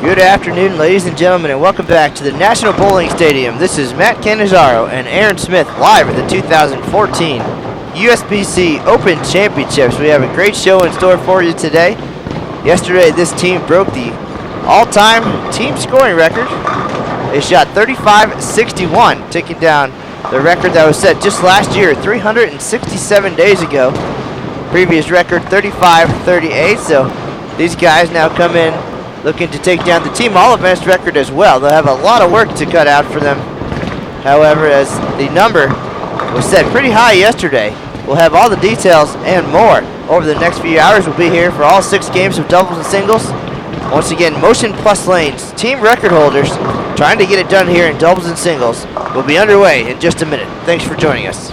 Good afternoon, ladies and gentlemen, and welcome back to the National Bowling Stadium. This is Matt Cannizzaro and Aaron Smith live at the 2014 USBC Open Championships. We have a great show in store for you today. Yesterday, this team broke the all-time team scoring record. They shot 35-61, taking down the record that was set just last year, 367 days ago. Previous record, 35-38, so these guys now come in looking to take down the team all-events record as well. They'll have a lot of work to cut out for them. However, as the number was set pretty high yesterday, we'll have all the details and more over the next few hours. We'll be here for all 6 games of doubles and singles. Once again, Motion Plus Lanes, team record holders, trying to get it done here in doubles and singles. We'll be underway in just a minute. Thanks for joining us.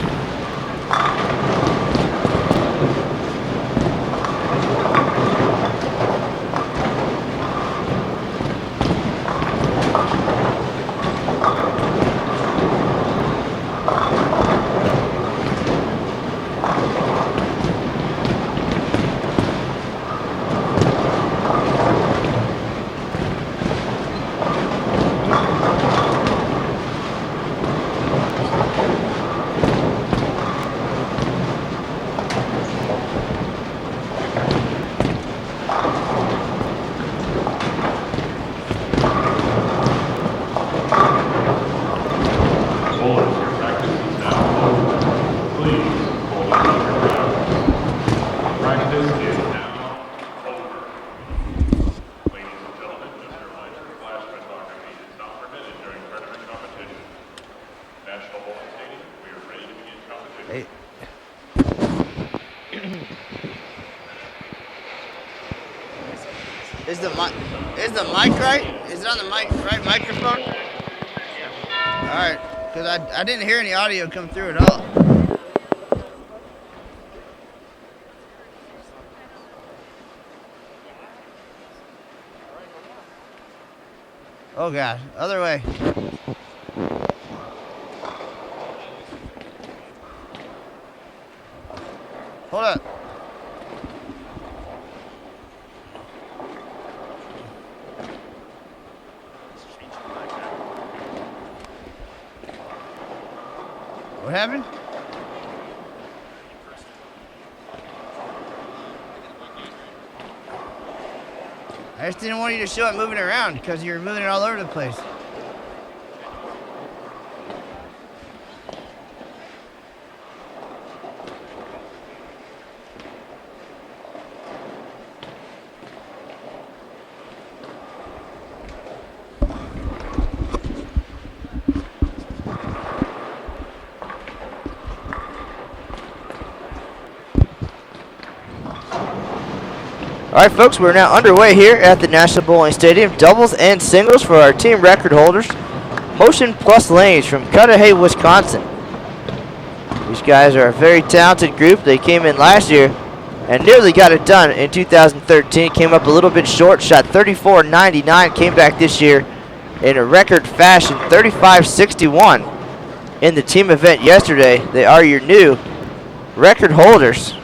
Is the mic right? Is it on the right microphone? All right, because I didn't hear any audio come through at all. Oh God, other way. Hold up. What happened? I just didn't want you to show it moving around because you were moving it all over the place. All right, folks, we're now underway here at the National Bowling Stadium. Doubles and singles for our team record holders. Motion Plus Lanes from Cudahy, Wisconsin. These guys are a very talented group. They came in last year and nearly got it done in 2013. Came up a little bit short, shot 34-99. Came back this year in a record fashion, 35-61 in the team event yesterday. They are your new record holders.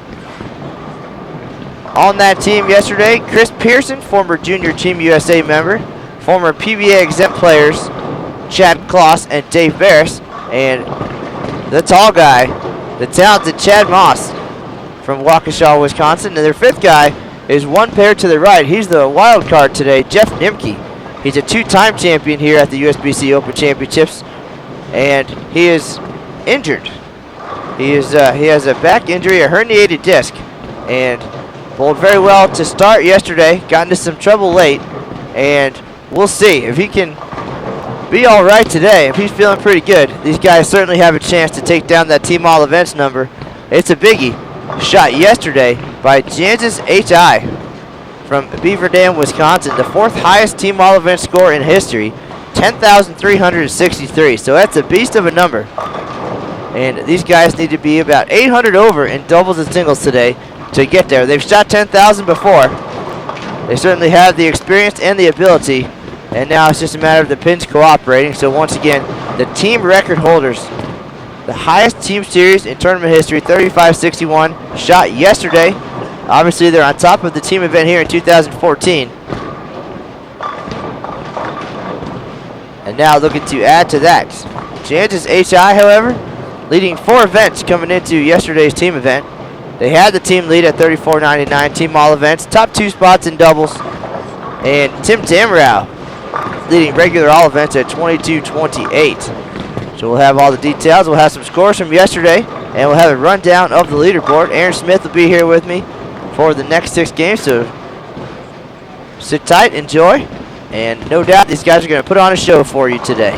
On that team yesterday, Chris Pierson, former Junior Team USA member, former PBA exempt players, Chad Kloss and Dave Beres, and the tall guy, the talented Chad Maas from Waukesha, Wisconsin. And their 5th guy is one pair to the right. He's the wild card today, Jeff Nimke. He's a 2-time champion here at the USBC Open Championships, and he is injured. He has a back injury, a herniated disc, and bowled very well to start yesterday, got into some trouble late, and we'll see if he can be all right today. If he's feeling pretty good, these guys certainly have a chance to take down that team all events number. It's a biggie. Shot yesterday by Jansis H.I. from Beaver Dam, Wisconsin, the 4th highest team all event score in history, 10,363. So that's a beast of a number. And these guys need to be about 800 over in doubles and singles today to get there. They've shot 10,000 before. They certainly have the experience and the ability, and now it's just a matter of the pins cooperating. So once again, the team record holders, the highest team series in tournament history, 35-61, shot yesterday. Obviously, they're on top of the team event here in 2014. And now looking to add to that. Kansas HI, however, leading 4 events coming into yesterday's team event. They had the team lead at 34.99 team all events, top 2 spots in doubles. And Tim Tamrow leading regular all events at 22.28. So we'll have all the details. We'll have some scores from yesterday, and we'll have a rundown of the leaderboard. Aaron Smith will be here with me for the next 6 games, so sit tight, enjoy, and no doubt these guys are going to put on a show for you today.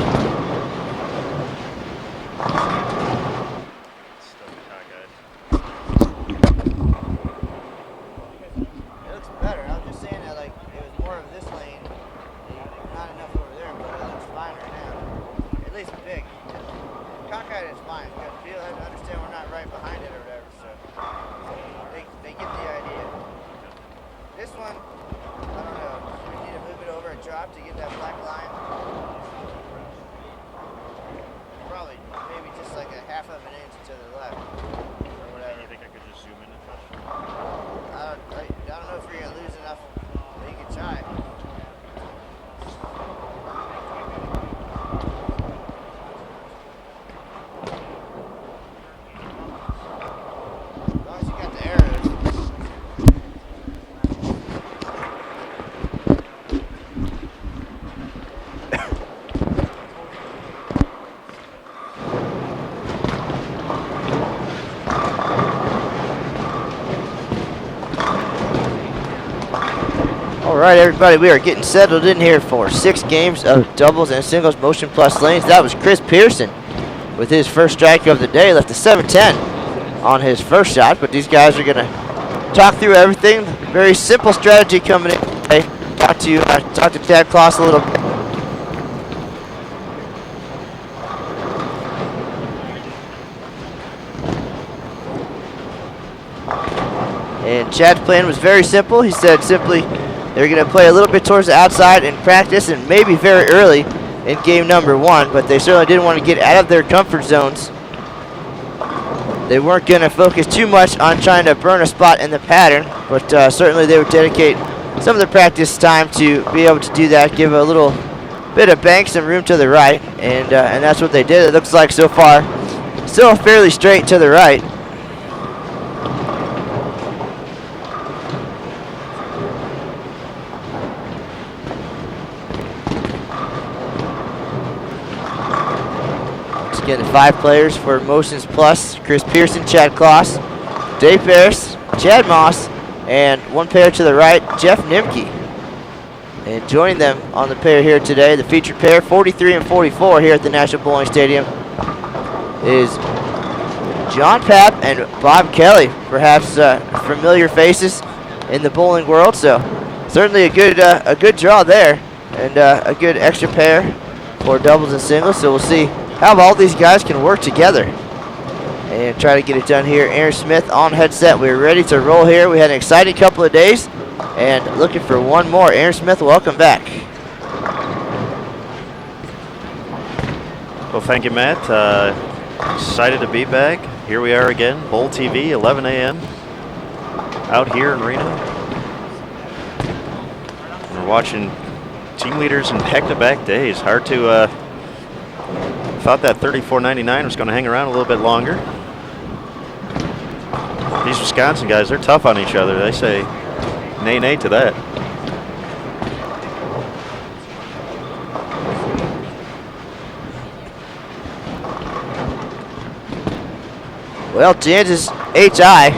All right, everybody, we are getting settled in here for 6 games of doubles and singles motion plus lanes. That was Chris Pierson with his first strike of the day. Left a 7-10 on his first shot, but these guys are going to talk through everything. Very simple strategy coming in today. Talk to Dad Kloss a little bit. And Chad's plan was very simple. He said simply they're going to play a little bit towards the outside in practice and maybe very early in game number 1, but they certainly didn't want to get out of their comfort zones. They weren't going to focus too much on trying to burn a spot in the pattern, but certainly they would dedicate some of the practice time to be able to do that, give a little bit of bank, some room to the right, and that's what they did. It looks like so far still fairly straight to the right. Again, 5 players for Motions Plus: Chris Pierson, Chad Kloss, Dave Beres, Chad Maas, and 1 pair to the right, Jeff Nimke. And joining them on the pair here today, the featured pair, 43 and 44 here at the National Bowling Stadium, is John Papp and Bob Kelly, perhaps familiar faces in the bowling world. So certainly a good draw there, and a good extra pair for doubles and singles. So we'll see how all these guys can work together and try to get it done here. Aaron Smith on headset. We're ready to roll here. We had an exciting couple of days and looking for one more. Aaron Smith, welcome back. Well, thank you, Matt. Excited to be back. Here we are again, Bowl TV, 11 a.m. out here in Reno. We're watching team leaders in back-to-back days. Hard to thought that 34.99 was going to hang around a little bit longer. These Wisconsin guys, they're tough on each other. They say nay, nay to that. Well, Kansas HI,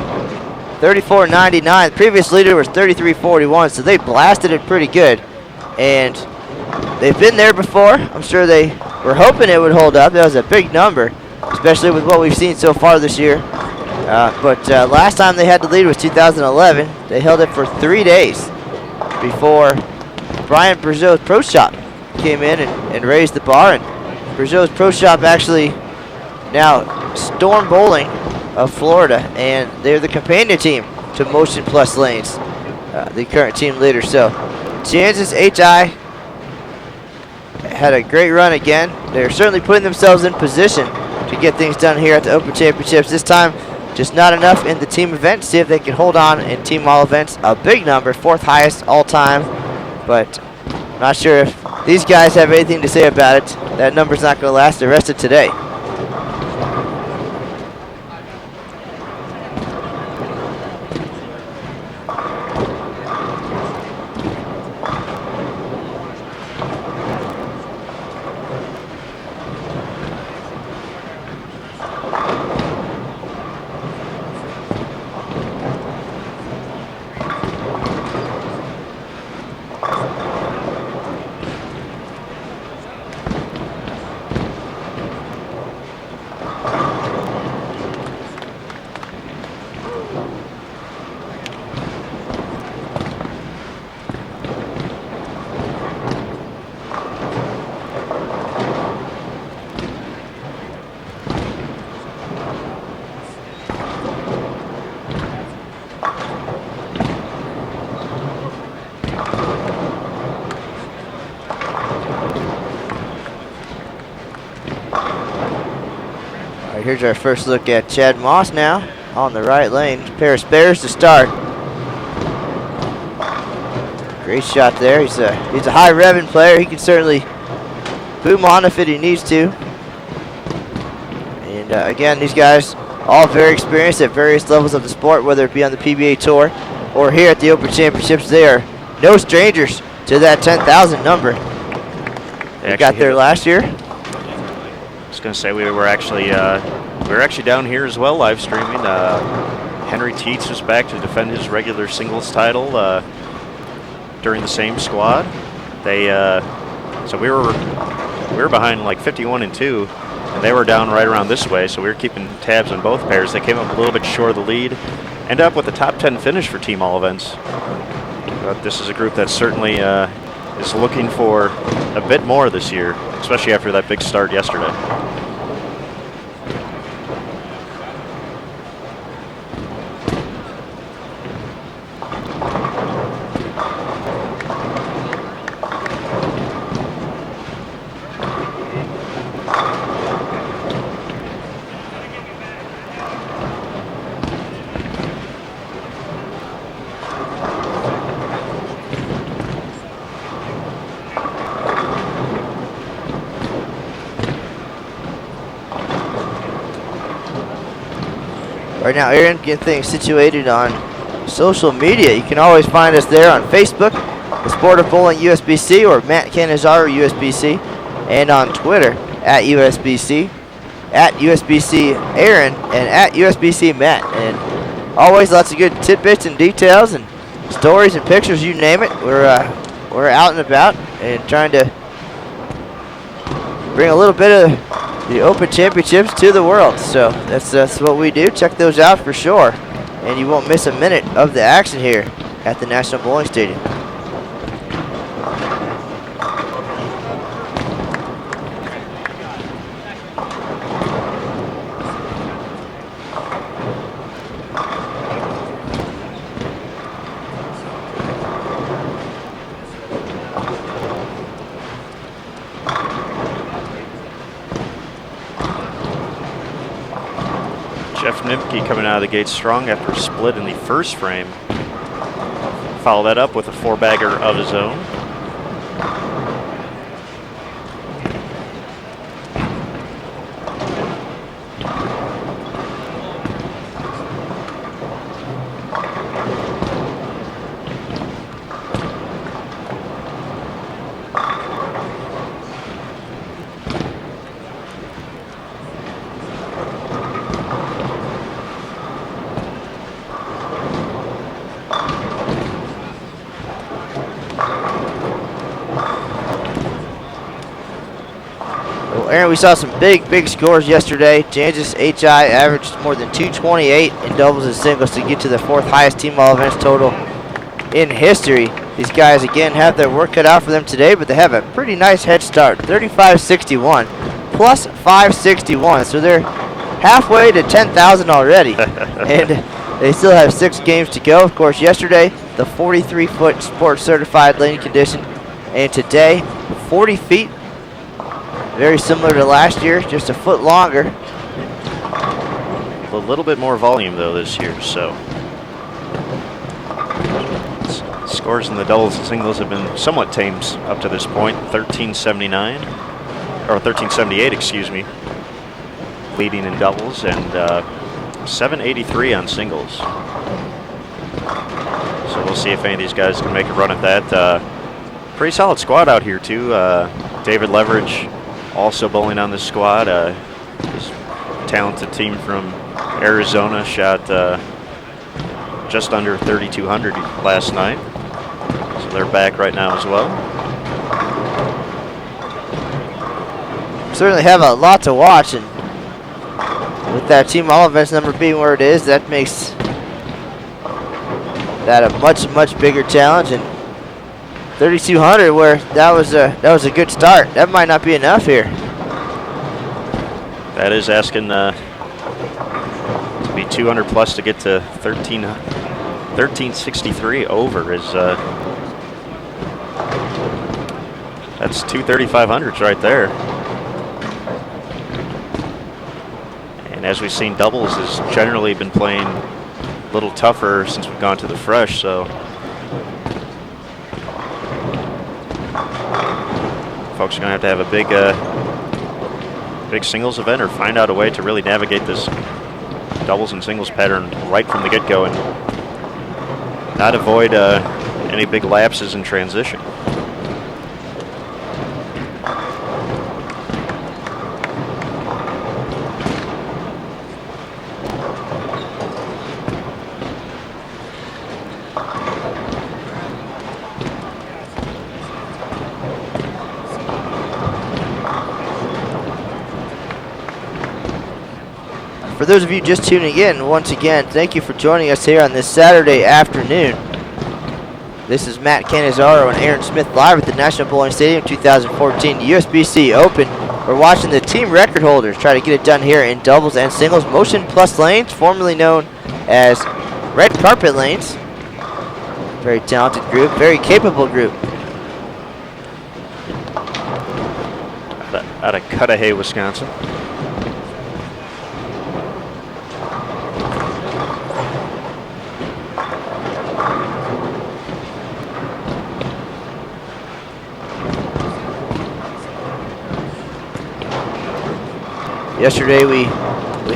34.99. The previous leader was 33.41, so they blasted it pretty good. And they've been there before. I'm sure they were hoping it would hold up. That was a big number, especially with what we've seen so far this year. But last time they had the lead was 2011. They held it for 3 days before Brian Brazeau's Pro Shop came in and raised the bar. And Brazeau's Pro Shop actually now Storm Bowling of Florida, and they're the companion team to Motion Plus Lanes, the current team leader. So Kansas HI had a great run again. They're certainly putting themselves in position to get things done here at the Open Championships. This time, just not enough in the team event. See if they can hold on in team all events. A big number, 4th highest all time, but not sure if these guys have anything to say about it, that number's not going to last the rest of today. Here's our first look at Chad Maas now on the right lane. Beres to start. Great shot there. He's a high revving player. He can certainly boom on if he needs to. And again, these guys all very experienced at various levels of the sport, whether it be on the PBA Tour or here at the Open Championships. They are no strangers to that 10,000 number. They got there last year. I was going to say we were actually down here as well, live streaming. Henry Tietz was back to defend his regular singles title during the same squad. So we were behind like 51-2, and they were down right around this way. So we were keeping tabs on both pairs. They came up a little bit short of the lead, ended up with a top 10 finish for Team All Events. But this is a group that certainly is looking for a bit more this year, especially after that big start yesterday. Right now, Aaron, getting things situated on social media. You can always find us there on Facebook, The Sport of Bowling USBC, or Matt Canizaro USBC, and on Twitter at USBC, at USBC Aaron, and at USBC Matt. And always lots of good tidbits and details and stories and pictures, you name it. We're out and about and trying to bring a little bit of the Open Championships to the world. So that's what we do. Check those out for sure, and you won't miss a minute of the action here at the National Bowling Stadium. Nimke coming out of the gate strong after a split in the first frame. Follow that up with a 4-bagger of his own. Aaron, we saw some big scores yesterday. Kansas HI averaged more than 228 in doubles and singles to get to the 4th highest Team All Events total in history. These guys, again, have their work cut out for them today, but they have a pretty nice head start, 35-61, plus 561. So they're halfway to 10,000 already, and they still have 6 games to go. Of course, yesterday, the 43-foot sports certified lane condition, and today, 40 feet. Very similar to last year, just a foot longer. A little bit more volume though this year, so Scores in the doubles and singles have been somewhat tame up to this point. 1379, or 1378, excuse me, leading in doubles, and 783 on singles. So we'll see if any of these guys can make a run at that. Pretty solid squad out here too. David Leverage also bowling on this squad. This talented team from Arizona shot just under 3,200 last night. So they're back right now as well. Certainly have a lot to watch, and with that team all events number being where it is, that makes that a much bigger challenge. And 3,200, where that was a good start. That might not be enough here. That is asking to be 200 plus to get to 1363 over. Is that's 2 3,500s right there. And as we've seen, doubles has generally been playing a little tougher since we've gone to the fresh. So folks are going to have a big singles event, or find out a way to really navigate this doubles and singles pattern right from the get-go and not avoid any big lapses in transition. For those of you just tuning in, once again, thank you for joining us here on this Saturday afternoon. This is Matt Canizaro and Aaron Smith live at the National Bowling Stadium 2014 USBC Open. We're watching the team record holders try to get it done here in doubles and singles. Motion Plus Lanes, formerly known as Red Carpet Lanes. Very talented group, very capable group. Out of Cudahy, Wisconsin. Yesterday we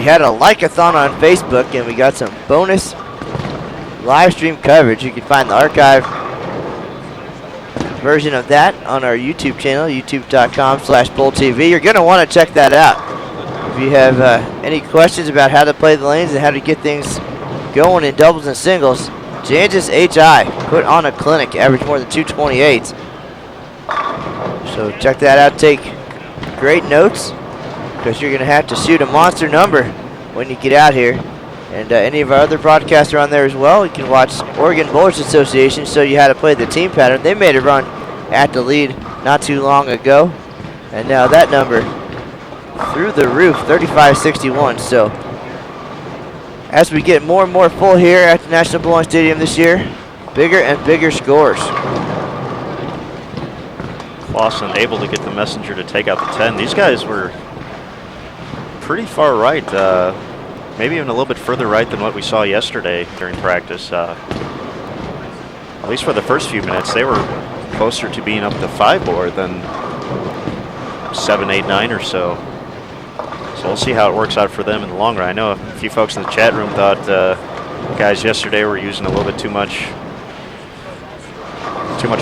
had a like-a-thon on Facebook, and we got some bonus live stream coverage. You can find the archive version of that on our YouTube channel, youtube.com/BowlTV. You're going to want to check that out. If you have any questions about how to play the lanes and how to get things going in doubles and singles, Jancis HI put on a clinic, average more than 228s. So check that out. Take great notes, because you're going to have to shoot a monster number when you get out here. And any of our other broadcasts are on there as well. You can watch Oregon Bowlers Association show you how to play the team pattern. They made a run at the lead not too long ago, and now that number through the roof, 35-61. So as we get more and more full here at the National Bowling Stadium this year, bigger and bigger scores. Kloss unable to get the messenger to take out the 10. These guys were pretty far right, maybe even a little bit further right than what we saw yesterday during practice. At least for the first few minutes, they were closer to being up the 5 board than 7, 8, 9 or so. So we'll see how it works out for them in the long run. I know a few folks in the chat room thought guys yesterday were using a little bit too much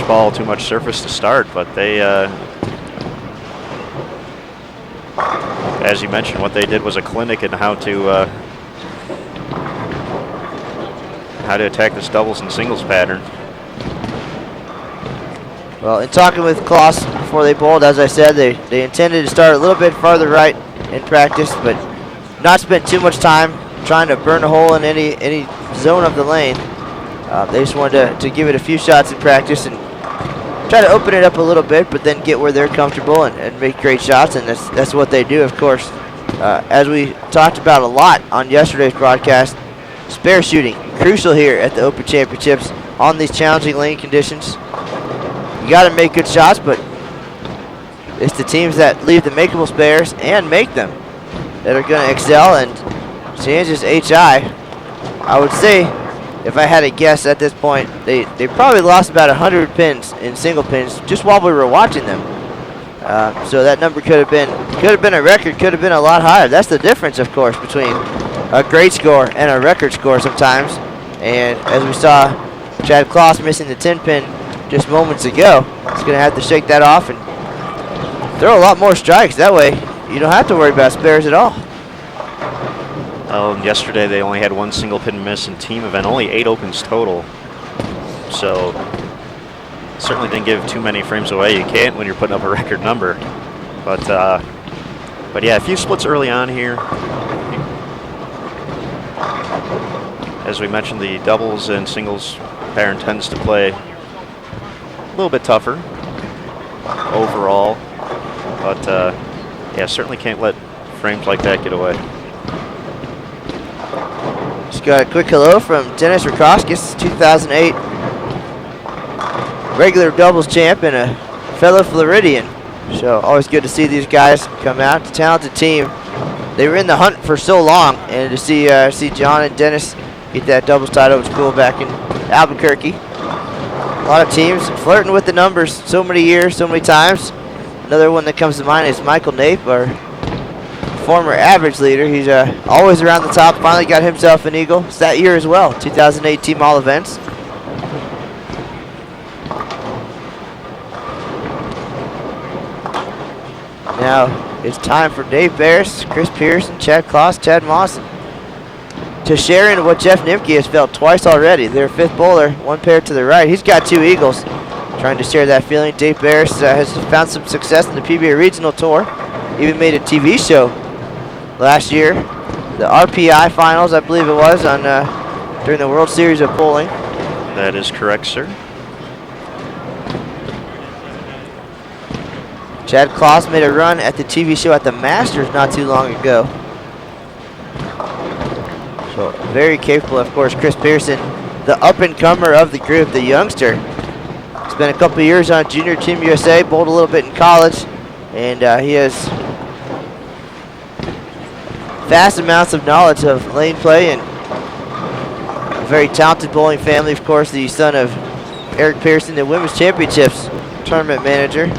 ball, too much surface to start, but they as you mentioned, what they did was a clinic in how to attack this doubles and singles pattern. Well, in talking with Kloss before they bowled, as I said, they intended to start a little bit farther right in practice, but not spend too much time trying to burn a hole in any zone of the lane. They just wanted to give it a few shots in practice and try to open it up a little bit, but then get where they're comfortable and make great shots, and that's what they do, of course. As we talked about a lot on yesterday's broadcast, spare shooting, crucial here at the Open Championships on these challenging lane conditions. You got to make good shots, but it's the teams that leave the makeable spares and make them that are going to excel, and Jancis HI, I would say if I had to guess at this point, they probably lost about 100 pins in single pins just while we were watching them. So that number could have been a record, could have been a lot higher. That's the difference, of course, between a great score and a record score sometimes. And as we saw Chad Kloss missing the 10 pin just moments ago, he's going to have to shake that off and throw a lot more strikes. That way, you don't have to worry about spares at all. Yesterday they only had one single pin miss in team event, only 8 opens total. So certainly didn't give too many frames away. You can't when you're putting up a record number. But yeah, a few splits early on here. As we mentioned, the doubles and singles pair tends to play a little bit tougher overall. But yeah, certainly can't let frames like that get away. Just got a quick hello from Dennis Rakoskis, 2008 regular doubles champ and a fellow Floridian. So always good to see these guys come out. It's a talented team. They were in the hunt for so long, and to see John and Dennis get that doubles title was cool back in Albuquerque. A lot of teams flirting with the numbers so many years, so many times. Another one that comes to mind is Michael Nape, our former average leader. He's always around the top. Finally got himself an eagle. It's that year as well, 2008 team all events. Now it's time for Dave Beres, Chris Pierson, Chad Kloss, Chad Maas to share in what Jeff Nimke has felt twice already. Their fifth bowler, one pair to the right. He's got 2 eagles. Trying to share that feeling. Dave Beres has found some success in the PBA Regional Tour. Even made a TV show last year. The RPI Finals, I believe it was, on during the World Series of Bowling. That is correct, sir. Chad Kloss made a run at the TV show at the Masters not too long ago. So very capable, of course. Chris Pierson, the up-and-comer of the group, the youngster. Spent a couple years on Junior Team USA, bowled a little bit in college, and he has vast amounts of knowledge of lane play and a very talented bowling family. Of course, the son of Eric Pierson, the Women's Championships tournament manager.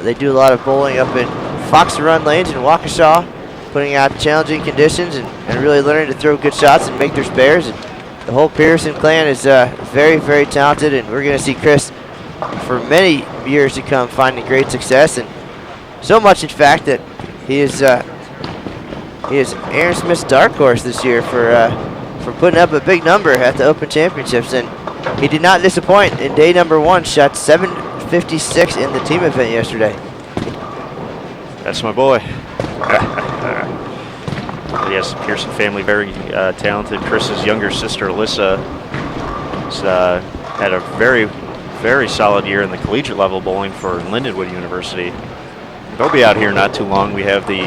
They do a lot of bowling up in Fox Run lanes in Waukesha, putting out challenging conditions and really learning to throw good shots and make their spares. And the whole Pierson clan is very, very talented, and we're going to see Chris for many years to come finding great success, and so much in fact that he is Aaron Smith's dark horse this year for putting up a big number at the Open Championships, and he did not disappoint. In day number 1, shot 756 in the team event yesterday. That's my boy. Yes, Pierson family, very talented. Chris's younger sister, Alyssa, has had a very, very solid year in the collegiate level bowling for Lindenwood University. They'll be out here not too long. We have the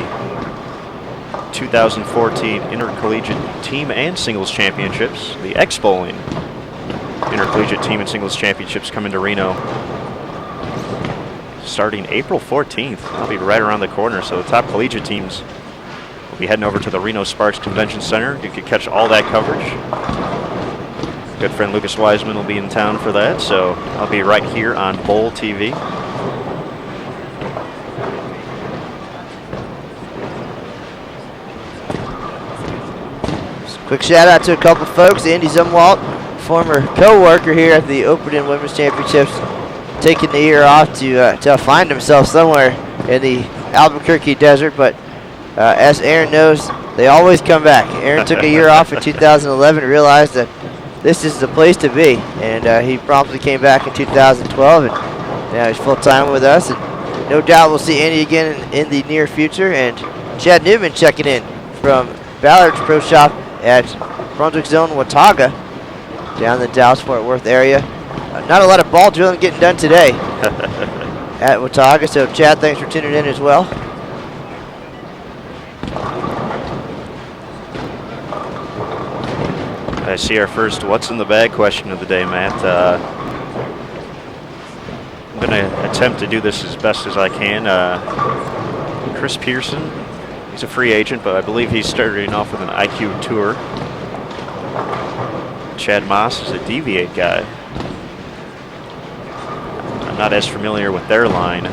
2014 Intercollegiate Team and Singles Championships, the X-Bowling Intercollegiate Team and Singles Championships coming to Reno starting April 14th. That'll be right around the corner, so the top collegiate teams will be heading over to the Reno Sparks Convention Center. You can catch all that coverage. Good friend Lucas Wiseman will be in town for that, so I'll be right here on Bowl TV. Quick shout out to a couple folks. Andy Zumwalt, former co-worker here at the Open and Women's Championships, taking the year off to find himself somewhere in the Albuquerque desert, but as Aaron knows, they always come back. Aaron took a year off in 2011 and realized that this is the place to be, and he promptly came back in 2012, and now he's full-time with us, and no doubt we'll see Andy again in the near future. And Chad Newman checking in from Ballard's Pro Shop at Brunswick Zone Watauga down in the Dallas-Fort Worth area. Not a lot of ball drilling getting done today at Watauga, so Chad, thanks for tuning in as well. I see our first what's in the bag question of the day, Matt. I'm going to attempt to do this as best as I can. Chris Pierson, he's a free agent, but I believe he's starting off with an IQ tour. Chad Maas is a deviate guy. I'm not as familiar with their line.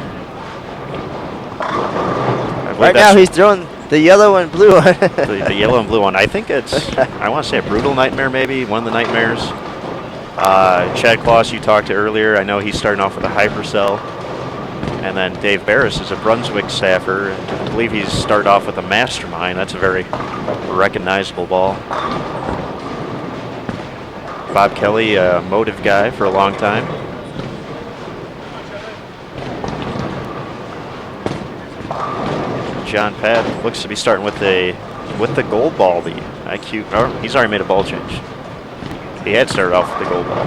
Right now he's throwing the yellow and blue one. the yellow and blue one. I think it's, I want to say a Brutal Nightmare maybe, one of the nightmares. Chad Kloss you talked to earlier, I know he's starting off with a Hypercell. And then Dave Beres is a Brunswick staffer. And I believe he's started off with a Mastermind. That's a very recognizable ball. Bob Kelly, a Motive guy for a long time. John Pat looks to be starting with the gold ball. The IQ. Oh, he's already made a ball change. He had started off with the gold ball.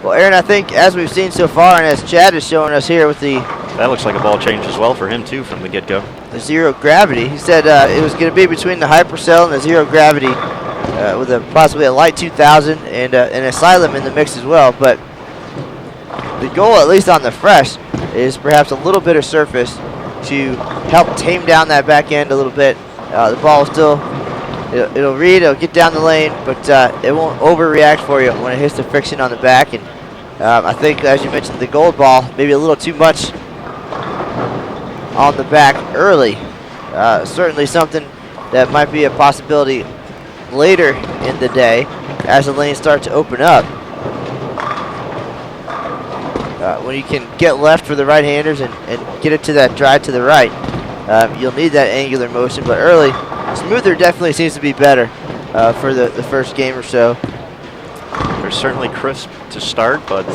Well, Aaron, I think as we've seen so far, and as Chad is showing us here with that looks like a ball change as well for him too from the get-go. The zero gravity. He said it was going to be between the Hypercell and the zero gravity, with possibly a light 2000 and an Asylum in the mix as well. But the goal, at least on the fresh, is perhaps a little bit of surface to help tame down that back end a little bit. The ball will still, it'll read, it'll get down the lane, but it won't overreact for you when it hits the friction on the back. And I think, as you mentioned, the gold ball, maybe a little too much on the back early. Certainly something that might be a possibility later in the day as the lanes start to open up. When you can get left for the right-handers and get it to that drive to the right, you'll need that angular motion. But early, smoother definitely seems to be better for the first game or so. They're certainly crisp to start, but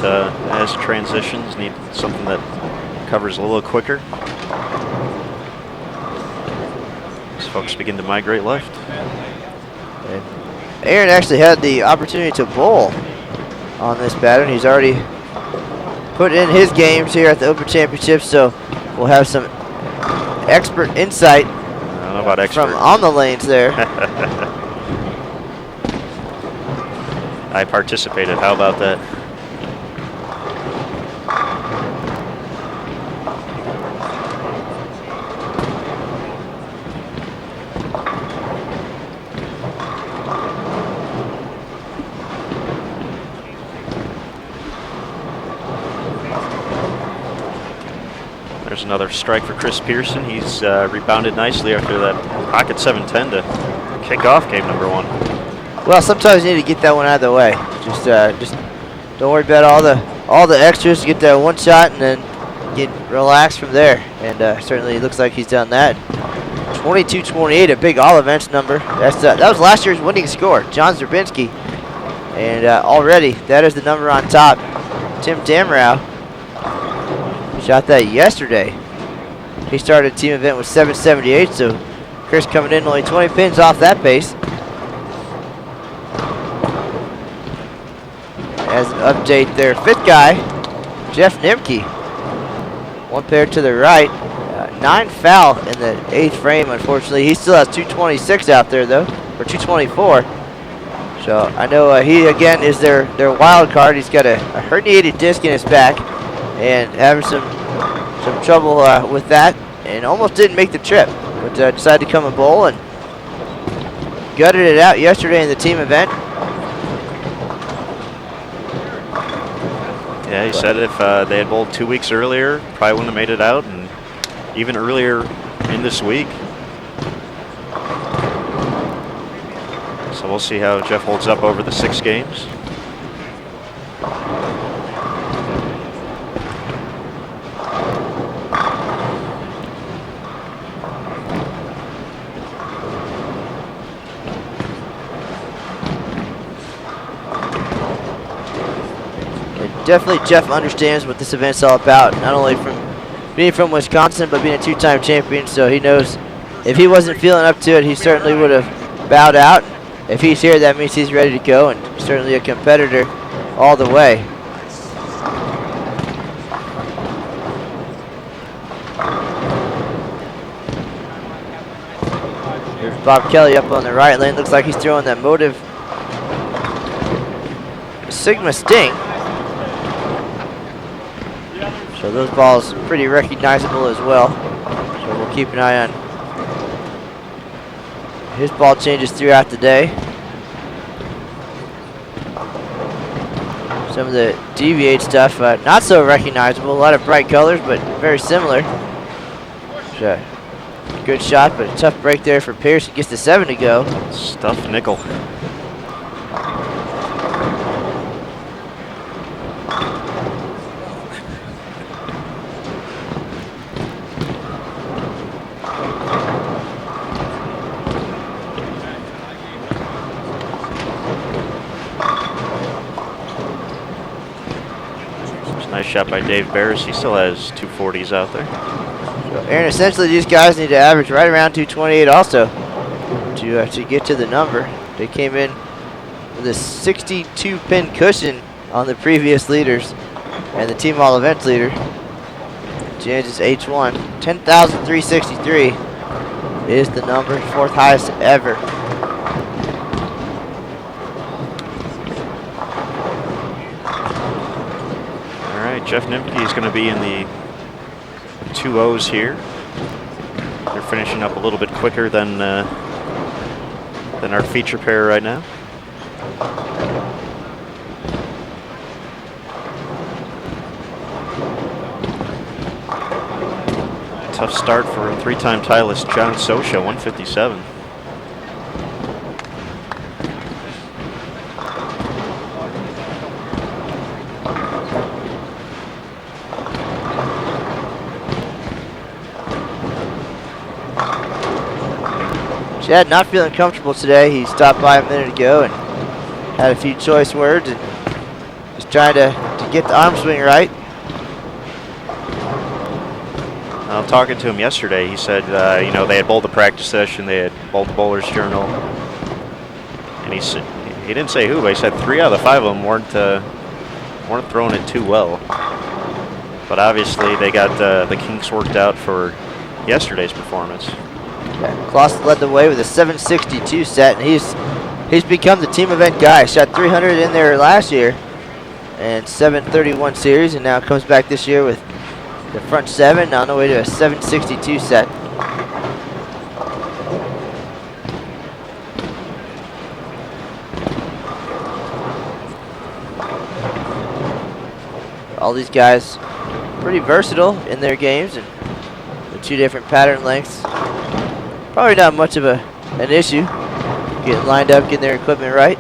as transitions, need something that covers a little quicker. As folks begin to migrate left. And Aaron actually had the opportunity to bowl on this pattern. He's already put in his games here at the Open Championships, so we'll have some expert insight I don't know about expert. from on the lanes there. I participated. How about that? There's another strike for Chris Pierson. He's rebounded nicely after that pocket 7-10 to kick off game number one. Well, sometimes you need to get that one out of the way. Just don't worry about all the extras. Get that one shot and then get relaxed from there. And certainly it looks like he's done that. 22-28, a big all events number. That was last year's winning score, John Zerbinski. And already that is the number on top. Tim Damrow shot that yesterday. He started a team event with 778, so Chris coming in only 20 pins off that pace. As an update there, fifth guy, Jeff Nimke. One pair to the right. 9 foul in the 8th frame, unfortunately. He still has 226 out there, though, or 224. So I know he, again, is their wild card. He's got a herniated disc in his back and having some trouble with that, and almost didn't make the trip, but decided to come and bowl and gutted it out yesterday in the team event. Yeah, he said if they had bowled 2 weeks earlier, probably wouldn't have made it out, and even earlier in this week. So we'll see how Jeff holds up over the 6 games. Definitely Jeff understands what this event's all about, not only from being from Wisconsin, but being a 2-time champion, so he knows if he wasn't feeling up to it, he certainly would have bowed out. If he's here, that means he's ready to go, and certainly a competitor all the way. Here's Bob Kelly up on the right lane. Looks like he's throwing that Motive Sigma Sting. So those balls pretty recognizable as well. So we'll keep an eye on his ball changes throughout the day. Some of the deviate stuff, not so recognizable. A lot of bright colors, but very similar. So, good shot, but a tough break there for Pierson. Gets the 7 to go. Stuffed nickel. Nice shot by Dave Beres. He still has 240s out there. So, Aaron, essentially these guys need to average right around 228 also to get to the number. They came in with a 62-pin cushion on the previous leaders and the team all events leader. James' H1. 10,363 is the number, 4th highest ever. Jeff Nimke is going to be in the 2-0s here. They're finishing up a little bit quicker than our feature pair right now. Tough start for 3-time titleist John Sosha, 157. Chad not feeling comfortable today. He stopped by a minute ago and had a few choice words and just trying to get the arm swing right. Talking to him yesterday, he said, you know, they had bowled the practice session, they had bowled the bowler's journal, and he said, he didn't say who, but he said 3 out of the 5 of them weren't throwing it too well. But obviously they got the kinks worked out for yesterday's performance. Yeah, Kloss led the way with a 762 set, and he's become the team event guy. Shot 300 in there last year and 731 series, and now comes back this year with the front 7 on the way to a 762 set. All these guys pretty versatile in their games and the 2 different pattern lengths. Probably not much of an issue getting lined up, getting their equipment right.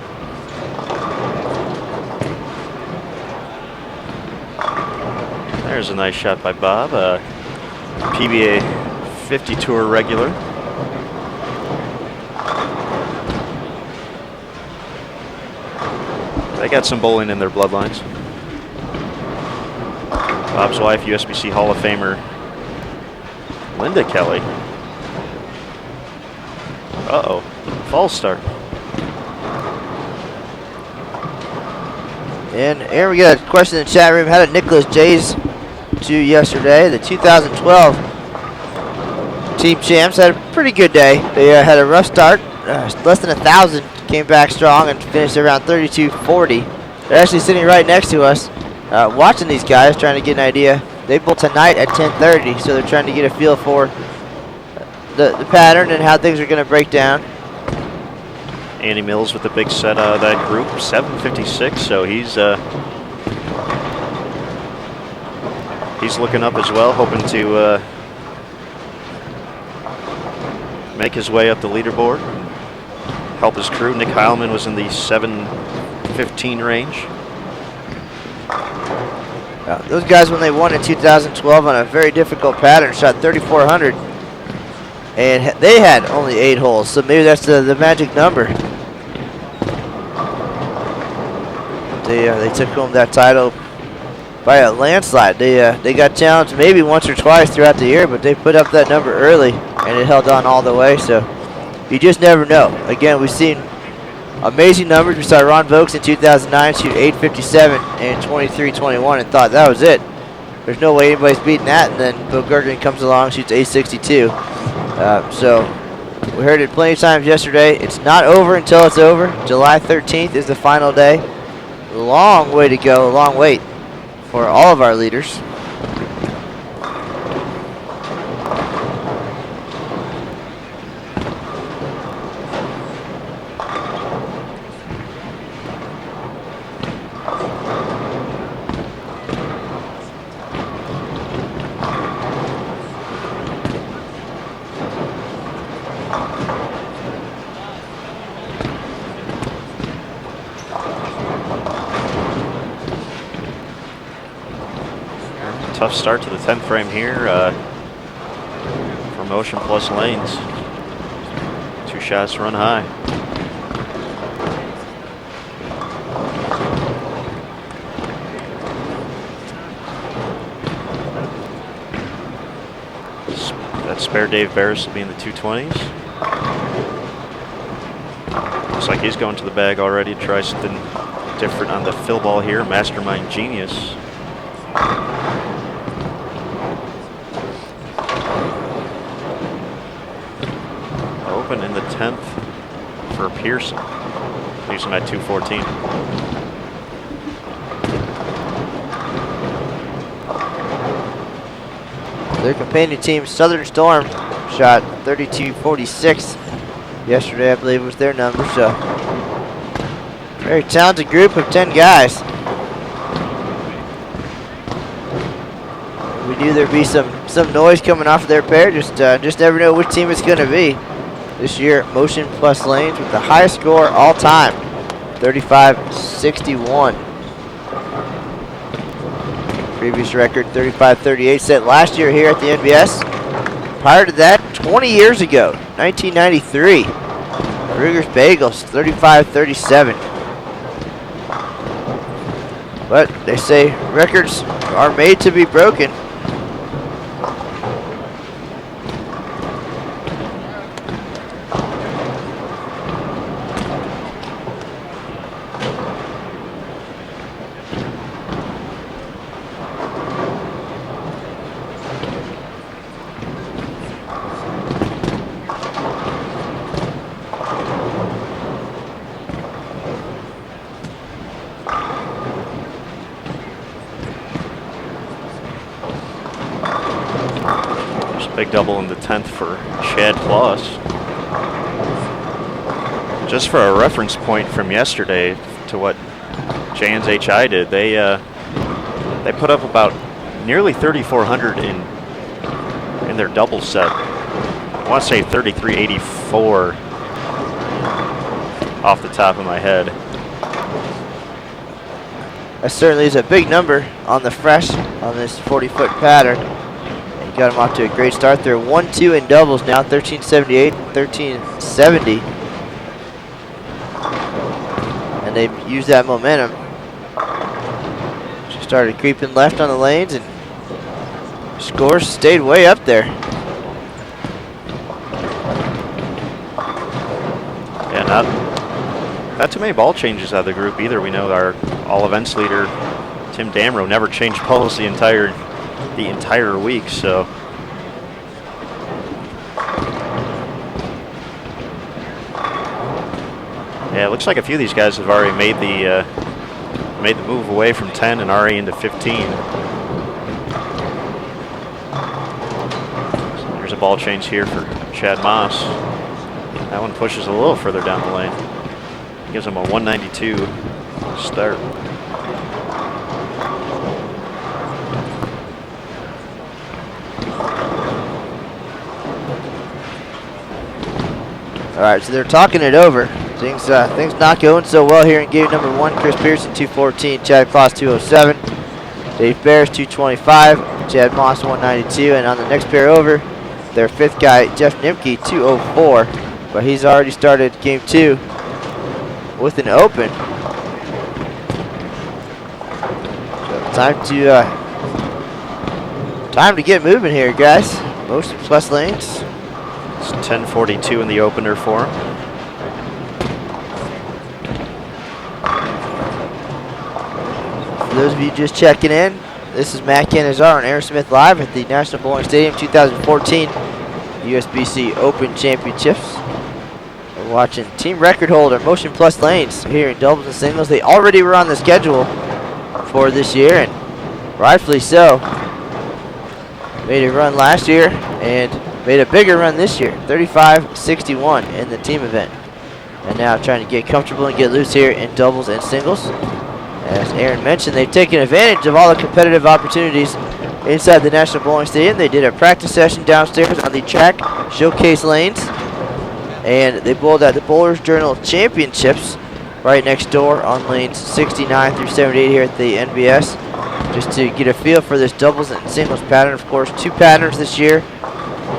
There's a nice shot by Bob, PBA 50 Tour regular. They got some bowling in their bloodlines. Bob's wife, USBC Hall of Famer Linda Kelly. Uh-oh, false start. And here we got a question in the chat room. How did Nicholas Jays do yesterday? The 2012 team champs had a pretty good day. They had a rough start, less than 1,000, came back strong and finished around 3240. They're actually sitting right next to us, watching these guys, trying to get an idea. They bowl tonight at 10:30, so they're trying to get a feel for the pattern and how things are going to break down. Andy Mills with the big set out of that group, 756, so he's looking up as well, hoping to make his way up the leaderboard, help his crew. Nick Heilman was in the 715 range. Those guys, when they won in 2012 on a very difficult pattern, shot 3,400. And they had only 8 holes, so maybe that's the magic number. They took home that title by a landslide. They got challenged maybe once or twice throughout the year, but they put up that number early, and it held on all the way. So you just never know. Again, we've seen amazing numbers. We saw Ron Vokes in 2009 shoot 857 and 23-21 and thought that was it. There's no way anybody's beating that, and then Bill Gergen comes along, shoots 862. So we heard it plenty of times yesterday. It's not over until it's over. July 13th is the final day. A long way to go, a long wait for all of our leaders. tough start to the 10th frame here for Motion Plus Lanes. 2 shots run high. That spare Dave Beres will be in the 220s. Looks like he's going to the bag already to try something different on the fill ball here. Mastermind genius. Open in the 10th for Pierson. Leaves him at 214. Their companion team, Southern Storm, shot 32.46 yesterday, I believe was their number. So, very talented group of 10 guys. We knew there'd be some noise coming off of their pair. Just never know which team it's going to be. This year, Motion Plus Lanes with the highest score all time, 35.61. Previous record, 35.38, set last year here at the NBS. Prior to that, 20 years ago, 1993, Ruger's Bagels, 35.37. But they say records are made to be broken. Big double in the 10th for Chad Kloss. Just for a reference point from yesterday to what Jan's HI did, they put up about nearly 3,400 in their double set. I want to say 33.84 off the top of my head. That certainly is a big number on the fresh on this 40-foot pattern. Got them off to a great start. They're 1-2 in doubles now, 13.78 and 13.70. And they've used that momentum. She started creeping left on the lanes and scores stayed way up there. Yeah, not too many ball changes out of the group either. We know our all events leader, Tim Damrow, never changed balls the entire week, so yeah, it looks like a few of these guys have already made the move away from 10 and already into 15. So there's a ball change here for Chad Maas. That one pushes a little further down the lane. Gives him a 192 start. All right, so they're talking it over. Things not going so well here in game number 1. Chris Pierson, 214. Chad Kloss, 207. Dave Beres, 225. Chad Maas, 192. And on the next pair over, their 5th guy, Jeff Nimke, 204. But he's already started game 2 with an open. So time to get moving here, guys. Motion Plus Lanes. It's 10:42 in the opener for him. For those of you just checking in, this is Matt Canizaro and Aaron Smith live at the National Bowling Stadium 2014 USBC Open Championships. We're watching team record holder Motion Plus Lanes here in doubles and singles. They already were on the schedule for this year, and rightfully so. Made a run last year and made a bigger run this year, 35.61 in the team event. And now trying to get comfortable and get loose here in doubles and singles. As Aaron mentioned, they've taken advantage of all the competitive opportunities inside the National Bowling Stadium. They did a practice session downstairs on the track showcase lanes. And they bowled at the Bowlers Journal Championships right next door on lanes 69 through 78 here at the NBS. just to get a feel for this doubles and singles pattern. Of course, 2 patterns this year.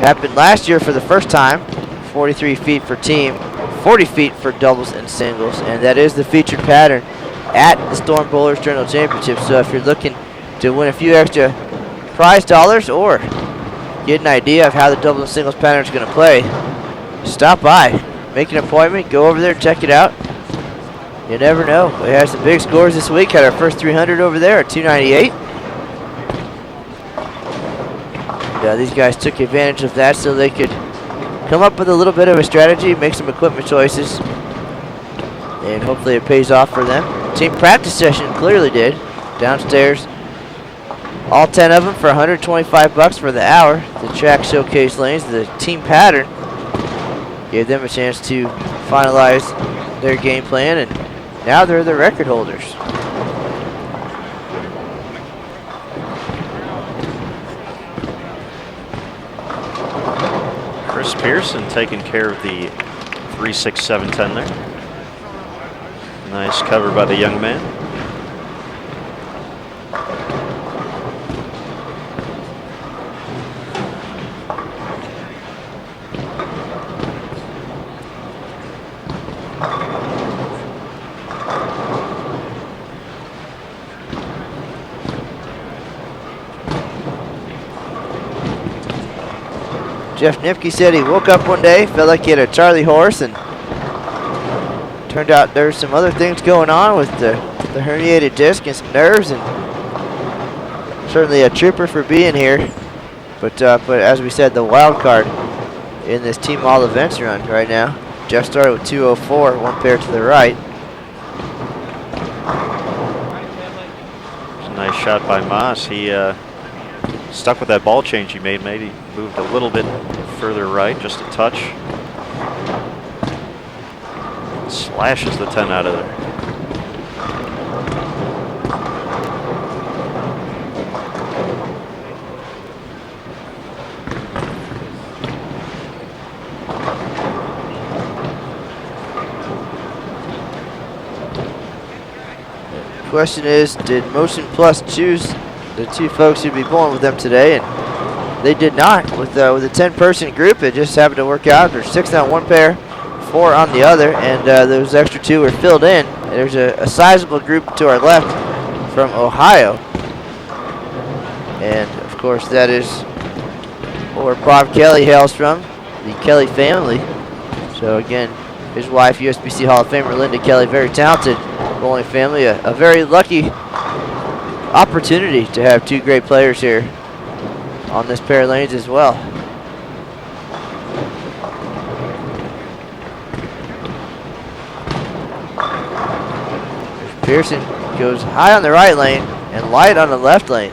Happened last year for the first time. 43 feet for team, 40 feet for doubles and singles, and that is the featured pattern at the Storm Bowlers Journal Championship. So if you're looking to win a few extra prize dollars or get an idea of how the doubles and singles pattern is going to play, stop by, make an appointment, go over there, check it out. You never know. We had some big scores this week. Had our first 300 over there at 298. These guys took advantage of that so they could come up with a little bit of a strategy, make some equipment choices, and hopefully it pays off for them. Team practice session clearly did. Downstairs, all 10 of them for $125 for the hour. The track showcase lanes, the team pattern, gave them a chance to finalize their game plan, and now they're the record holders. Pierson taking care of the 3, 6, 7, 10 there. Nice cover by the young man. Jeff Nimke said he woke up one day, felt like he had a Charlie horse, and turned out there's some other things going on with the herniated disc and some nerves, and certainly a trooper for being here. But as we said, the wild card in this team all events run right now. Jeff started with 204, 1 pair to the right. It's a nice shot by Maas. He stuck with that ball change he made. Maybe moved a little bit further right, just a touch. Slashes the 10 out of there. Question is, did Motion Plus choose the 2 folks who'd be bowling with them today? And they did not. With a 10-person group, it just happened to work out. There's 6 on one pair, 4 on the other, and those extra 2 were filled in. There's a sizable group to our left from Ohio, and of course that is where Bob Kelly hails from, the Kelly family. So again, his wife, USBC Hall of Famer Linda Kelly, very talented bowling family. A very lucky opportunity to have 2 great players here on this pair of lanes as well. Pierson goes high on the right lane and light on the left lane.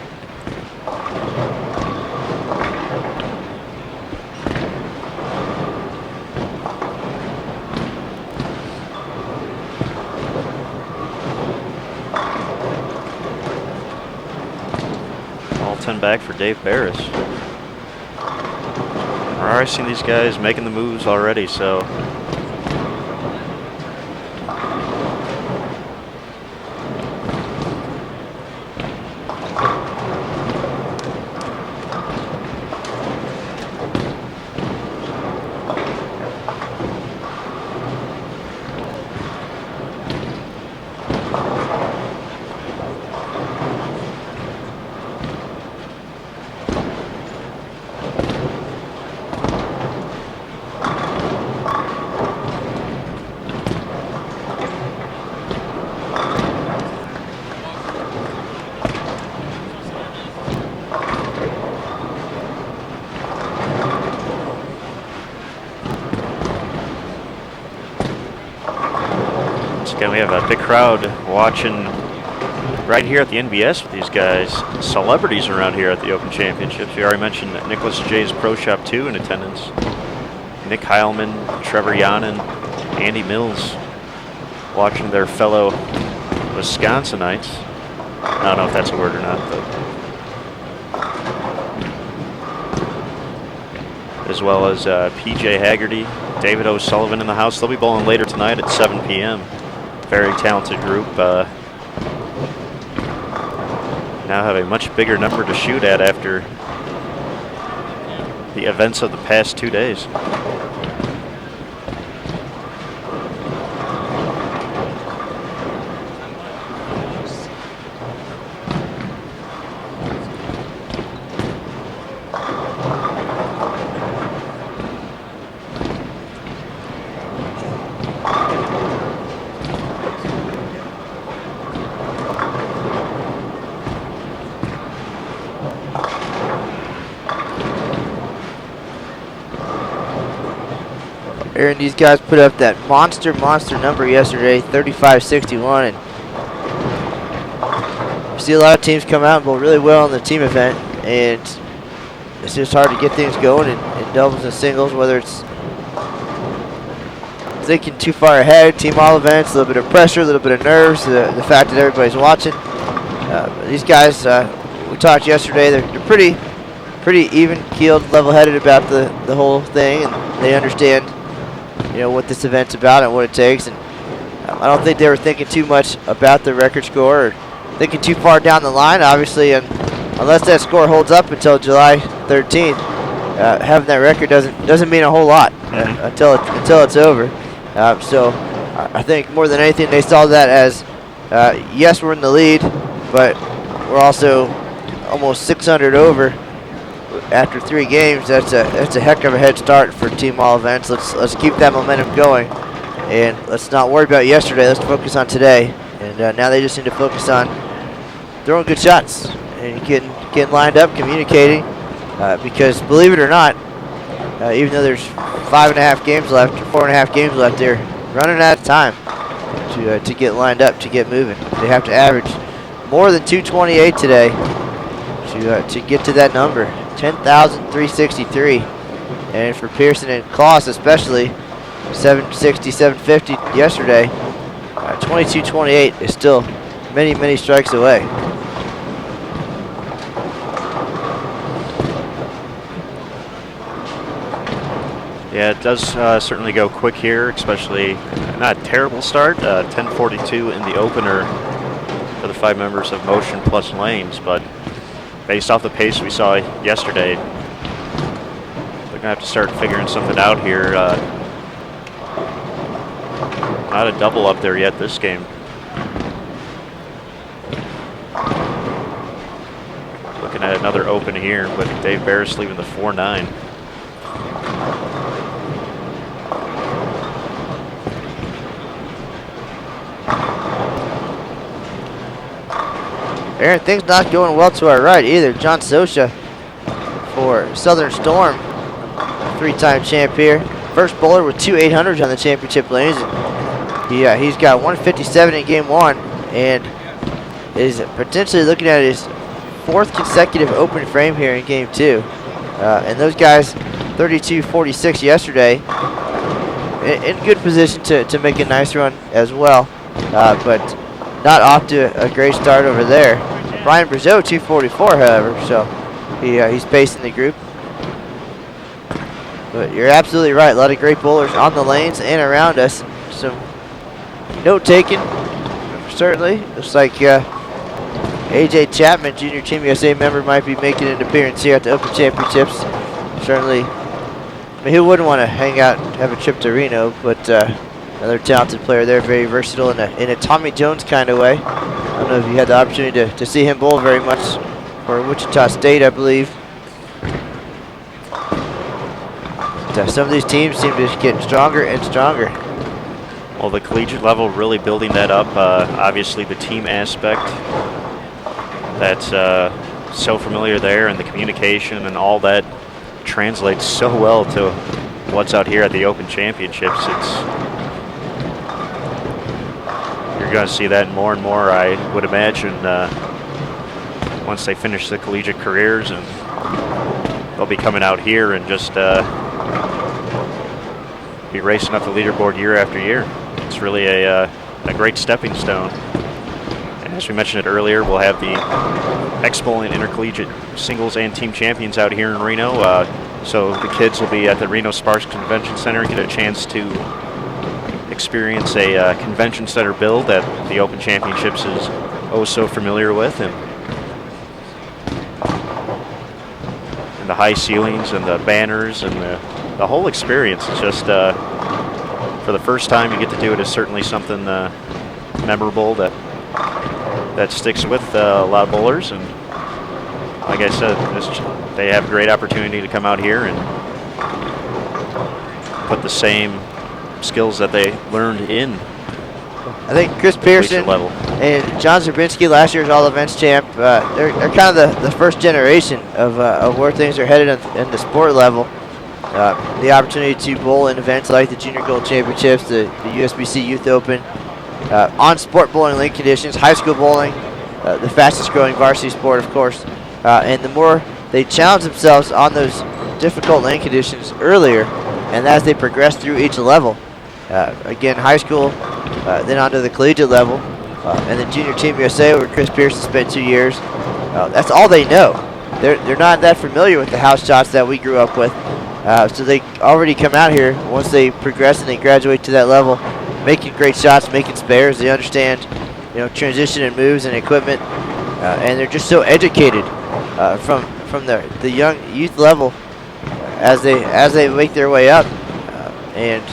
All 10 back for Dave Beres. We're already seeing these guys making the moves already, so again, we have a big crowd watching right here at the NBS with these guys. Celebrities around here at the Open Championships. We already mentioned Nicholas J's Pro Shop 2 in attendance. Nick Heilman, Trevor Yanin, Andy Mills watching their fellow Wisconsinites. I don't know if that's a word or not, but as well as PJ Haggerty, David O'Sullivan in the house. They'll be bowling later tonight at 7 p.m. Very talented group. now have a much bigger number to shoot at after the events of the past 2 days. Aaron, these guys put up that monster number yesterday, 35-61, and you see a lot of teams come out and go really well in the team event, and it's just hard to get things going in doubles and singles, whether it's thinking too far ahead, team all events, a little bit of pressure, a little bit of nerves, the fact that everybody's watching. These guys, we talked yesterday, they're pretty even-keeled, level-headed about the whole thing, and they understand what this event's about and what it takes. And I don't think they were thinking too much about the record score or thinking too far down the line, obviously, and unless that score holds up until July 13th, having that record doesn't mean a whole lot until it's over. So I think more than anything they saw that as yes, we're in the lead, but we're also almost 600 over after 3 games. That's a heck of a head start for team all events. Let's keep that momentum going, and let's not worry about yesterday. Let's focus on today. And now they just need to focus on throwing good shots and getting lined up, communicating. Because believe it or not, even though there's 5.5 games left, 4.5 games left, they're running out of time to get lined up, to get moving. They have to average more than 228 today to get to that number, 10,363. And for Pierson and Kloss especially, 760, 750 yesterday, 22-28 is still many strikes away. Yeah, it does certainly go quick here, especially not a terrible start. 10:42 in the opener for the 5 members of Motion Plus Lanes, but based off the pace we saw yesterday, they're going to have to start figuring something out here. Not a double up there yet this game. Looking at another open here, but Dave Beres leaving the 4-9. Aaron, things not going well to our right either. John Sosha for Southern Storm, 3-time champ here. First bowler with 2 800s on the championship lanes. He's got 157 in game 1 and is potentially looking at his 4th consecutive open frame here in game 2. And those guys, 32-46 yesterday, in good position to make a nice run as well. But not off to a great start over there. Brian Brazeau, 244, however, so he's pacing the group. But you're absolutely right. A lot of great bowlers on the lanes and around us. Some note taken, certainly. Looks like AJ Chapman, Junior Team USA member, might be making an appearance here at the Open Championships. Certainly, I mean, who wouldn't want to hang out and have a trip to Reno, but another talented player there, very versatile in a Tommy Jones kind of way. I don't know if you had the opportunity to see him bowl very much for Wichita State, I believe. But, some of these teams seem to get stronger and stronger. Well, the collegiate level really building that up. Obviously, the team aspect that's so familiar there, and the communication and all that translates so well to what's out here at the Open Championships. You're going to see that more and more, I would imagine, once they finish the collegiate careers, and they'll be coming out here and just be racing up the leaderboard year after year. It's really a great stepping stone. And as we mentioned it earlier, we'll have the X-Bowling Intercollegiate Singles and Team Champions out here in Reno. So the kids will be at the Reno Sparks Convention Center, get a chance to experience a convention center build that the Open Championships is oh so familiar with, and the high ceilings and the banners and the whole experience. It's just for the first time you get to do it is certainly something memorable that sticks with a lot of bowlers. And like I said, they have a great opportunity to come out here and put the same skills that they learned in. I think Chris Pierson level. and John Zerbinski, last year's All Events champ, they're kind of the first generation of where things are headed in the sport level. The opportunity to bowl in events like the Junior Gold Championships, the USBC Youth Open, on sport bowling link conditions, high school bowling, the fastest growing varsity sport, of course. And the more they challenge themselves on those difficult lane conditions earlier, and as they progress through each level, again, high school, then onto the collegiate level, and then Junior Team USA, where Chris Pierson spent 2 years. That's all they know. They're not that familiar with the house shots that we grew up with, so they already come out here once they progress and they graduate to that level, making great shots, making spares. They understand, transition and moves and equipment, and they're just so educated from the young youth level as they make their way up, and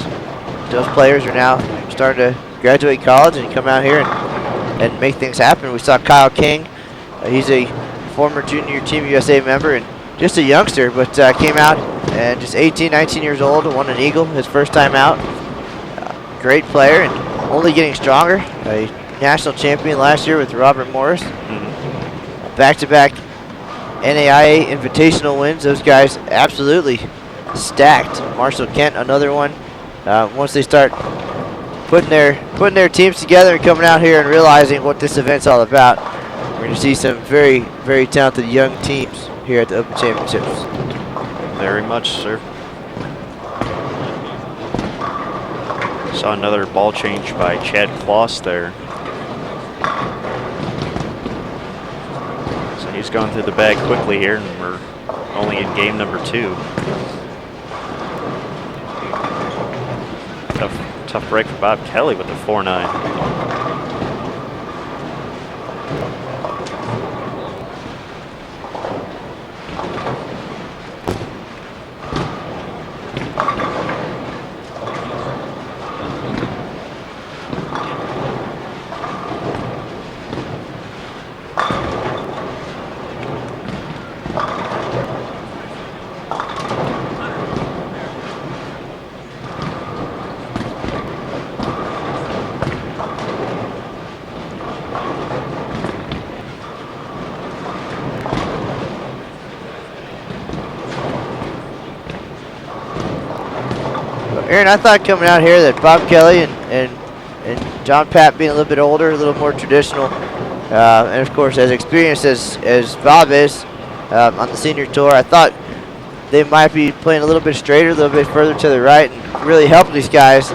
those players are now starting to graduate college and come out here and make things happen. We saw Kyle King. He's a former Junior Team USA member and just a youngster, but came out and just 18, 19 years old, won an Eagle his first time out. Great player and only getting stronger. A national champion last year with Robert Morris. Back-to-back NAIA Invitational wins. Those guys absolutely stacked. Marshall Kent, another one. Once they start putting their teams together and coming out here and realizing what this event's all about, we're going to see some very, very talented young teams here at the Open Championships. Very much, sir. Saw another ball change by Chad Kloss there. So he's gone through the bag quickly here, and we're only in game number 2. Tough break for Bob Kelly with the 4-9. Aaron, I thought coming out here that Bob Kelly and John Papp being a little bit older, a little more traditional, and of course as experienced as Bob is on the senior tour, I thought they might be playing a little bit straighter, a little bit further to the right, and really help these guys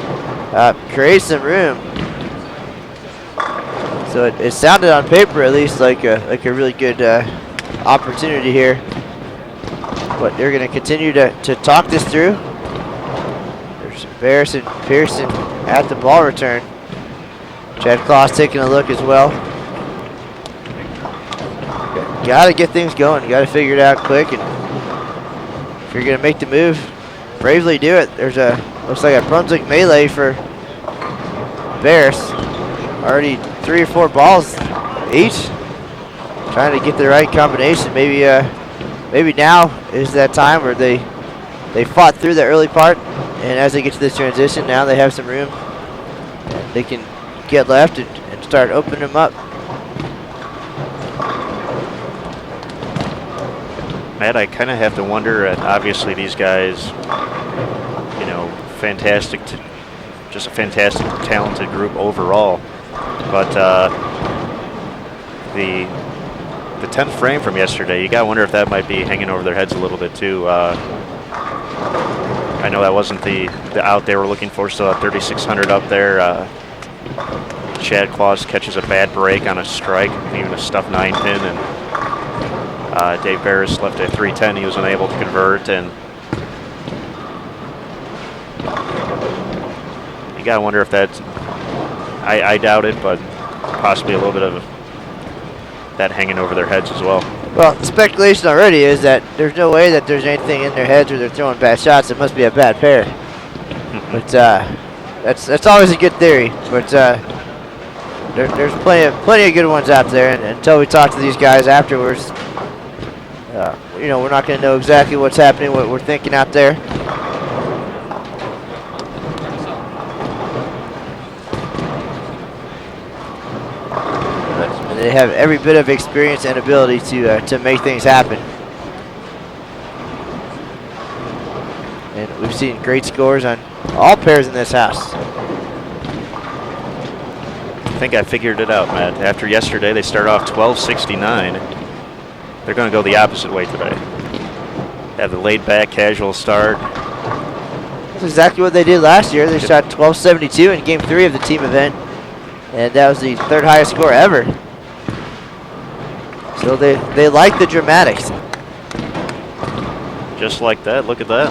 create some room. So it sounded on paper at least like a really good opportunity here. But they're going to continue to talk this through. There's Beres and Pierson at the ball return. Chad Kloss taking a look as well. Got to get things going. Got to figure it out quick. And if you're going to make the move, bravely do it. There's looks like a Brunswick melee for Beres. Already 3 or 4 balls each. Trying to get the right combination. Maybe now is that time where they fought through the early part, and as they get to this transition, now they have some room. They can get left and start opening them up. Matt, I kind of have to wonder, obviously these guys, you know, fantastic, just a fantastic, talented group overall. But the 10th frame from yesterday, you got to wonder if that might be hanging over their heads a little bit too. I know that wasn't the out they were looking for, so 3,600 up there. Chad Kloss catches a bad break on a strike, even a stuffed 9-pin, and Dave Beres left at 310. He was unable to convert, and you got to wonder if that's, I doubt it, but possibly a little bit of that hanging over their heads as well. Well, the speculation already is that there's no way that there's anything in their heads or they're throwing bad shots. It must be a bad pair. But that's always a good theory. But there's plenty of good ones out there. And until we talk to these guys afterwards, we're not going to know exactly what's happening, what we're thinking out there. They have every bit of experience and ability to make things happen. And we've seen great scores on all pairs in this house. I think I figured it out, Matt. After yesterday, they started off 1269. They're going to go the opposite way today. Have the laid-back, casual start. That's exactly what they did last year. They shot 1272 in Game 3 of the team event. And that was the third highest score ever. So they like the dramatics. Just like that. Look at that.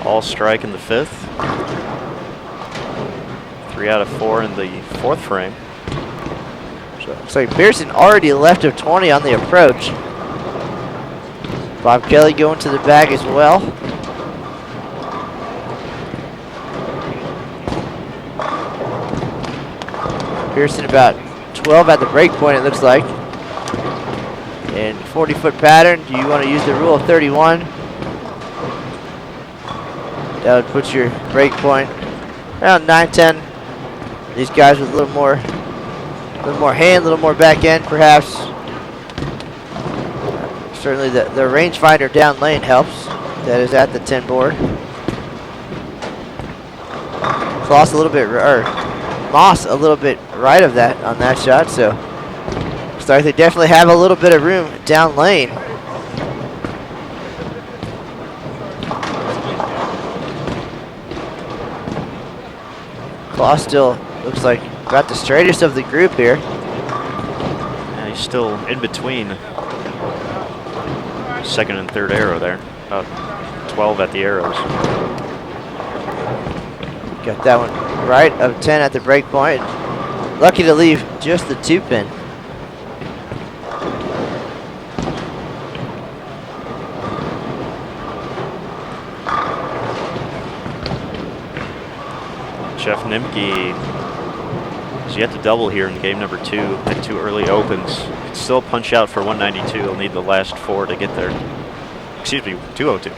All strike in the 5th. 3 out of 4 in the 4th frame. So looks like Pierson already left of 20 on the approach. Bob Kelly going to the bag as well. Pierson about 12 at the break point, it looks like. And 40-foot pattern. Do you want to use the rule of 31? That would put your break point around 9-10. These guys with a little more hand, a little more back end, perhaps. Certainly the rangefinder down lane helps. That is at the 10 board. Kloss a little bit, or Maas a little bit right of that on that shot, so looks like they definitely have a little bit of room down lane. Kloss still looks like about the straightest of the group here. Yeah, he's still in between second and third arrow there. About 12 at the arrows. Got that one right of 10 at the break point. Lucky to leave just the 2-pin. Jeff Nimke has yet to double here in game number 2. Had 2 early opens. Could still punch out for 192. He'll need the last 4 to get there. Excuse me, 202.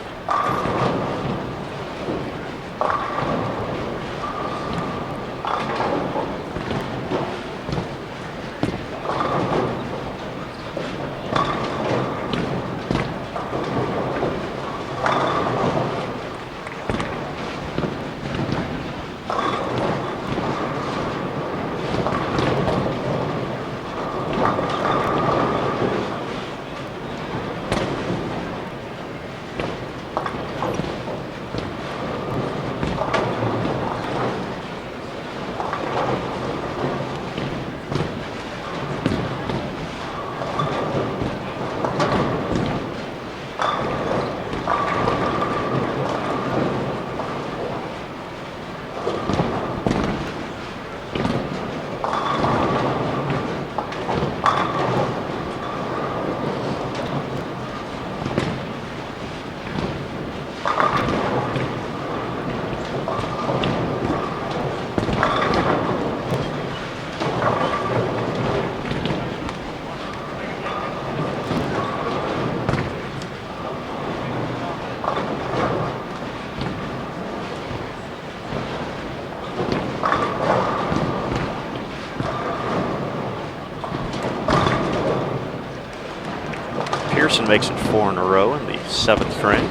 Pierson makes it 4 in a row in the 7th frame.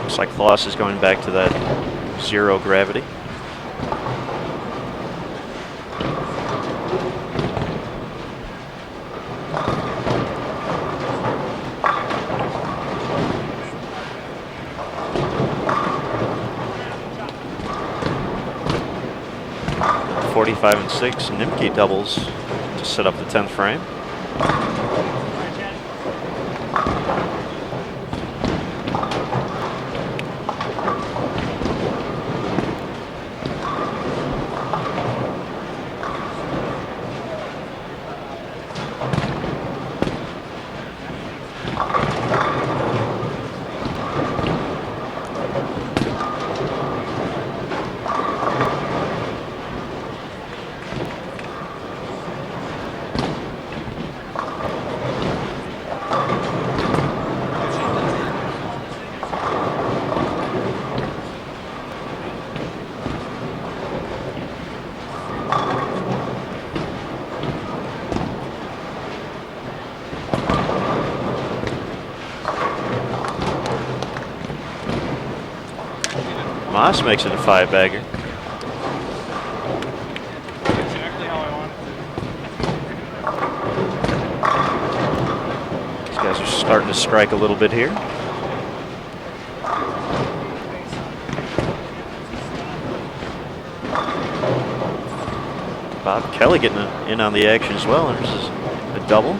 Looks like Kloss is going back to that 0 gravity. .45 and 6. Nimke doubles to set up the 10th frame. Maas makes it a 5-bagger. Exactly how I want it. These guys are starting to strike a little bit here. Bob Kelly getting in on the action as well. There's a double.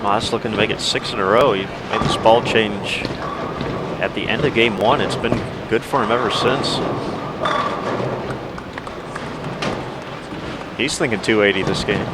Maas looking to make it 6 in a row. He made this ball change at the end of game 1. It's been good for him ever since. He's thinking 280 this game.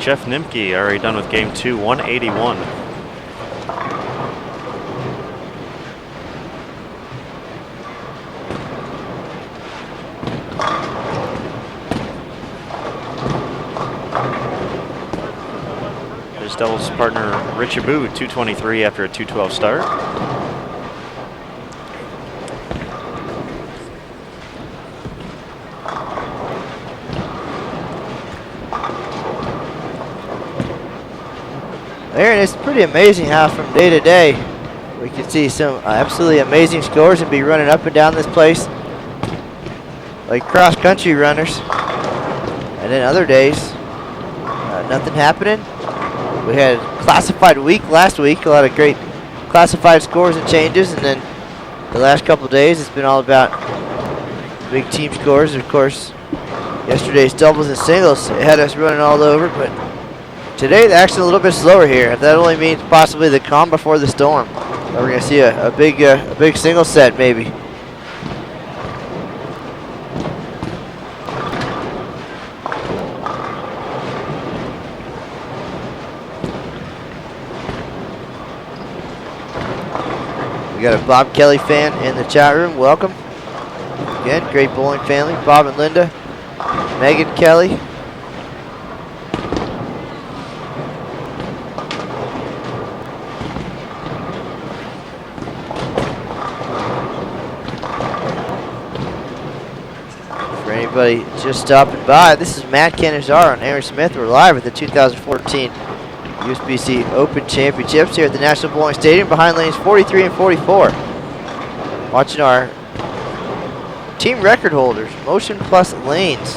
Jeff Nimke already done with game 2, 181. His doubles partner Rich Abu, 223 after a 212 start. Aaron, it's pretty amazing how from day to day we can see some absolutely amazing scores and be running up and down this place like cross-country runners. And then other days, nothing happening. We had classified week last week, a lot of great classified scores and changes, and then the last couple of days it's been all about big team scores. Of course, yesterday's doubles and singles had us running all over, but today the action's a little bit slower here. That only means possibly the calm before the storm. We're going to see a big single set maybe. We got a Bob Kelly fan in the chat room. Welcome. Again, great bowling family. Bob and Linda, Megan Kelly. Everybody just stopping by. This is Matt Canizaro and Aaron Smith. We're live at the 2014 USBC Open Championships here at the National Bowling Stadium behind lanes 43 and 44. Watching our team record holders, Motion Plus Lanes.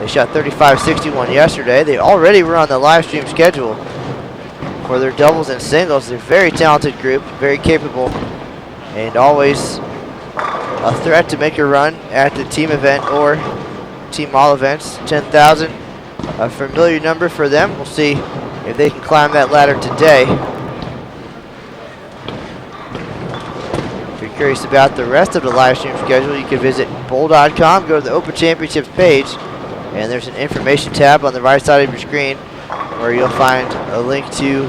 They shot 35-61 yesterday. They already were on the live stream schedule for their doubles and singles. They're a very talented group, very capable and always a threat to make a run at the team event or team all events. 10,000, a familiar number for them. We'll see if they can climb that ladder today. If you're curious about the rest of the live stream schedule, you can visit bowl.com, go to the Open Championships page, and there's an information tab on the right side of your screen where you'll find a link to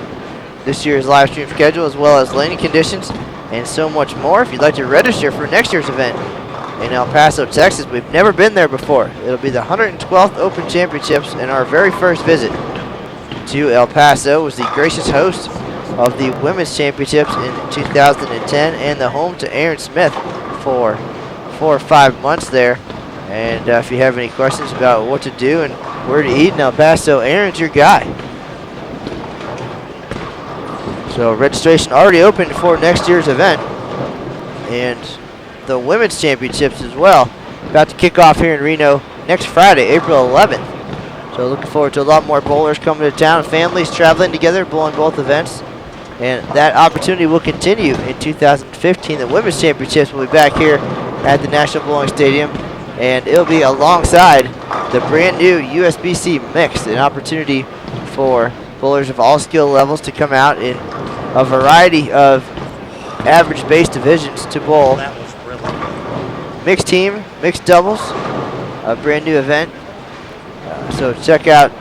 this year's live stream schedule as well as laning conditions and so much more. If you'd like to register for next year's event in El Paso, Texas, we've never been there before. It'll be the 112th Open Championships, and our very first visit to El Paso was the gracious host of the Women's Championships in 2010 and the home to Aaron Smith for 4 or 5 months there. And if you have any questions about what to do and where to eat in El Paso, Aaron's your guy. So registration already open for next year's event, and the Women's Championships as well. About to kick off here in Reno next Friday, April 11th. So looking forward to a lot more bowlers coming to town, families traveling together, bowling both events. And that opportunity will continue in 2015. The Women's Championships will be back here at the National Bowling Stadium, and it'll be alongside the brand new USBC Mixed, an opportunity for bowlers of all skill levels to come out in a variety of average base divisions to bowl. That was brilliant. Mixed team, mixed doubles, a brand new event. So check out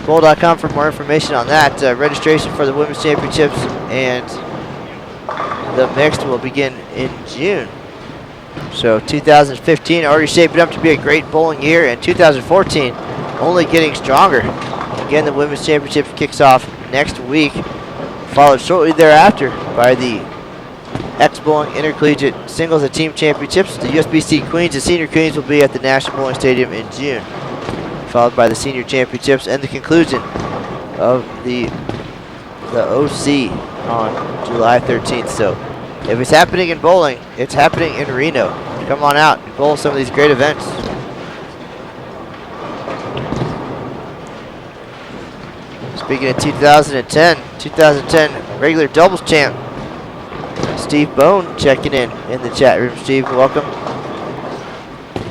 bowl.com for more information on that. Registration for the Women's Championships and the Mixed will begin in June. So 2015 already shaping up to be a great bowling year, and 2014 only getting stronger. Again, the Women's Championship kicks off next week, followed shortly thereafter by the X-Bowling Intercollegiate Singles and Team Championships. The USBC Queens and Senior Queens will be at the National Bowling Stadium in June, followed by the Senior Championships and the conclusion of the OC on July 13th. So if it's happening in bowling, it's happening in Reno. Come on out and bowl some of these great events. Speaking of 2010 regular doubles champ, Steve Bone checking in the chat room. Steve, welcome.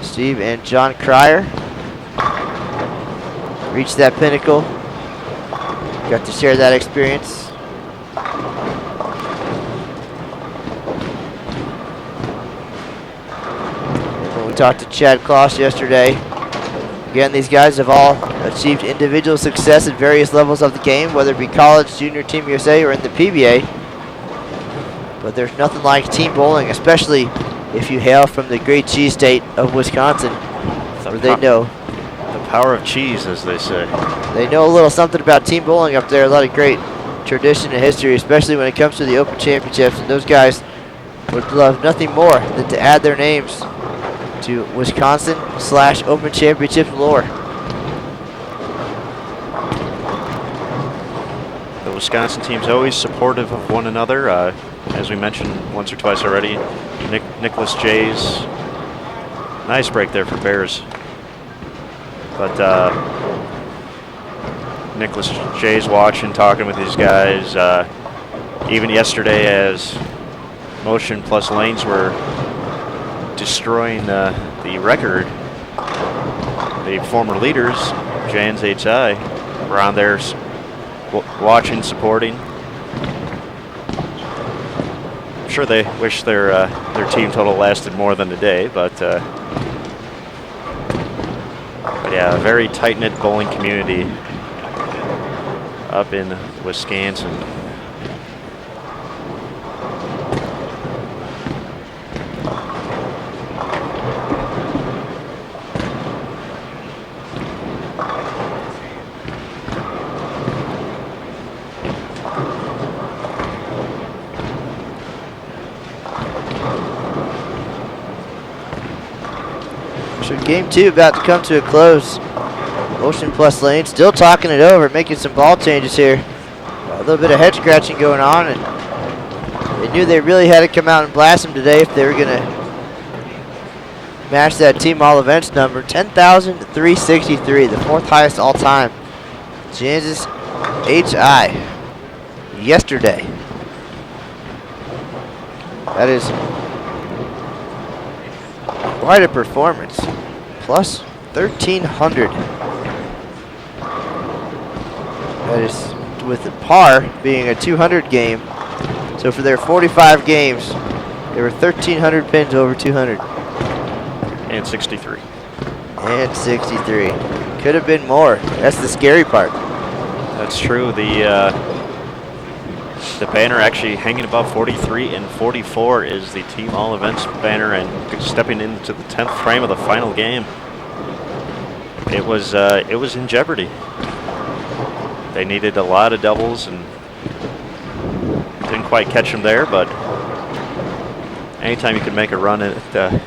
Steve and John Cryer reached that pinnacle. Got to share that experience. When we talked to Chad Kloss yesterday, again, these guys have all achieved individual success at various levels of the game, whether it be college, junior, Team USA, or in the PBA. But there's nothing like team bowling, especially if you hail from the great cheese state of Wisconsin, where they know the power of cheese, as they say. They know a little something about team bowling up there. A lot of great tradition and history, especially when it comes to the Open Championships. And those guys would love nothing more than to add their names to Wisconsin/Open Championships lore. The Wisconsin team's always supportive of one another. As we mentioned once or twice already, Nicholas Jays, nice break there for Beres. But Nicholas Jays watching, talking with these guys. Even yesterday, as Motion Plus Lanes were destroying the record, the former leaders, Jans HI, were on there watching, supporting. I'm sure they wish their team total lasted more than a day, but yeah, a very tight-knit bowling community up in Wisconsin. So game two about to come to a close. Motion Plus Lane still talking it over, making some ball changes here. A little bit of head scratching going on, and they knew they really had to come out and blast them today if they were going to match that team all events number. 10,363, the fourth highest all time. Kansas HI yesterday. That is quite a performance. Plus 1,300. That is with the par being a 200 game. So for their 45 games, they were 1,300 pins over 200. And 63. And 63. Could have been more. That's the scary part. That's true. The banner actually hanging above 43 and 44 is the team all events banner, and stepping into the 10th frame of the final game. It was in jeopardy. They needed a lot of doubles and didn't quite catch them there, but anytime you can make a run at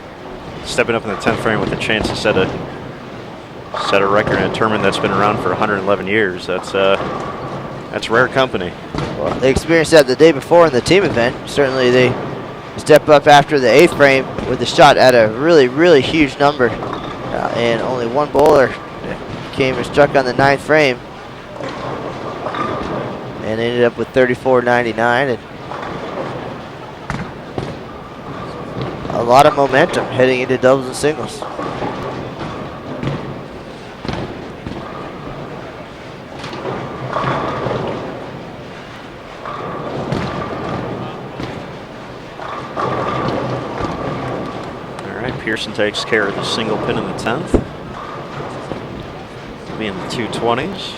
stepping up in the 10th frame with a chance to set a record in a tournament that's been around for 111 years, that's rare company. Well, they experienced that the day before in the team event. Certainly they step up after the 8th frame with a shot at a really, really huge number. And only one bowler came and struck on the 9th frame. And ended up with 34.99. And a lot of momentum heading into doubles and singles. Pierson takes care of the single pin in the 10th. Be in the 220s.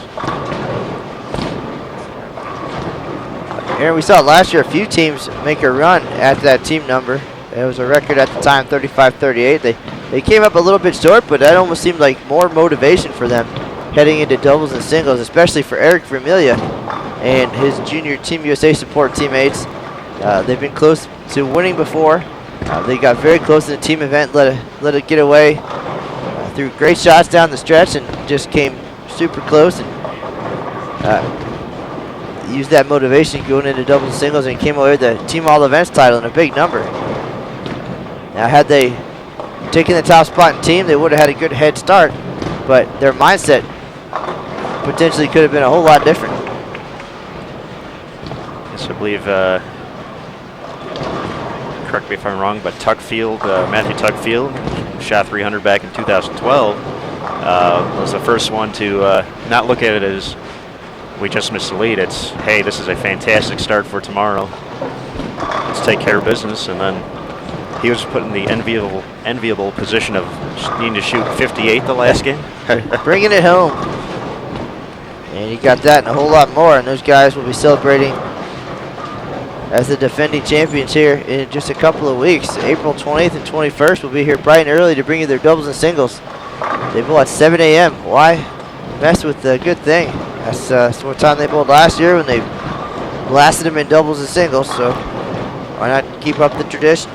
Aaron, we saw last year a few teams make a run at that team number. It was a record at the time, 35-38. They came up a little bit short, but that almost seemed like more motivation for them heading into doubles and singles, especially for Eric Vermilia and his junior Team USA support teammates. They've been close to winning before. They got very close in the team event, let it get away. Threw great shots down the stretch and just came super close, and used that motivation going into doubles and singles and came away with the team all events title in a big number. Now, had they taken the top spot in team, they would have had a good head start, but their mindset potentially could have been a whole lot different. Yes, I believe, correct me if I'm wrong, but Matthew Tuckfield, shot 300 back in 2012, was the first one to not look at it as we just missed the lead. It's, hey, this is a fantastic start for tomorrow. Let's take care of business. And then he was put in the enviable position of needing to shoot 58 the last game. Bringing it home. And he got that and a whole lot more, and those guys will be celebrating as the defending champions here in just a couple of weeks. April 20th and 21st will be here bright and early to bring you their doubles and singles. They bowl at 7 a.m. Why mess with the good thing? That's what time they bowled last year when they blasted them in doubles and singles, so why not keep up the tradition?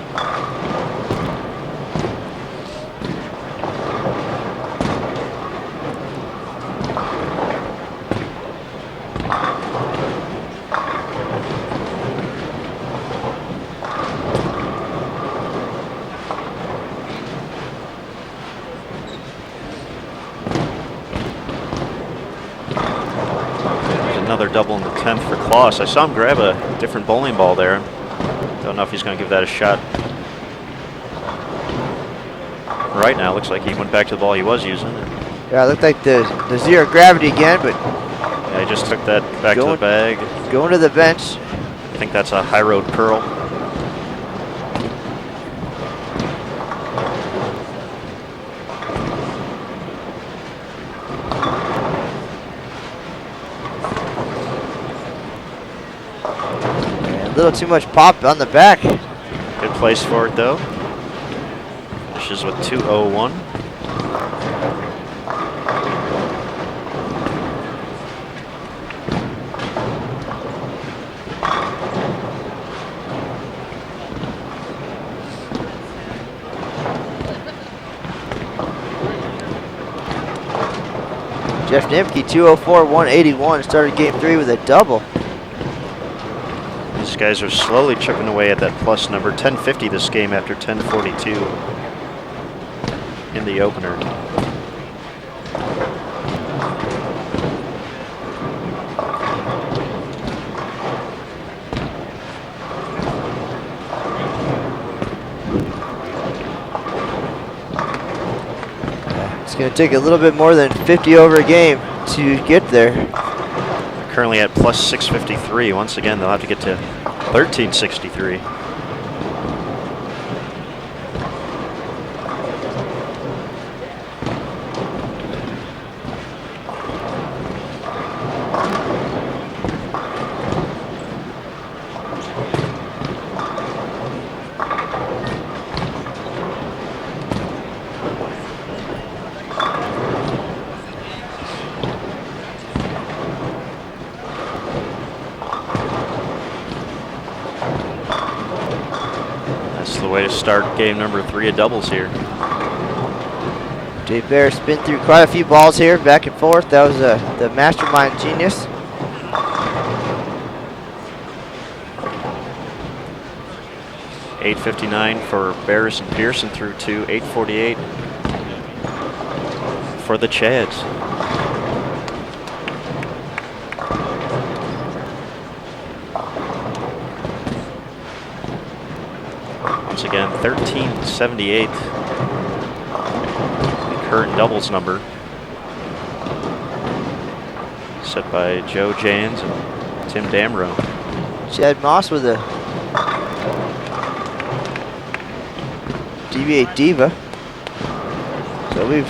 Another double in the 10th for Kloss. I saw him grab a different bowling ball there. Don't know if he's going to give that a shot. Right now, looks like he went back to the ball he was using. Yeah, it looked like the zero gravity again, but yeah, he just took that back to the bag. Going to the bench. I think that's a high road curl. A little too much pop on the back. Good place for it though. Finishes with 2:01. Jeff Nimke, 204-181, started game 3 with a double. These guys are slowly chipping away at that plus number. 1050 this game after 1042 in the opener. going to take a little bit more than 50 over a game to get there. Currently at plus 653. Once again, they'll have to get to 1363. Way to start game number 3 of doubles here. Dave Beres spin through quite a few balls here, back and forth. That was the mastermind genius. $8.59 for Beres and Pierson through to $8.48 for the Chads. Once again, 1378, the current doubles number, set by Joe Jans and Tim Damrow. Chad Maas with a DV8 Diva. So we've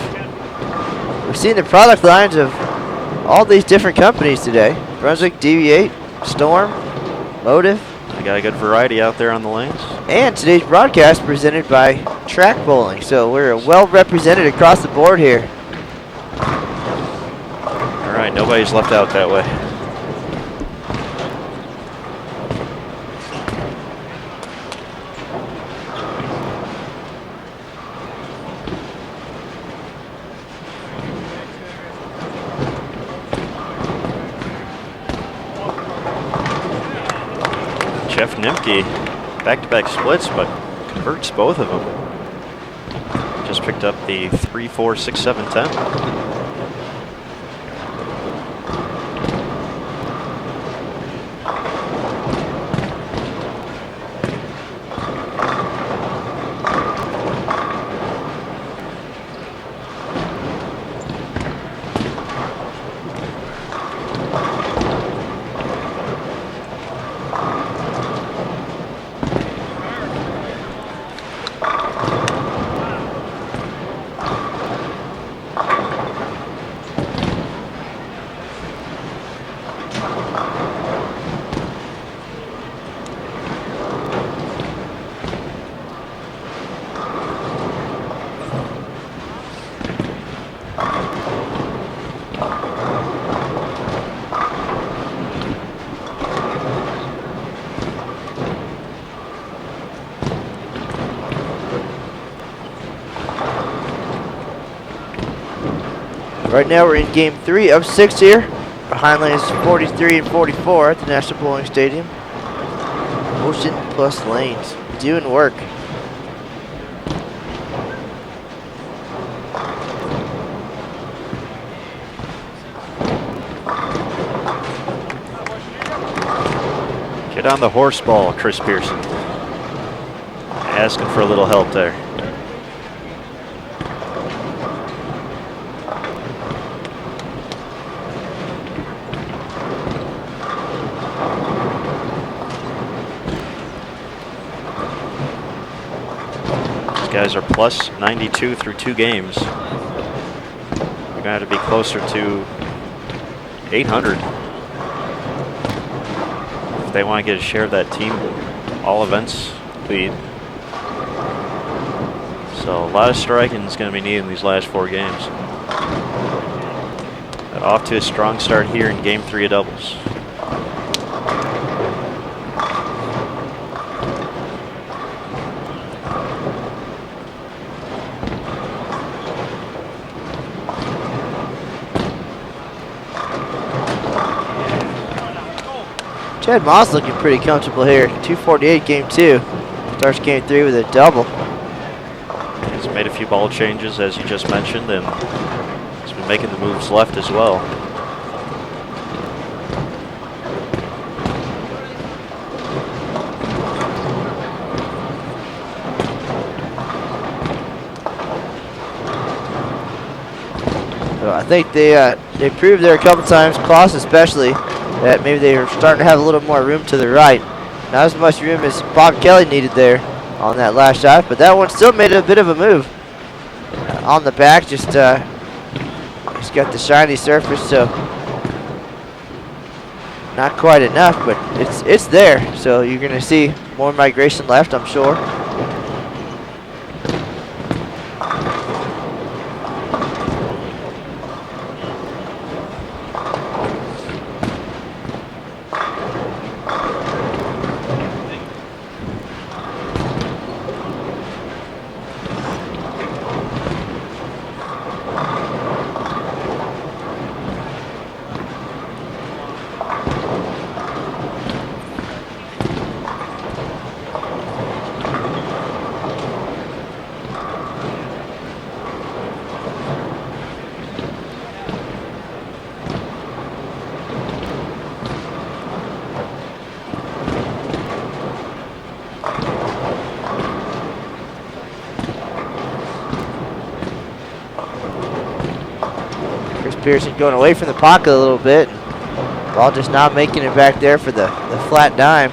seen the product lines of all these different companies today. Brunswick, DV8, Storm, Motive. I got a good variety out there on the lanes. And today's broadcast presented by Track Bowling. So we're well represented across the board here. All right, nobody's left out that way. Jeff Nimke, back-to-back splits, but converts both of them. Just picked up the 3, 4, 6, 7, 10. Right now we're in game 3 of 6 here. Behind lanes 43 and 44 at the National Bowling Stadium. Ocean Plus Lanes doing work. Get on the horse ball, Chris Pierson. Asking for a little help there. Guys are plus 92 through 2 games. We're going to have to be closer to 800 if they want to get a share of that team all events lead. So a lot of striking is going to be needed in these last 4 games. But off to a strong start here in game 3 of doubles. Chad Maas looking pretty comfortable here. 248 game 2. Starts game 3 with a double. He's made a few ball changes, as you just mentioned, and he's been making the moves left as well. So I think they proved there a couple times, Kloss especially, that maybe they were starting to have a little more room to the right. Not as much room as Bob Kelly needed there on that last shot, but that one still made a bit of a move. On the back, just he's got the shiny surface, so not quite enough, but it's there. So you're gonna see more migration left, I'm sure. Pierson going away from the pocket a little bit. Ball just not making it back there for the flat dime.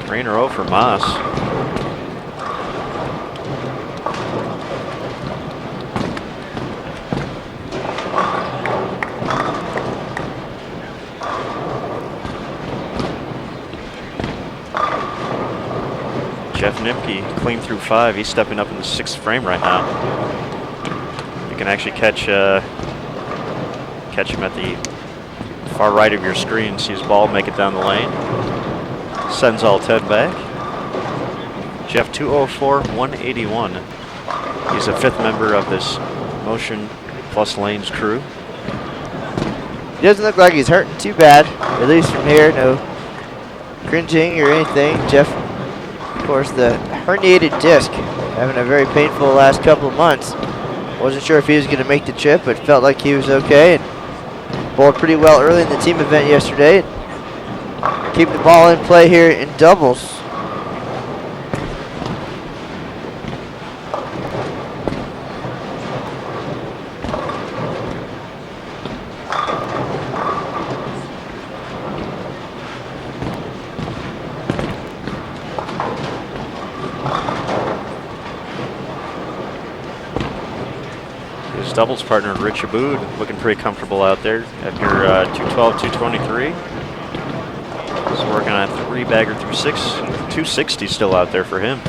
Three in a row for Maas. Jeff Nimke clean through 5. He's stepping up in the 6th frame right now. You can actually catch him at the far right of your screen. See his ball make it down the lane. Sends all 10 back. Jeff 204, 181. He's a 5th member of this Motion Plus Lanes crew. He doesn't look like he's hurting too bad, at least from here. No cringing or anything. Jeff, of course, the herniated disc, having a very painful last couple of months. Wasn't sure if he was going to make the trip, but felt like he was okay. And bowled pretty well early in the team event yesterday. Keep the ball in play here in doubles. His doubles partner, Rich Abood, looking pretty comfortable out there at your 212, 223. He's working on a 3-bagger through 6. 260 still out there for him.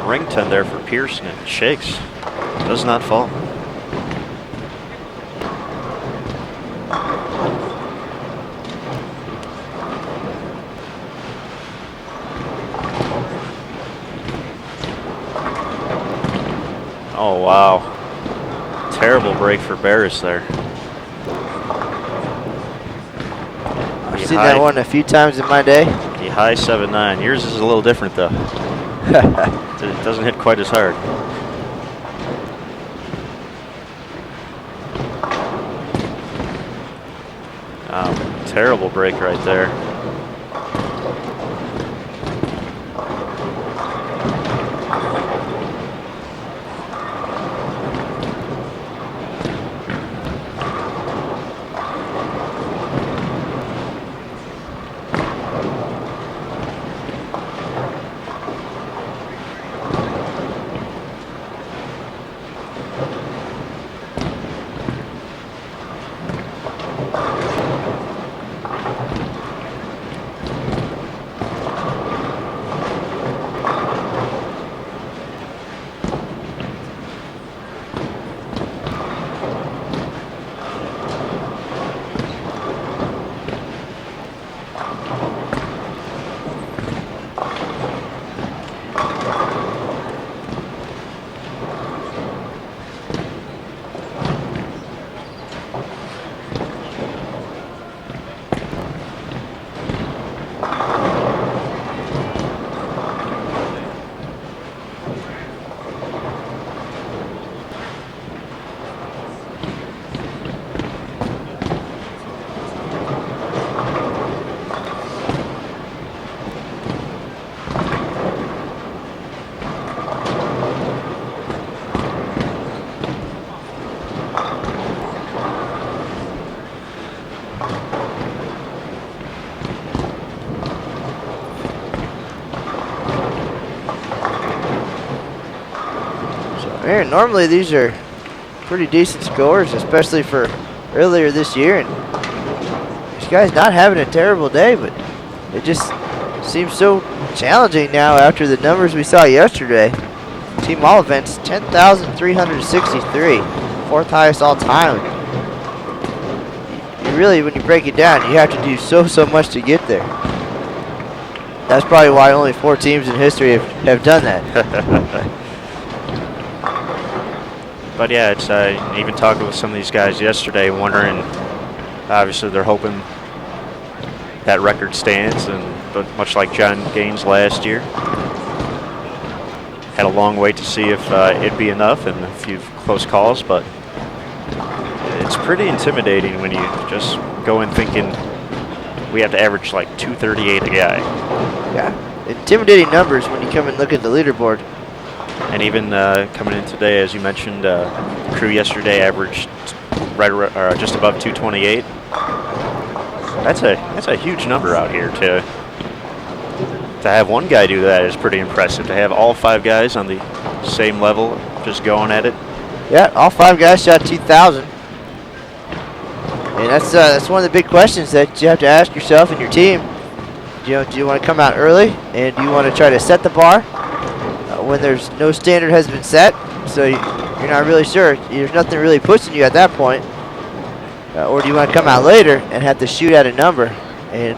Ring 10 there for Pierson, and it shakes. Does not fall. Oh, wow. Terrible break for Beres there. I've seen that one a few times in my day. The high 7-9. Yours is a little different, though. It doesn't hit quite as hard. Terrible break right there. Man, normally these are pretty decent scores, especially for earlier this year. And this guy's not having a terrible day, but it just seems so challenging now after the numbers we saw yesterday. Team all events, 10,363, fourth highest all time. You really, when you break it down, you have to do so much to get there. That's probably why only 4 teams in history have done that. But yeah, it's even talking with some of these guys yesterday, wondering. Obviously, they're hoping that record stands, but much like John Gaines last year, had a long wait to see if it'd be enough, and a few close calls. But it's pretty intimidating when you just go in thinking we have to average like 238 a guy. Yeah, intimidating numbers when you come and look at the leaderboard. And even coming in today, as you mentioned, crew yesterday averaged just above 228. That's a huge number out here. To have one guy do that is pretty impressive. To have all 5 guys on the same level, just going at it. Yeah, all 5 guys shot 2,000. And that's one of the big questions that you have to ask yourself and your team. Do you want to come out early, and do you want to try to set the bar when there's no standard has been set, so you're not really sure, there's nothing really pushing you at that point, or do you want to come out later and have to shoot at a number and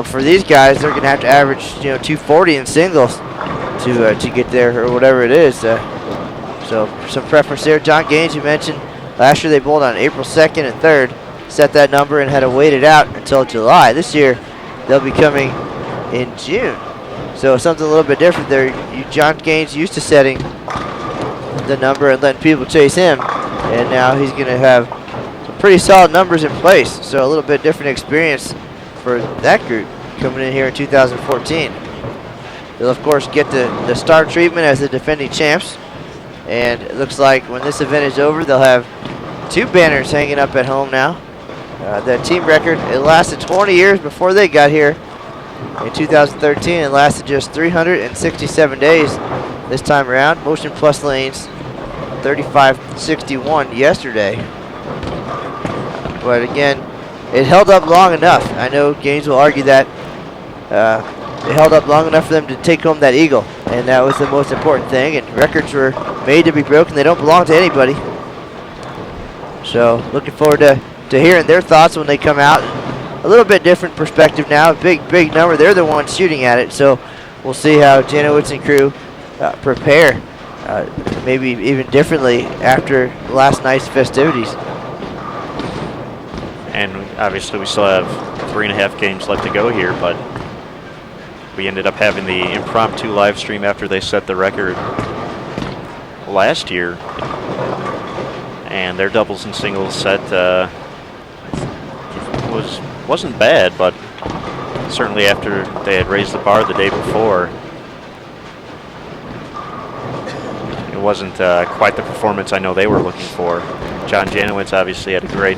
for these guys they're going to have to average 240 in singles to get there or whatever it is. So some preference there. John Gaines, you mentioned last year they bowled on April 2nd and 3rd, set that number and had to wait it out until July. This year they'll be coming in June. So something a little bit different there. John Gaines used to setting the number and letting people chase him, and now he's going to have some pretty solid numbers in place. So a little bit different experience for that group coming in here in 2014. They'll of course get the star treatment as the defending champs, and it looks like when this event is over, they'll have 2 banners hanging up at home now. That team record, it lasted 20 years before they got here. In 2013, it lasted just 367 days this time around. Motion Plus Lanes, 3561 yesterday. But again, it held up long enough. I know Gaines will argue that it held up long enough for them to take home that eagle, and that was the most important thing. And records were made to be broken. They don't belong to anybody. So looking forward to hearing their thoughts when they come out. A little bit different perspective now. Big number. They're the ones shooting at it. So we'll see how Janowitz and crew prepare, maybe even differently after last night's festivities. And obviously we still have 3.5 games left to go here, but we ended up having the impromptu live stream after they set the record last year, and their doubles and singles set wasn't bad, but certainly after they had raised the bar the day before, it wasn't quite the performance I know they were looking for. John Janowitz obviously had a great,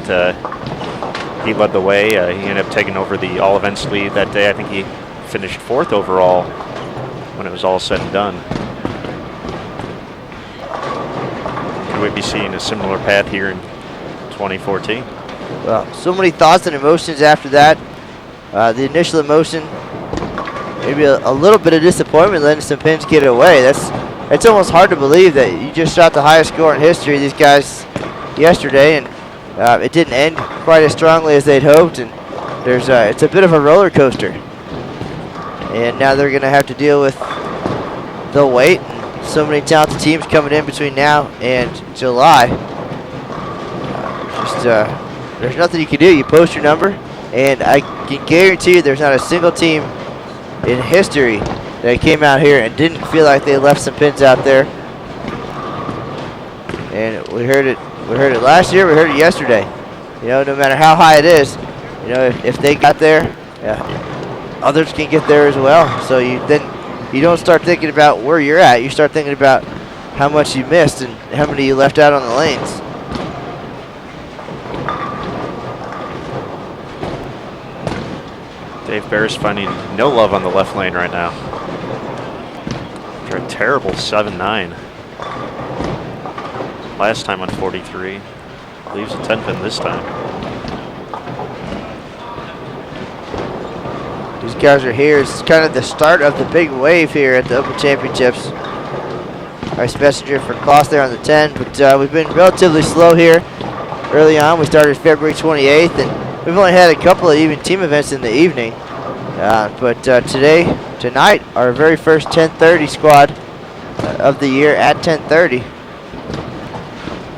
he led the way. He ended up taking over the all events lead that day. I think he finished 4th overall when it was all said and done. Could we be seeing a similar path here in 2014? Well, so many thoughts and emotions after that. The initial emotion, maybe a little bit of disappointment letting some pins get away. It's almost hard to believe that you just shot the highest score in history, these guys, yesterday, and it didn't end quite as strongly as they'd hoped. And it's a bit of a roller coaster. And now they're going to have to deal with the wait. And so many talented teams coming in between now and July. There's nothing you can do. You post your number, and I can guarantee you there's not a single team in history that came out here and didn't feel like they left some pins out there. And we heard it last year, we heard it yesterday. No matter how high it is, if they got there, others can get there as well. So you don't start thinking about where you're at. You start thinking about how much you missed and how many you left out on the lanes. Dave Beres finding no love on the left lane right now. After a terrible 7-9. last time on 43. Leaves a 10 pin this time. These guys are here. It's kind of the start of the big wave here at the Open Championships. Nice messenger for Kloss there on the 10, but we've been relatively slow here early on. We started February 28th, and we've only had a couple of even team events in the evening. But tonight, our very first 10:30 squad of the year at 10:30.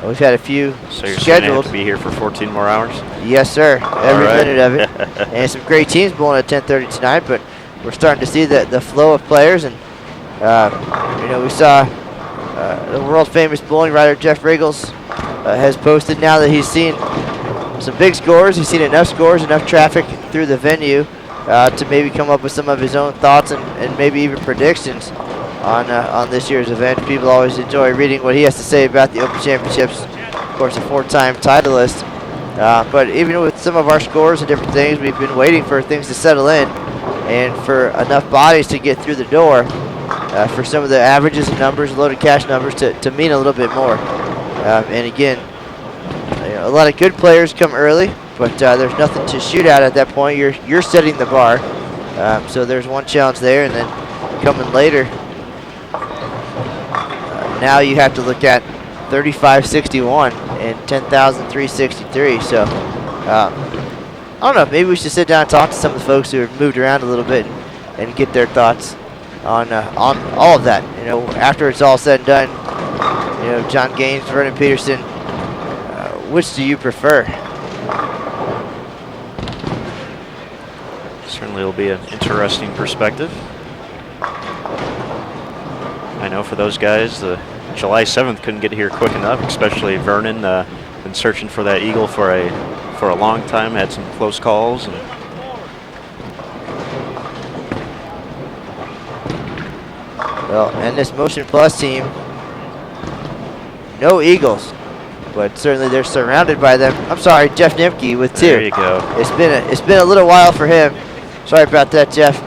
We've had a few So you're saying you scheduled. have to be here for 14 more hours? Yes, sir. Every right. minute of it. And some great teams bowling at 10:30 tonight, but we're starting to see the flow of players. And, we saw the world famous bowling writer Jeff Riggles has posted now that he's seen some big scores. He's seen enough scores, enough traffic through the venue to maybe come up with some of his own thoughts and maybe even predictions on this year's event. People always enjoy reading what he has to say about the Open Championships. Of course, a 4-time titleist. But even with some of our scores and different things, we've been waiting for things to settle in and for enough bodies to get through the door for some of the averages and numbers, loaded cash numbers, to mean a little bit more. And again, a lot of good players come early, but there's nothing to shoot at that point. You're setting the bar. So there's one challenge there, and then coming later, now you have to look at 3561 and 10,363. So I don't know. Maybe we should sit down and talk to some of the folks who have moved around a little bit and get their thoughts on all of that. After it's all said and done, John Gaines, Vernon Peterson, which do you prefer? Certainly will be an interesting perspective. I know for those guys, the July 7th couldn't get here quick enough, especially Vernon. Been searching for that eagle for a long time. Had some close calls. And this Motion Plus team, no eagles, but certainly they're surrounded by them. I'm sorry, Jeff Nimke with 2. There you go. It's been a little while for him. Sorry about that, Jeff.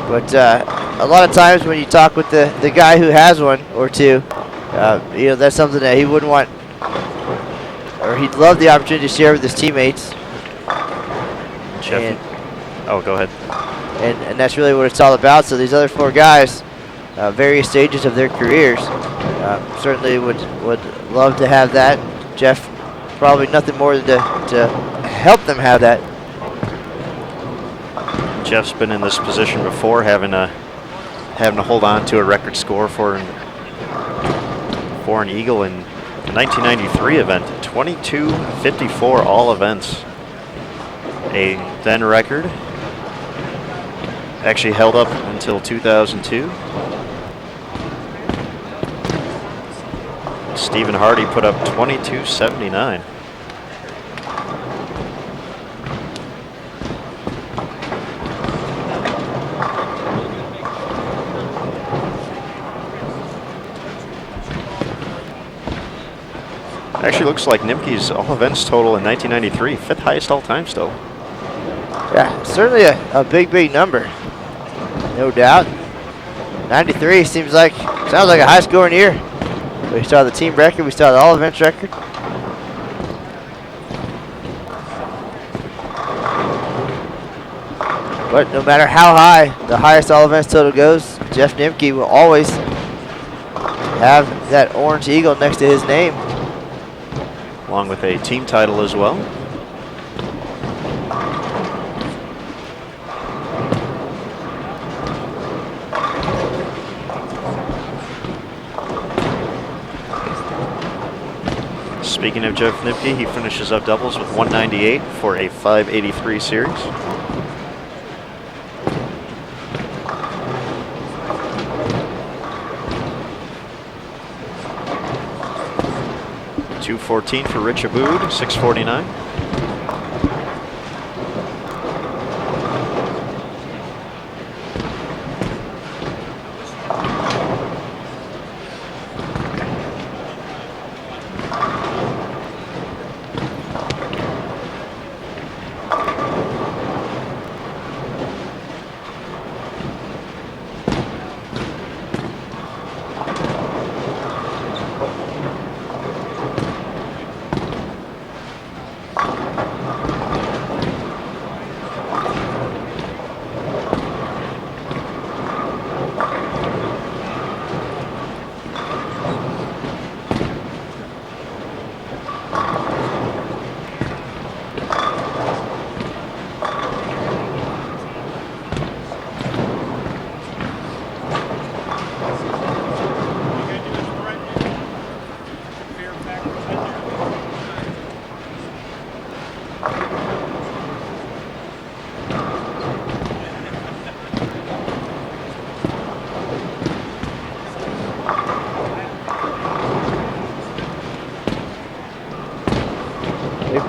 But a lot of times when you talk with the guy who has 1 or 2, that's something that he wouldn't want, or he'd love the opportunity to share with his teammates. Jeff. Oh, go ahead. And that's really what it's all about. So these other 4 guys, various stages of their careers, certainly would love to have that. Jeff, probably nothing more than to help them have that. Jeff's been in this position before, having to hold on to a record score for an eagle in the 1993 event, 22.54 all events. A then record, actually held up until 2002. Stephen Hardy put up 22.79. Actually looks like Nimke's all events total in 1993, 5th highest all time still. Yeah, certainly a big number, no doubt. 93 sounds like a high scoring year. We saw the team record, we saw the all events record. But no matter how high the highest all events total goes, Jeff Nimke will always have that orange eagle next to his name. Along with a team title as well. Speaking of Jeff Nimke, he finishes up doubles with 198 for a 583 series. .214 for Rich Abood, 649.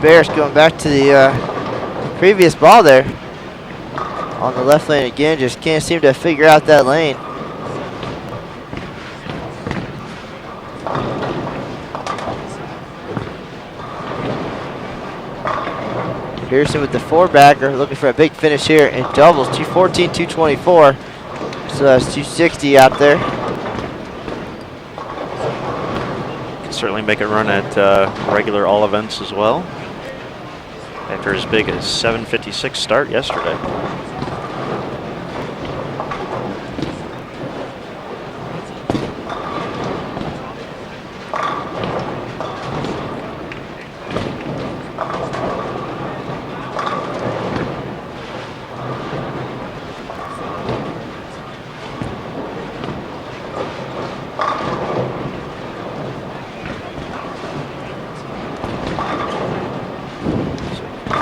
Beres going back to the previous ball there. On the left lane again, just can't seem to figure out that lane. Pierson with the four-bagger, looking for a big finish here in doubles. 214, 224. So that's 260 out there. Can certainly make a run at regular all events as well. After as big as 7:56 start yesterday.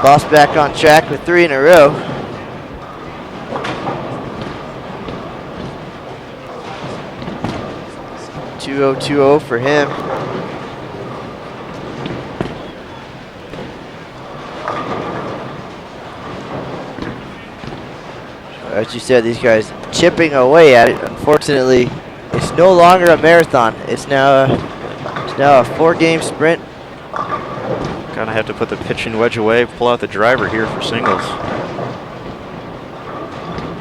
Kloss back on track with 3 in a row. .2020 for him. As you said, these guys chipping away at it. Unfortunately, it's no longer a marathon. It's now a 4-game sprint. Gonna have to put the pitching wedge away, pull out the driver here for singles.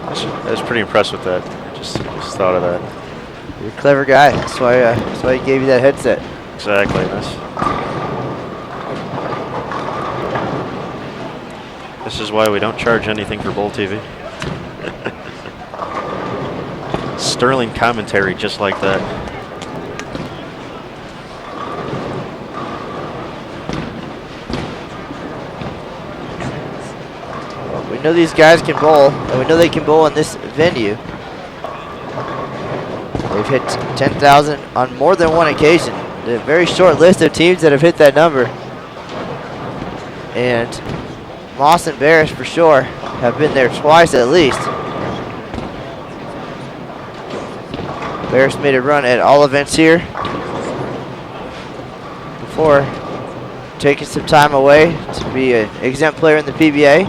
I was pretty impressed with that. Just thought of that. You're a clever guy. That's why he gave you that headset. Exactly. This is why we don't charge anything for Bowl TV. Sterling commentary just like that. We know these guys can bowl, and we know they can bowl in this venue. They've hit 10,000 on more than one occasion. A very short list of teams that have hit that number. And Maas and Beres for sure have been there twice at least. Beres made a run at all events here before taking some time away to be an exempt player in the PBA.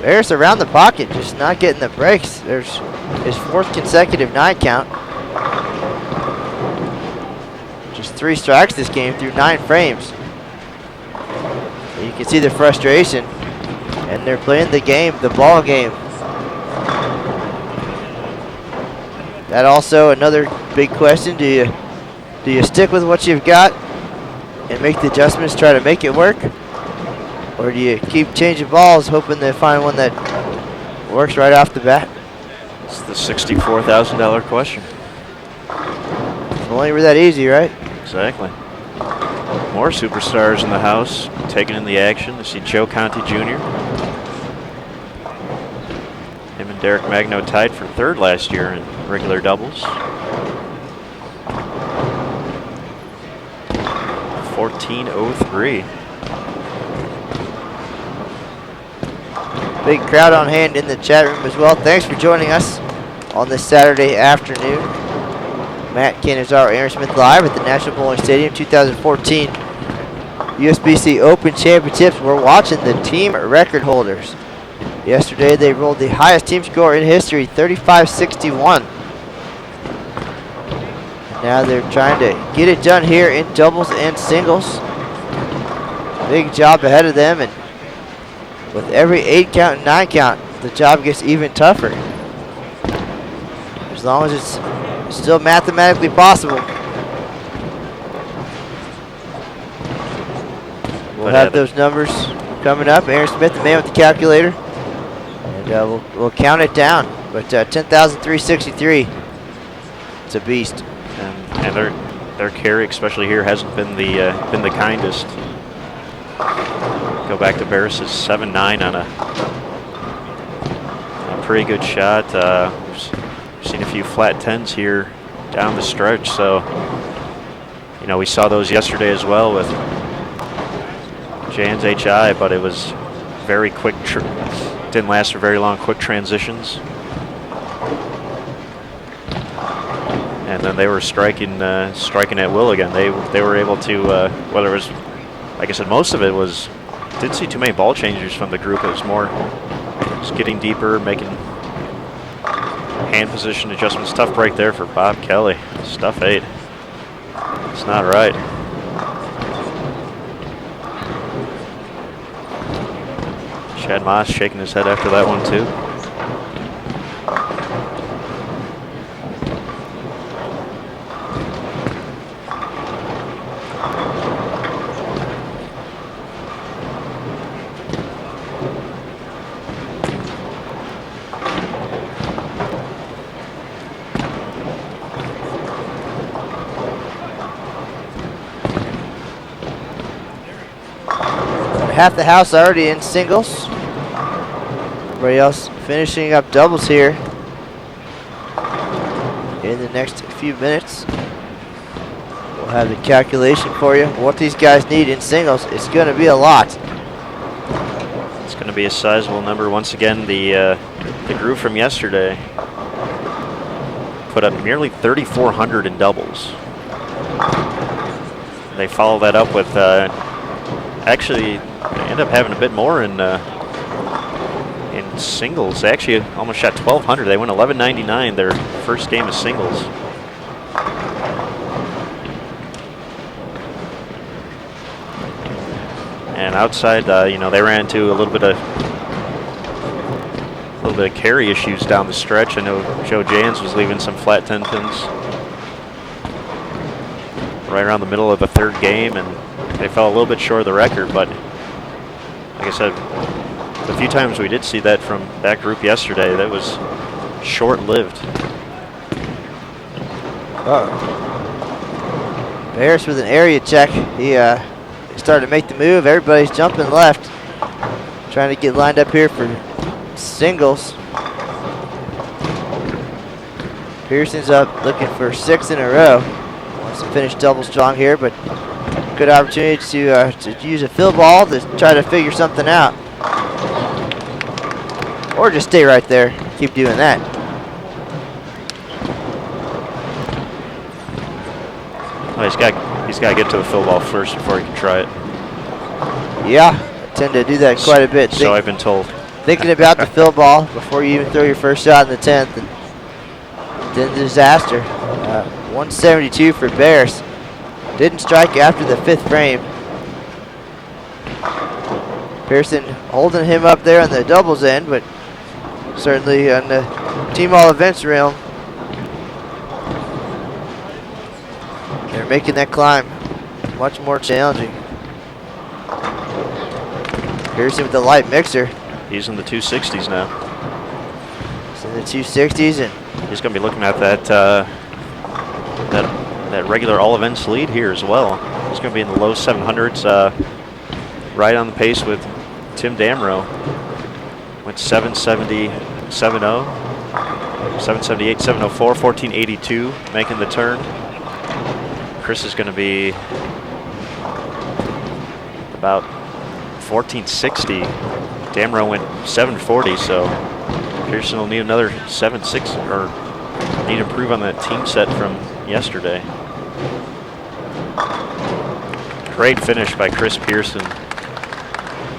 Beres around the pocket, just not getting the breaks. There's his 4th consecutive 9 count. Just 3 strikes this game through 9 frames. You can see the frustration, and they're playing the game, the ball game. That also another big question: do you stick with what you've got and make the adjustments, try to make it work? Or do you keep changing balls, hoping to find one that works right off the bat? It's the $64,000 question. If only were that easy, right? Exactly. More superstars in the house taking in the action. I see Joe Conti Jr. Him and Derek Magno tied for 3rd last year in regular doubles. 14:03. Big crowd on hand in the chat room as well. Thanks for joining us on this Saturday afternoon. Matt Canizaro, Aaron Smith live at the National Bowling Stadium 2014 USBC Open Championships. We're watching the team record holders. Yesterday they rolled the highest team score in history, 35-61. Now they're trying to get it done here in doubles and singles. Big job ahead of them, and with every 8 count and 9 count, the job gets even tougher. As long as it's still mathematically possible. We'll have those numbers coming up. Aaron Smith, the man with the calculator. And we'll count it down. But 10,363, it's a beast. And their carry, especially here, hasn't been the kindest. Go back to Beres' 7-9 on a pretty good shot. We've seen a few flat 10s here down the stretch, so You know, we saw those yesterday as well with Jan's HI, but it was very quick, didn't last for very long, quick transitions. And then they were striking at will again. They were able to, whether it was, like I said, most of it was, didn't see too many ball changers from the group. It was more just getting deeper, making hand position adjustments. Tough break there for Bob Kelly. Stuff 8. It's not right. Chad Maas shaking his head after that one too. Half the house already in singles. Everybody else finishing up doubles here in the next few minutes. We'll have the calculation for you. What these guys need in singles, it's going to be a lot. It's going to be a sizable number. Once again, the group from yesterday put up nearly 3,400 in doubles. They follow that up with actually they end up having a bit more in singles. They actually almost shot 1,200. They went 11.99 their first game of singles. And outside, you know, they ran into a little bit of carry issues down the stretch. I know Joe Jans was leaving some flat 10 pins right around the middle of the third game, and they fell a little bit short of the record. But like I said, the few times we did see that from that group yesterday, that was short-lived. Beres with an area check. He started to make the move. Everybody's jumping left, trying to get lined up here for singles. Pierson's up looking for 6 in a row. Wants to finish double strong here, but good opportunity to use a fill ball to try to figure something out. Or just stay right there. Keep doing that. Well, he's got to get to the fill ball first before he can try it. Yeah, I tend to do that quite a bit. So I've been told. Thinking about the fill ball before you even throw your first shot in the 10th, and then disaster. 172 for Beres. Didn't strike after the 5th frame. Pierson holding him up there on the doubles end, but certainly on the team all events realm, they're making that climb much more challenging. Pierson with the light mixer. He's in the 260s now. He's in the 260s, and he's going to be looking at that regular all events lead here as well. He's going to be in the low 700s, right on the pace with Tim Damrow. Went 770, 7.0, 778, 704, 1482, making the turn. Chris is going to be about 1460. Damrow went 740, so Pierson will need another 7.6 or need to improve on that team set from yesterday. Great finish by Chris Pierson,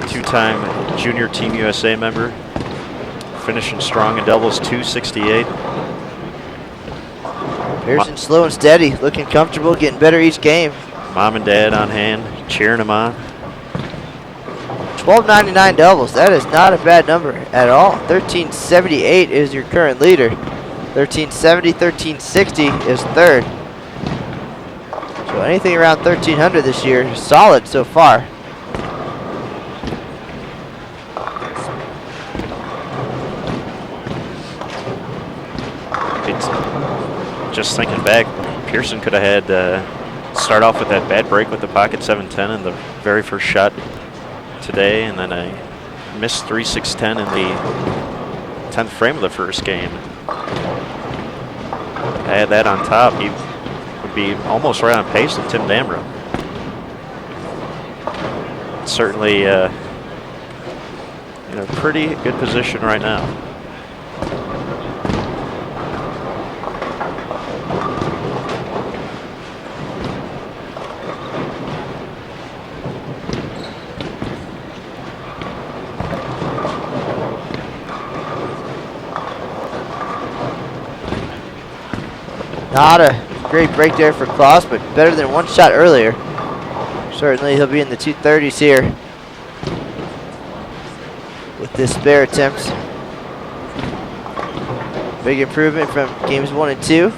two-time Junior Team USA member, finishing strong in doubles, 268. Pierson slow and steady, looking comfortable, getting better each game. Mom and Dad on hand, cheering him on. 12.99 doubles. That is not a bad number at all. 1378 is your current leader. 1370, 1360 is third. So anything around 1300 this year is solid so far. Just thinking back, Pierson could have had start off with that bad break with the pocket 710 in the very first shot today, and then I missed 3-6-10 in the 10th frame of the first game. I had that on top. He would would be almost right on pace with Tim Damrow. Certainly in a pretty good position right now. Not a great break there for Kloss, but better than one shot earlier. Certainly he'll be in the 230s here with this spare attempt. Big improvement from games 1 and 2.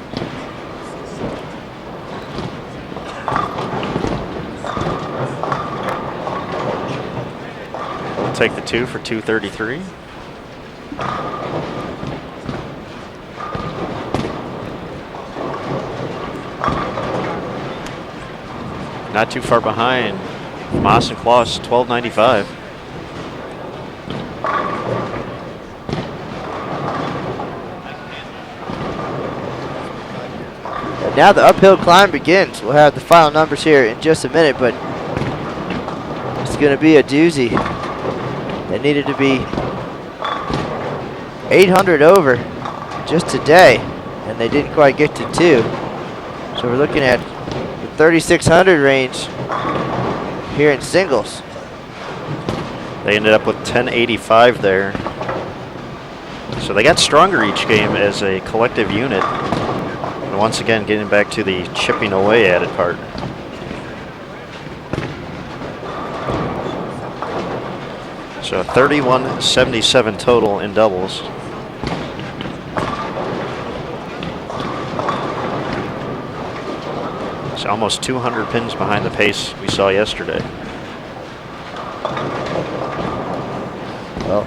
We'll take the 2 for 233. Not too far behind. Maas and Kloss, 12.95. And now the uphill climb begins. We'll have the final numbers here in just a minute, but it's going to be a doozy. They needed to be 800 over just today, and they didn't quite get to 2. So we're looking at 3,600 range here in singles. They ended up with 1085 there. So they got stronger each game as a collective unit. And once again, getting back to the chipping away added part. So 3177 total in doubles. Almost 200 pins behind the pace we saw yesterday. Well,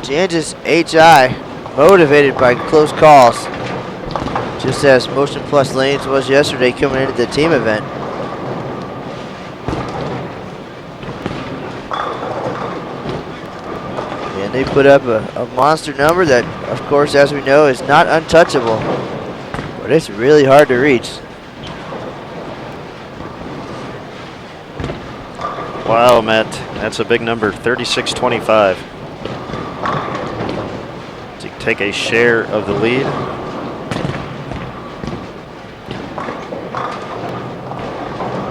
Kansas HI motivated by close calls, just as Motion Plus Lanes was yesterday coming into the team event. And they put up a monster number that, of course, as we know, is not untouchable, but it's really hard to reach. Wow, Matt, that's a big number, 3625. To take a share of the lead.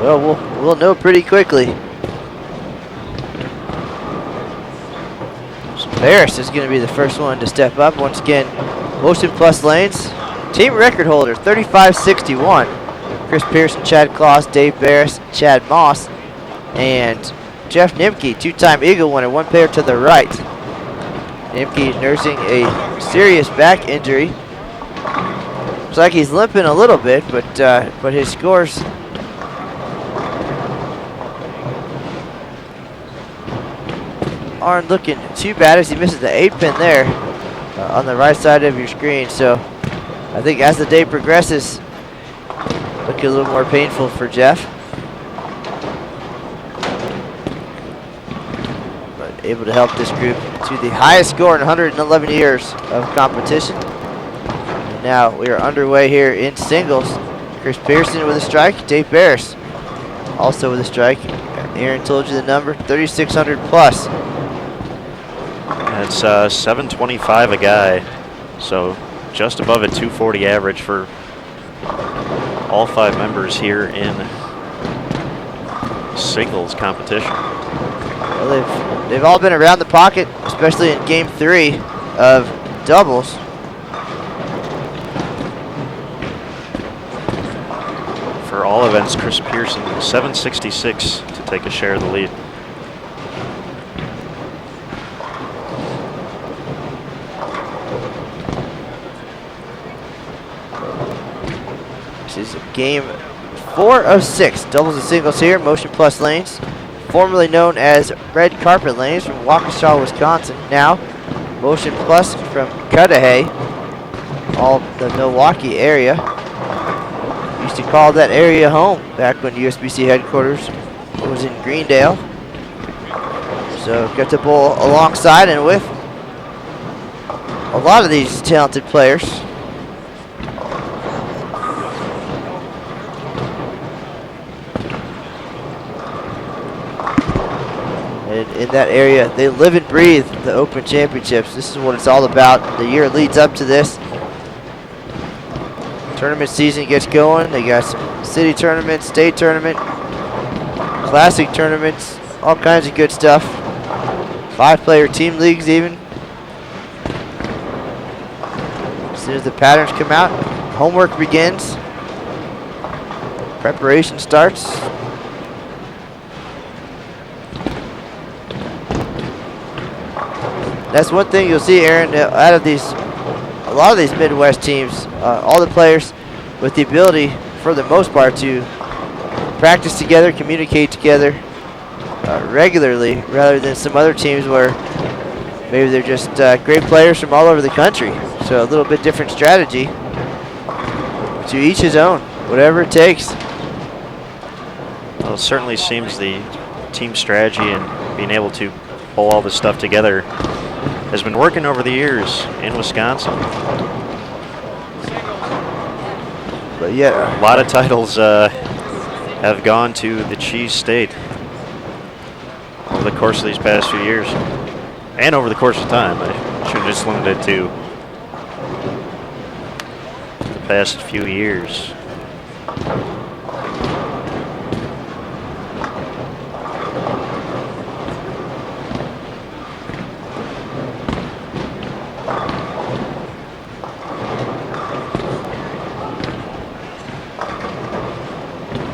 Well, we'll know pretty quickly. So Beres is going to be the first one to step up. Once again, Motion Plus Lanes, team record holder, 3561. Chris Pierson, Chad Kloss, Dave Beres, Chad Maas, and Jeff Nimke, two-time Eagle winner, one pair to the right. Nimke nursing a serious back injury. Looks like he's limping a little bit, but his scores aren't looking too bad as he misses the 8-pin there on the right side of your screen. So I think as the day progresses, looking a little more painful for Jeff. Able to help this group to the highest score in 111 years of competition. And now we are underway here in singles. Chris Pierson with a strike, Dave Beres also with a strike. Aaron told you the number, 3,600 plus. That's 725 a guy, so just above a 240 average for all 5 members here in singles competition. Well, they've all been around the pocket, especially in game 3 of doubles. For all events, Chris Pierson, 766 to take a share of the lead. This is game 4 of 6, doubles and singles here, Motion Plus Lanes, formerly known as Red Carpet Lanes from Waukesha, Wisconsin. Now, Motion Plus from Cudahy, all the Milwaukee area. Used to call that area home back when USBC headquarters was in Greendale. So got to bowl alongside and with a lot of these talented players. in that area. They live and breathe the Open Championships. This is what it's all about. The year leads up to this. Tournament season gets going. They got some city tournaments, state tournament, classic tournaments, all kinds of good stuff. 5-player team leagues even. As soon as the patterns come out, homework begins. Preparation starts. That's one thing you'll see, Aaron, out of these, a lot of these Midwest teams, all the players with the ability, for the most part, to practice together, communicate together regularly, rather than some other teams where maybe they're just great players from all over the country. So a little bit different strategy. To each his own, whatever it takes. Well, it certainly seems the team strategy and being able to pull all this stuff together has been working over the years in Wisconsin. But yeah, a lot of titles have gone to the Cheese State over the course of these past few years, and over the course of time. I should have just limited it to the past few years.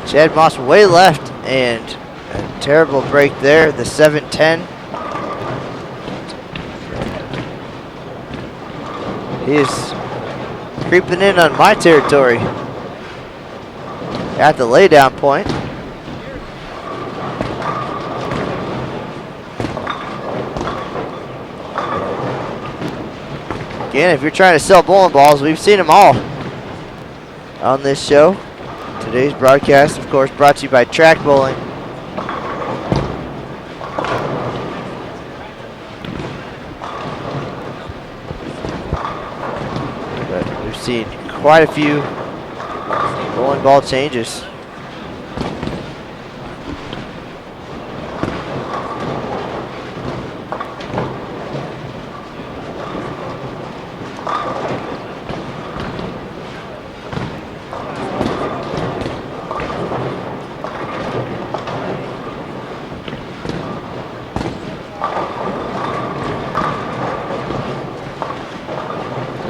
Chad Maas way left, and a terrible break there, the 7-10. He is creeping in on my territory at the laydown point. Again, if you're trying to sell bowling balls, we've seen them all on this show. Today's broadcast, of course, brought to you by Track Bowling. But we've seen quite a few bowling ball changes.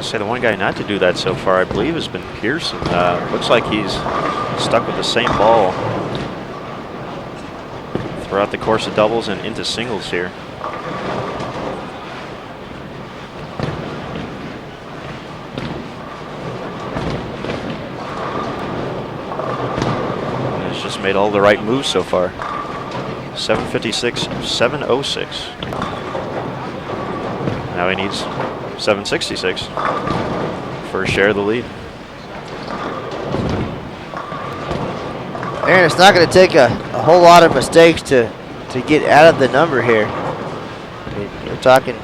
Say the one guy not to do that so far, I believe, has been Pierson. Looks like he's stuck with the same ball throughout the course of doubles and into singles here. And he's just made all the right moves so far. 756, 706. Now he needs 766 for a share of the lead. Aaron, it's not going to take a whole lot of mistakes to get out of the number here. I mean, we're talking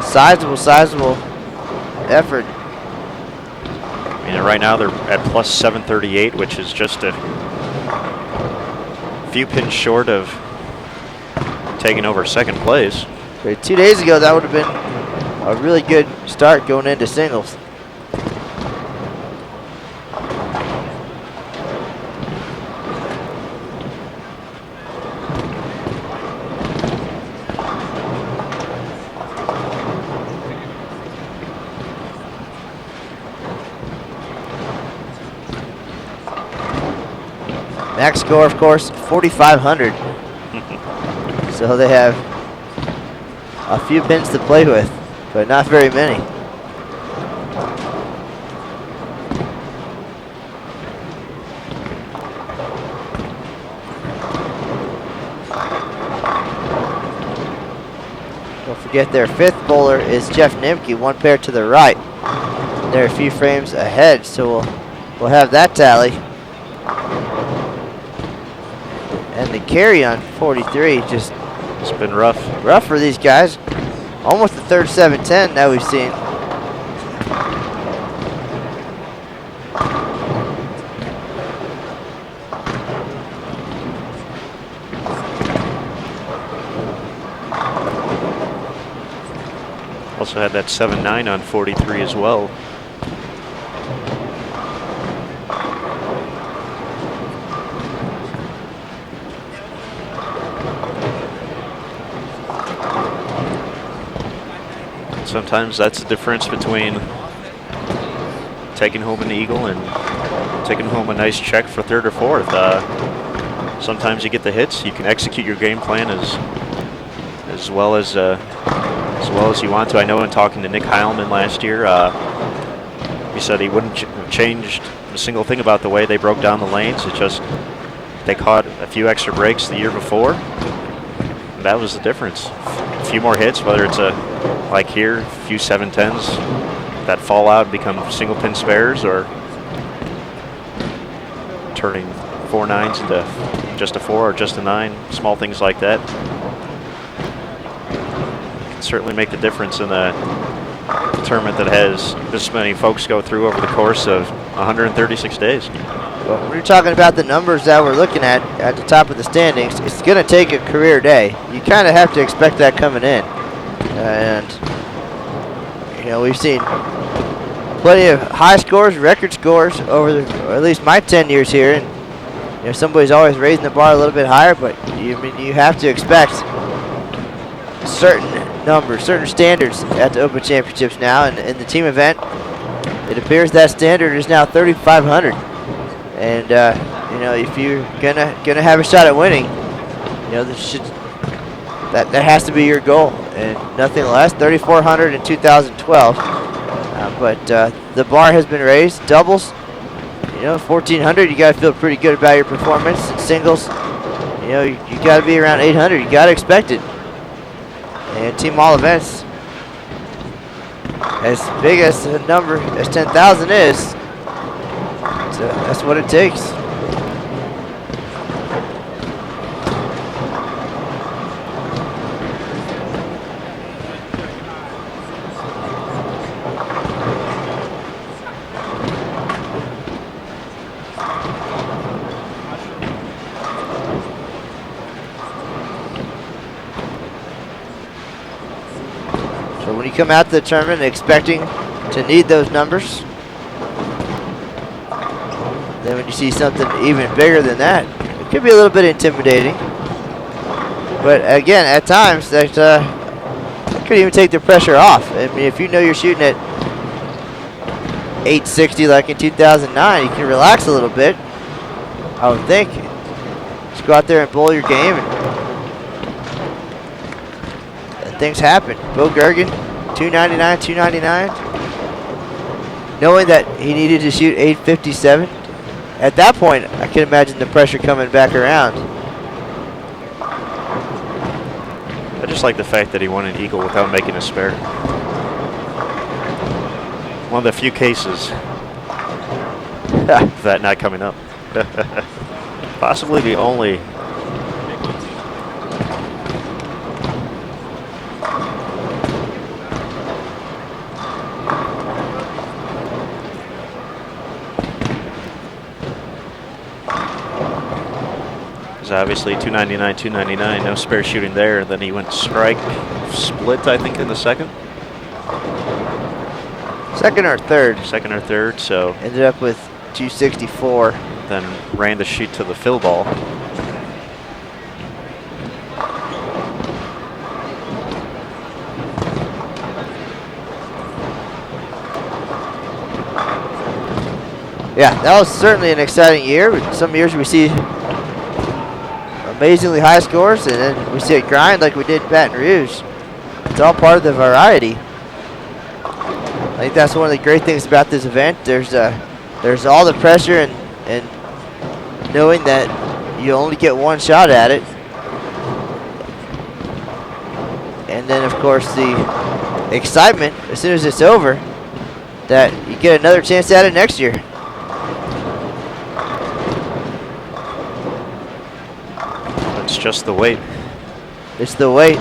sizable effort. I mean, right now they're at plus 738, which is just a few pins short of taking over second place. But 2 days ago, that would have been a really good start going into singles. Max score, of course, 4,500. So they have a few pins to play with, but not very many. Don't forget their fifth bowler is Jeff Nimke, one pair to the right. They're a few frames ahead, so we'll have that tally. And the carry on 43, just it's been rough. Rough for these guys. Almost the third 710 that we've seen. Also had that 7.9 on 43 as well. Sometimes that's the difference between taking home an eagle and taking home a nice check for third or fourth. Sometimes you get the hits, you can execute your game plan as well as you want to. I know in talking to Nick Heilman last year, he said he wouldn't change a single thing about the way they broke down the lanes. It's just they caught a few extra breaks the year before. And that was the difference. A few more hits, whether it's like here, a few 710s that fall out and become single pin spares, or turning 4 9s into just a 4 or just a 9, small things like that can certainly make the difference in a tournament that has this many folks go through over the course of 136 days. Well, when you're talking about the numbers that we're looking at the top of the standings, it's going to take a career day. You kind of have to expect that coming in. And, you know, we've seen plenty of high scores, record scores over or at least my 10 years here. And, you know, somebody's always raising the bar a little bit higher, but you have to expect certain numbers, certain standards at the Open Championships now. And in the team event, it appears that standard is now 3,500. And you know, if you're gonna have a shot at winning, you know, that has to be your goal, and nothing less. 3,400 in 2012, but the bar has been raised. Doubles, you know, 1,400. You got to feel pretty good about your performance. And singles, you know, you got to be around 800. You got to expect it. And team all events, as big as the number as 10,000 is. So that's what it takes. So when you come out to the tournament expecting to need those numbers, then when you see something even bigger than that, it could be a little bit intimidating. But again, at times, that could even take the pressure off. I mean, if you know you're shooting at 860 like in 2009, you can relax a little bit, I would think. Just go out there and bowl your game, and things happen. Bill Gergen, 299, 299. Knowing that he needed to shoot 857. At that point, I can imagine the pressure coming back around. I just like the fact that he won an eagle without making a spare. One of the few cases of that not coming up. Possibly the only. Obviously 299, 299, no spare shooting there. And then he went strike split, I think, in the second. Second or third. Second or third, so. Ended up with 264. Then ran the sheet to the fill ball. Yeah, that was certainly an exciting year. Some years we see amazingly high scores, and then we see it grind like we did in Baton Rouge. It's all part of the variety. I think that's one of the great things about this event. There's all the pressure and knowing that you only get one shot at it, and then of course the excitement as soon as it's over that you get another chance at it next year. Just the wait. It's the wait.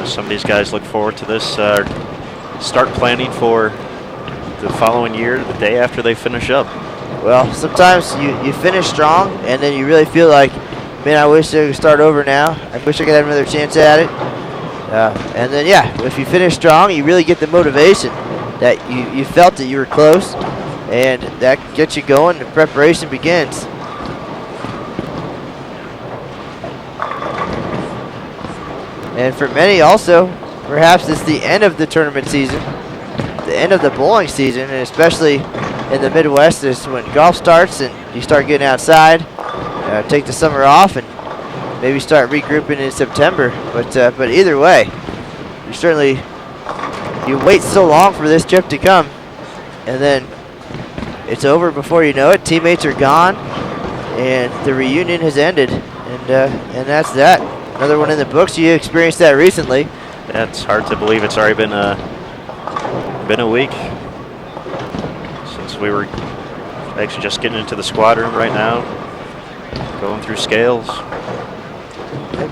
Some of these guys look forward to this, start planning for the following year, the day after they finish up. Well, sometimes you finish strong, and then you really feel like, man, I wish I could start over now. I wish I could have another chance at it. And then, yeah, if you finish strong, you really get the motivation that you felt that you were close, and that gets you going, and preparation begins. And for many also, perhaps it's the end of the tournament season, the end of the bowling season, and especially in the Midwest is when golf starts and you start getting outside, take the summer off, and maybe start regrouping in September. But either way, you wait so long for this trip to come, and then it's over before you know it. Teammates are gone, and the reunion has ended, and that's that. Another one in the books. You experienced that recently. Yeah, it's hard to believe it's already been a week since we were actually just getting into the squad room right now, going through scales.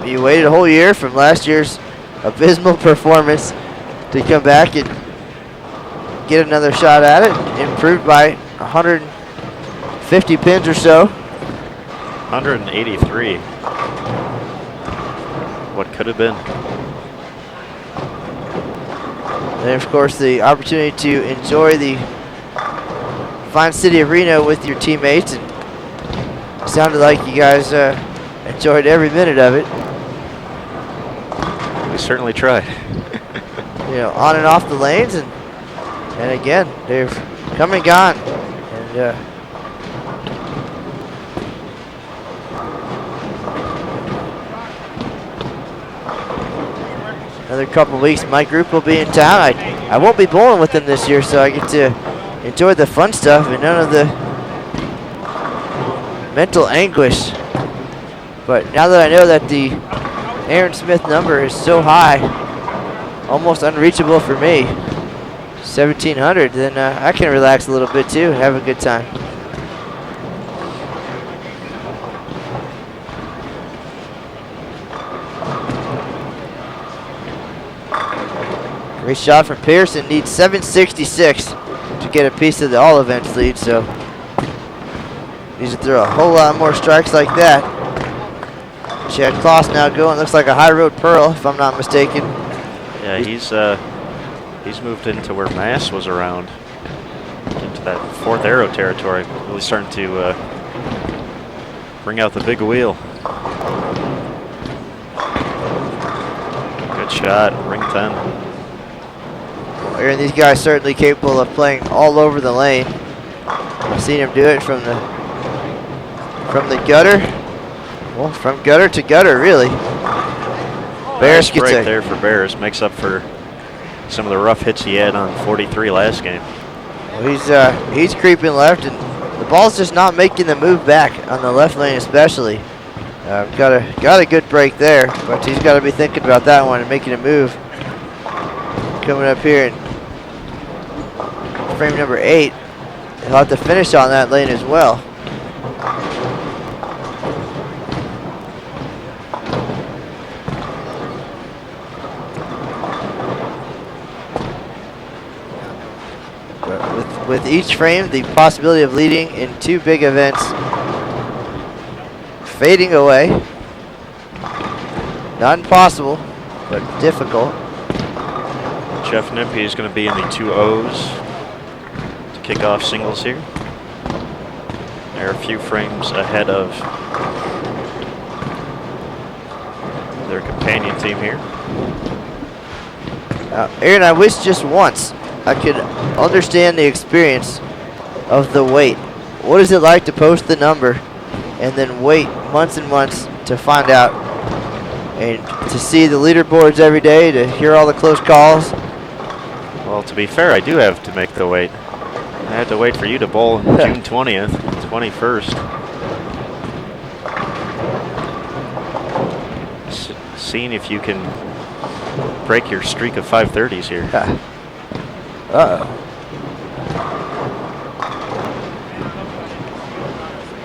You waited a whole year from last year's abysmal performance to come back and get another shot at it. Improved by 150 pins or so. 183. What could have been. And of course, the opportunity to enjoy the fine city of Reno with your teammates. And it sounded like you guys enjoyed every minute of it. We certainly tried. On and off the lanes, and again, they've come and gone. And another couple weeks, my group will be in town. I won't be bowling with them this year, so I get to enjoy the fun stuff and none of the mental anguish. But now that I know that the Aaron Smith number is so high, almost unreachable for me, 1,700, then I can relax a little bit too and have a good time. Great shot from Pierson. Needs 766 to get a piece of the all events lead, so needs to throw a whole lot more strikes like that. Chad Kloss now going. Looks like a high road pearl, if I'm not mistaken. Yeah, he's moved into where Maas was around, into that fourth arrow territory. Really starting to bring out the big wheel. Good shot, ring 10. And these guys certainly capable of playing all over the lane. I've seen him do it from the gutter. Well, from gutter to gutter, really. Beres Nice gets break there for Beres. Makes up for some of the rough hits he had on 43 last game. Well, he's creeping left, and the ball's just not making the move back on the left lane, especially. Got a good break there, but he's got to be thinking about that one and making a move. Coming up here in frame number 8, he'll have to finish on that lane as well. With each frame, the possibility of leading in 2 big events fading away. Not impossible, but difficult. Jeff Nimke is going to be in the 2 O's to kick off singles here. They're a few frames ahead of their companion team here. Aaron, I wish just once I could understand the experience of the wait. What is it like to post the number and then wait months and months to find out, and to see the leaderboards every day, to hear all the close calls? Well, to be fair, I do have to make the wait. I had to wait for you to bowl June 20th, 21st. Seeing if you can break your streak of 530s here. Uh-oh.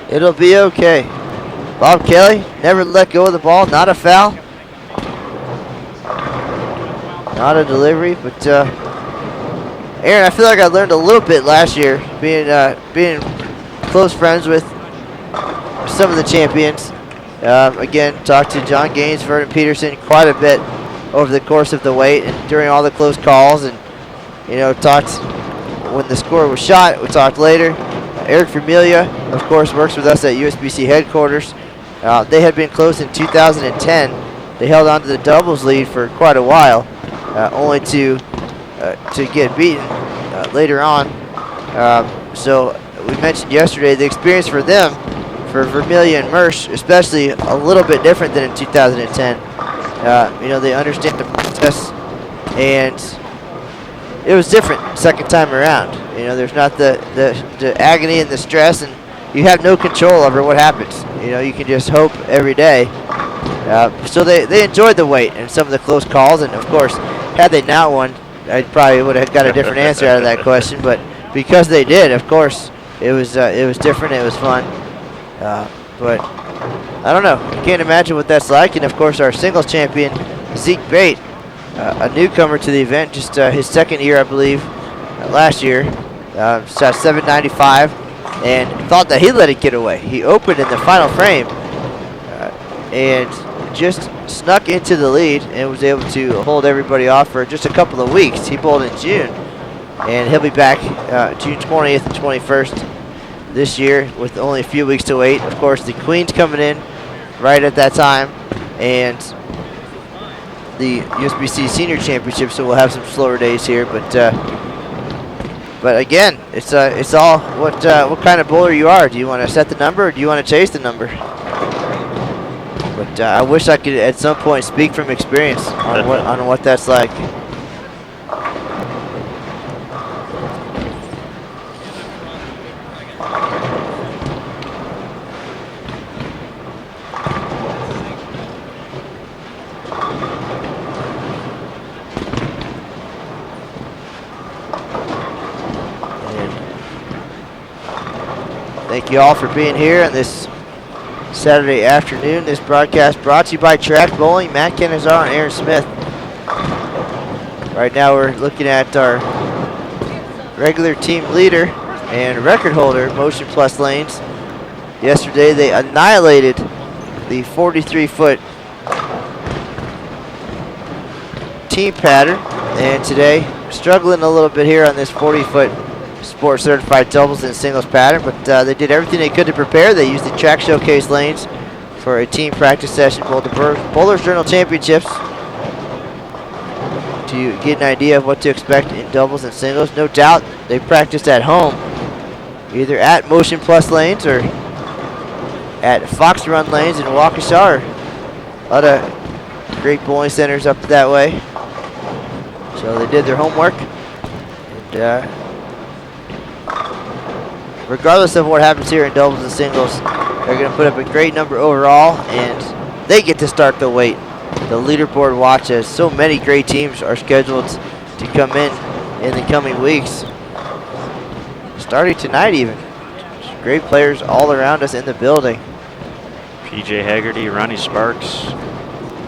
It'll be okay. Bob Kelly never let go of the ball. Not a foul. Not a delivery, but Aaron, I feel like I learned a little bit last year being close friends with some of the champions. Again, talked to John Gainsford and Pierson quite a bit over the course of the wait and during all the close calls, and talked when the score was shot. We talked later. Eric Vermelia, of course, works with us at USBC headquarters. They had been close in 2010. They held on to the doubles lead for quite a while, only to get beaten later on. So we mentioned yesterday the experience for them, for Vermelia and Mersch, especially a little bit different than in 2010. They understand the process, and it was different second time around. There's not the agony and the stress, and you have no control over what happens. You can just hope every day. So they enjoyed the wait and some of the close calls, and of course, had they not won, I probably would have got a different answer out of that question. But because they did, of course, it was different. It was fun. But I don't know. I can't imagine what that's like. And of course, our singles champion, Zeke Bate, a newcomer to the event, just his second year, I believe, last year. Shot 795 and thought that he let it get away. He opened in the final frame and just snuck into the lead and was able to hold everybody off for just a couple of weeks. He bowled in June, and he'll be back June 20th and 21st this year with only a few weeks to wait. Of course, the Queen's coming in right at that time, and the USBC Senior Championship, so we'll have some slower days here. But again, it's all what kind of bowler you are. Do you want to set the number, or do you want to chase the number? But I wish I could at some point speak from experience on what that's like. Thank you all for being here on this Saturday afternoon. This broadcast brought to you by Track Bowling, Matt Canizaro and Aaron Smith. Right now we're looking at our regular team leader and record holder, Motion Plus Lanes. Yesterday they annihilated the 43-foot team pattern, and today struggling a little bit here on this 40-foot Sport Certified doubles and singles pattern, but they did everything they could to prepare. They used the track showcase lanes for a team practice session, both the Bowlers Journal Championships, to get an idea of what to expect in doubles and singles. No doubt they practiced at home, either at Motion Plus Lanes or at Fox Run Lanes in Waukesha. A lot of great bowling centers up that way. So they did their homework. And, regardless of what happens here in doubles and singles, they're going to put up a great number overall, and they get to start the wait. The leaderboard watch, as so many great teams are scheduled to come in the coming weeks. Starting tonight even. Just great players all around us in the building. PJ Haggerty, Ronnie Sparks,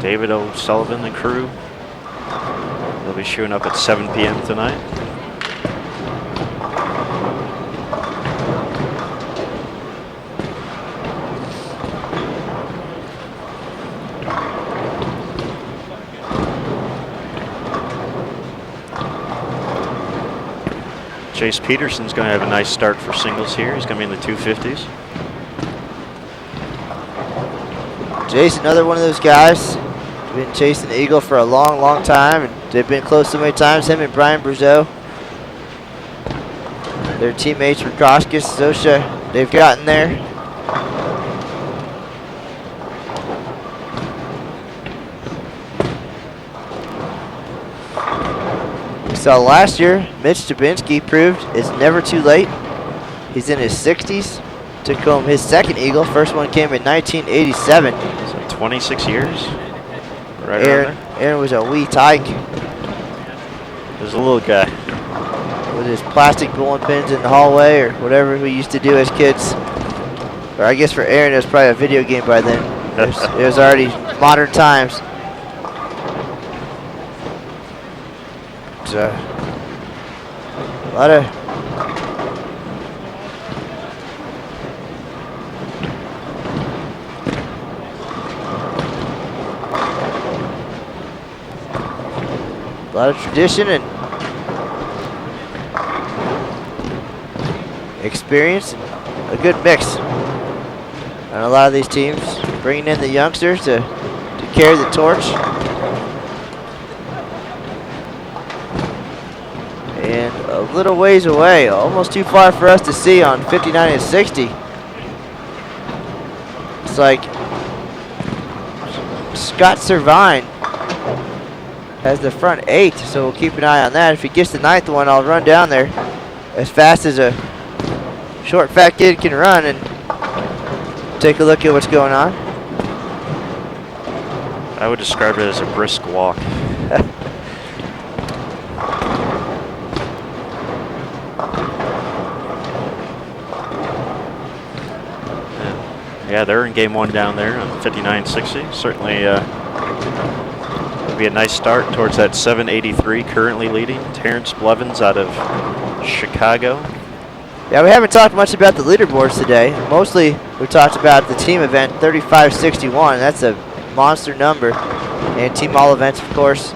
David O'Sullivan, the crew. They'll be showing up at 7 p.m. tonight. Chase Peterson's going to have a nice start for singles here. He's going to be in the 250s. Chase, another one of those guys, been chasing the Eagle for a long, long time, and they've been close so many times. Him and Brian Brazeau, their teammates for Koskis, Zosha, they've gotten there. So last year, Mitch Dubinsky proved it's never too late. He's in his 60s. Took home his second Eagle. First one came in 1987. So 26 years. Right around there. Aaron was a wee tyke. There's a little guy. With his plastic bowling pins in the hallway or whatever we used to do as kids. Or I guess for Aaron, it was probably a video game by then. It was already modern times. A lot of lot of tradition and experience, a good mix. And a lot of these teams bringing in the youngsters to carry the torch. And a little ways away, almost too far for us to see on 59 and 60. It's like Scott Servine has the front 8, so we'll keep an eye on that. If he gets the 9th one, I'll run down there as fast as a short, fat kid can run and take a look at what's going on. I would describe it as a brisk walk. Yeah, they're in game 1 down there on 59-60. Certainly would be a nice start towards that 783 currently leading. Terrence Blevins out of Chicago. Yeah, we haven't talked much about the leaderboards today. Mostly we talked about the team event 35-61. That's a monster number. And team all events, of course,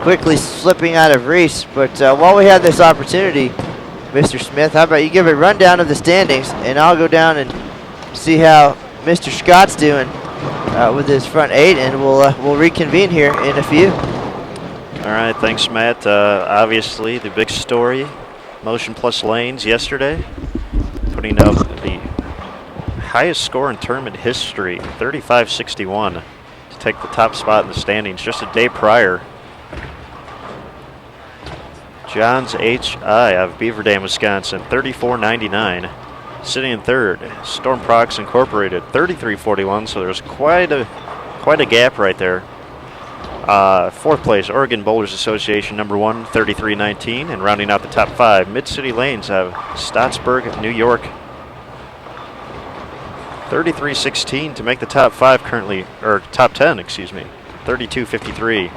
quickly slipping out of reach. But while we have this opportunity, Mr. Smith, how about you give a rundown of the standings, and I'll go down and see how Mr. Scott's doing with his front 8, and we'll reconvene here in a few. All right, thanks, Matt. Obviously, the big story, Motion Plus Lanes yesterday, putting up the highest score in tournament history, 35-61, to take the top spot in the standings just a day prior. Johns H.I. of Beaver Dam, Wisconsin, 34.99. Sitting in third, Storm Procs Incorporated, 33.41. So there's quite a gap right there. Fourth place, Oregon Bowlers Association, number 1, 33.19. And rounding out the top 5, Mid-City Lanes have Stottsburg, New York, 33.16 to make the top 5 currently, or top 10, excuse me, 32.53.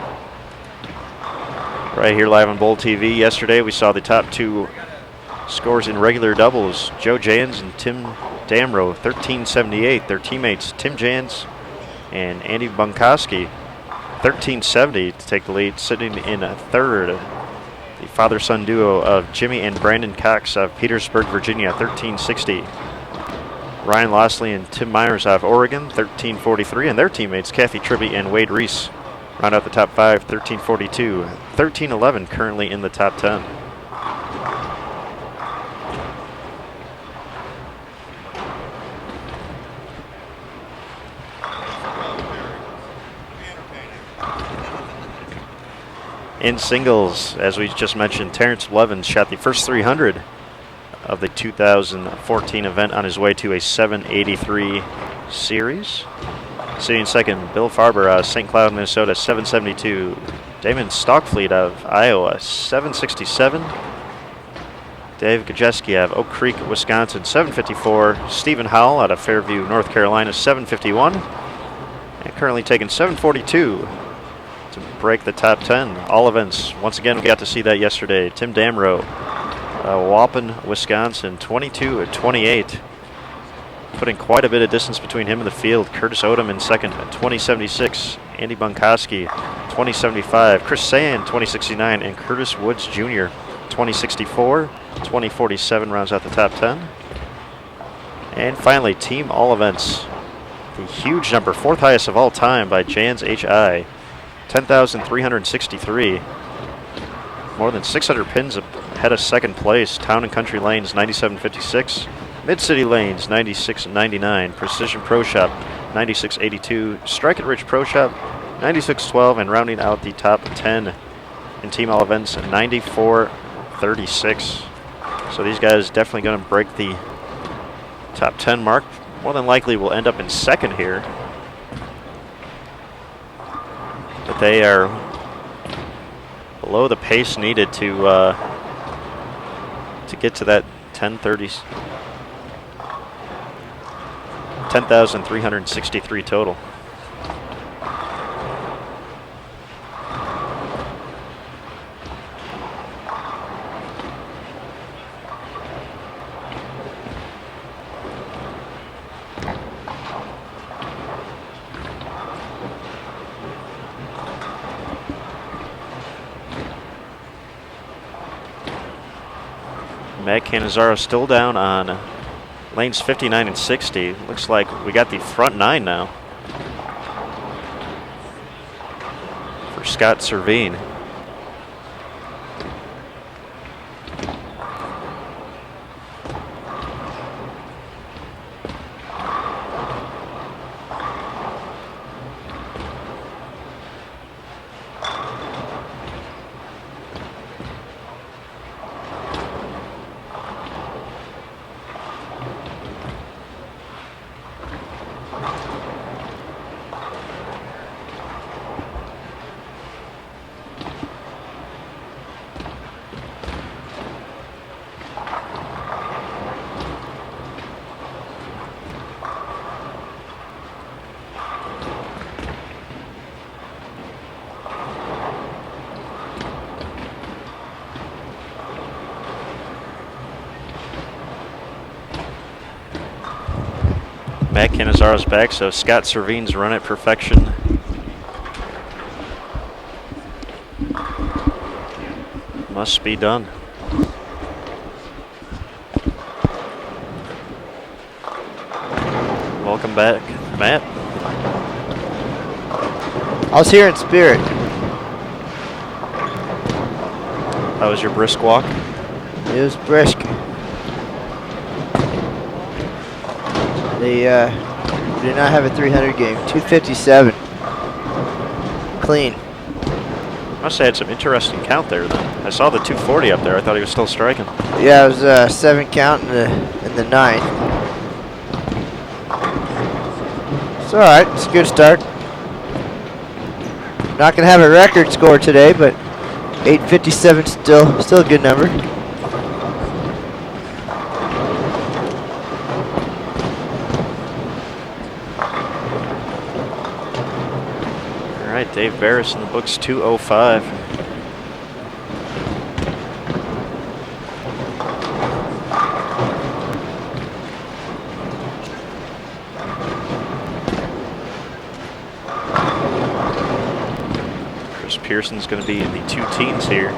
Right here live on Bowl TV. Yesterday we saw the top 2 scores in regular doubles. Joe Jans and Tim Damrow, 13.78. Their teammates Tim Jans and Andy Bunkowski, 13.70 to take the lead. Sitting in third, the father-son duo of Jimmy and Brandon Cox of Petersburg, Virginia, 13.60. Ryan Lossley and Tim Myers of Oregon, 13.43. And their teammates Kathy Tribby and Wade Reese round out the top 5, 13.42. 13.11 currently in the top 10. In singles, as we just mentioned, Terrence Blevins shot the first 300 of the 2014 event on his way to a 783 series. Sitting second, Bill Farber out of St. Cloud, Minnesota, 772. Damon Stockfleet of Iowa, 767. Dave Gajeski out of Oak Creek, Wisconsin, 754. Stephen Howell out of Fairview, North Carolina, 751. And currently taking 742 to break the top 10. All events. Once again, we got to see that yesterday. Tim Damrow, Waupun, Wisconsin, 22-28. Putting quite a bit of distance between him and the field. Curtis Odom in second at 20.76. Andy Bunkowski, 20.75. Chris Sand, 20.69. And Curtis Woods Jr., 20.64. 20.47 rounds out the top 10. And finally, team all events. The huge number, 4th highest of all time by Jans H.I., 10,363. More than 600 pins ahead of second place. Town and Country Lanes, 97.56. Mid-City Lanes, 96.99. Precision Pro Shop, 96.82. Strike It Rich Pro Shop, 96.12. And rounding out the top 10 in team all events, 94.36. So these guys definitely going to break the top 10 mark. More than likely will end up in second here. But they are below the pace needed to get to that 10,363 total. Matt Cannizzaro still down on lanes 59 and 60. Looks like we got the front 9 now for Scott Servine. Matt Cannizzaro's back, so Scott Servine's run at perfection. Must be done. Welcome back, Matt. I was here in spirit. How was your brisk walk? It was brisk. They did not have a 300 game. 257. Clean. Must have had some interesting count there then. I saw the 240 up there. I thought he was still striking. Yeah, it was 7 count in the 9th. It's all right. It's a good start. Not gonna have a record score today, but 857 still a good number. All right, Dave Beres in the books, 205. Pierson's going to be in the 2 teens here.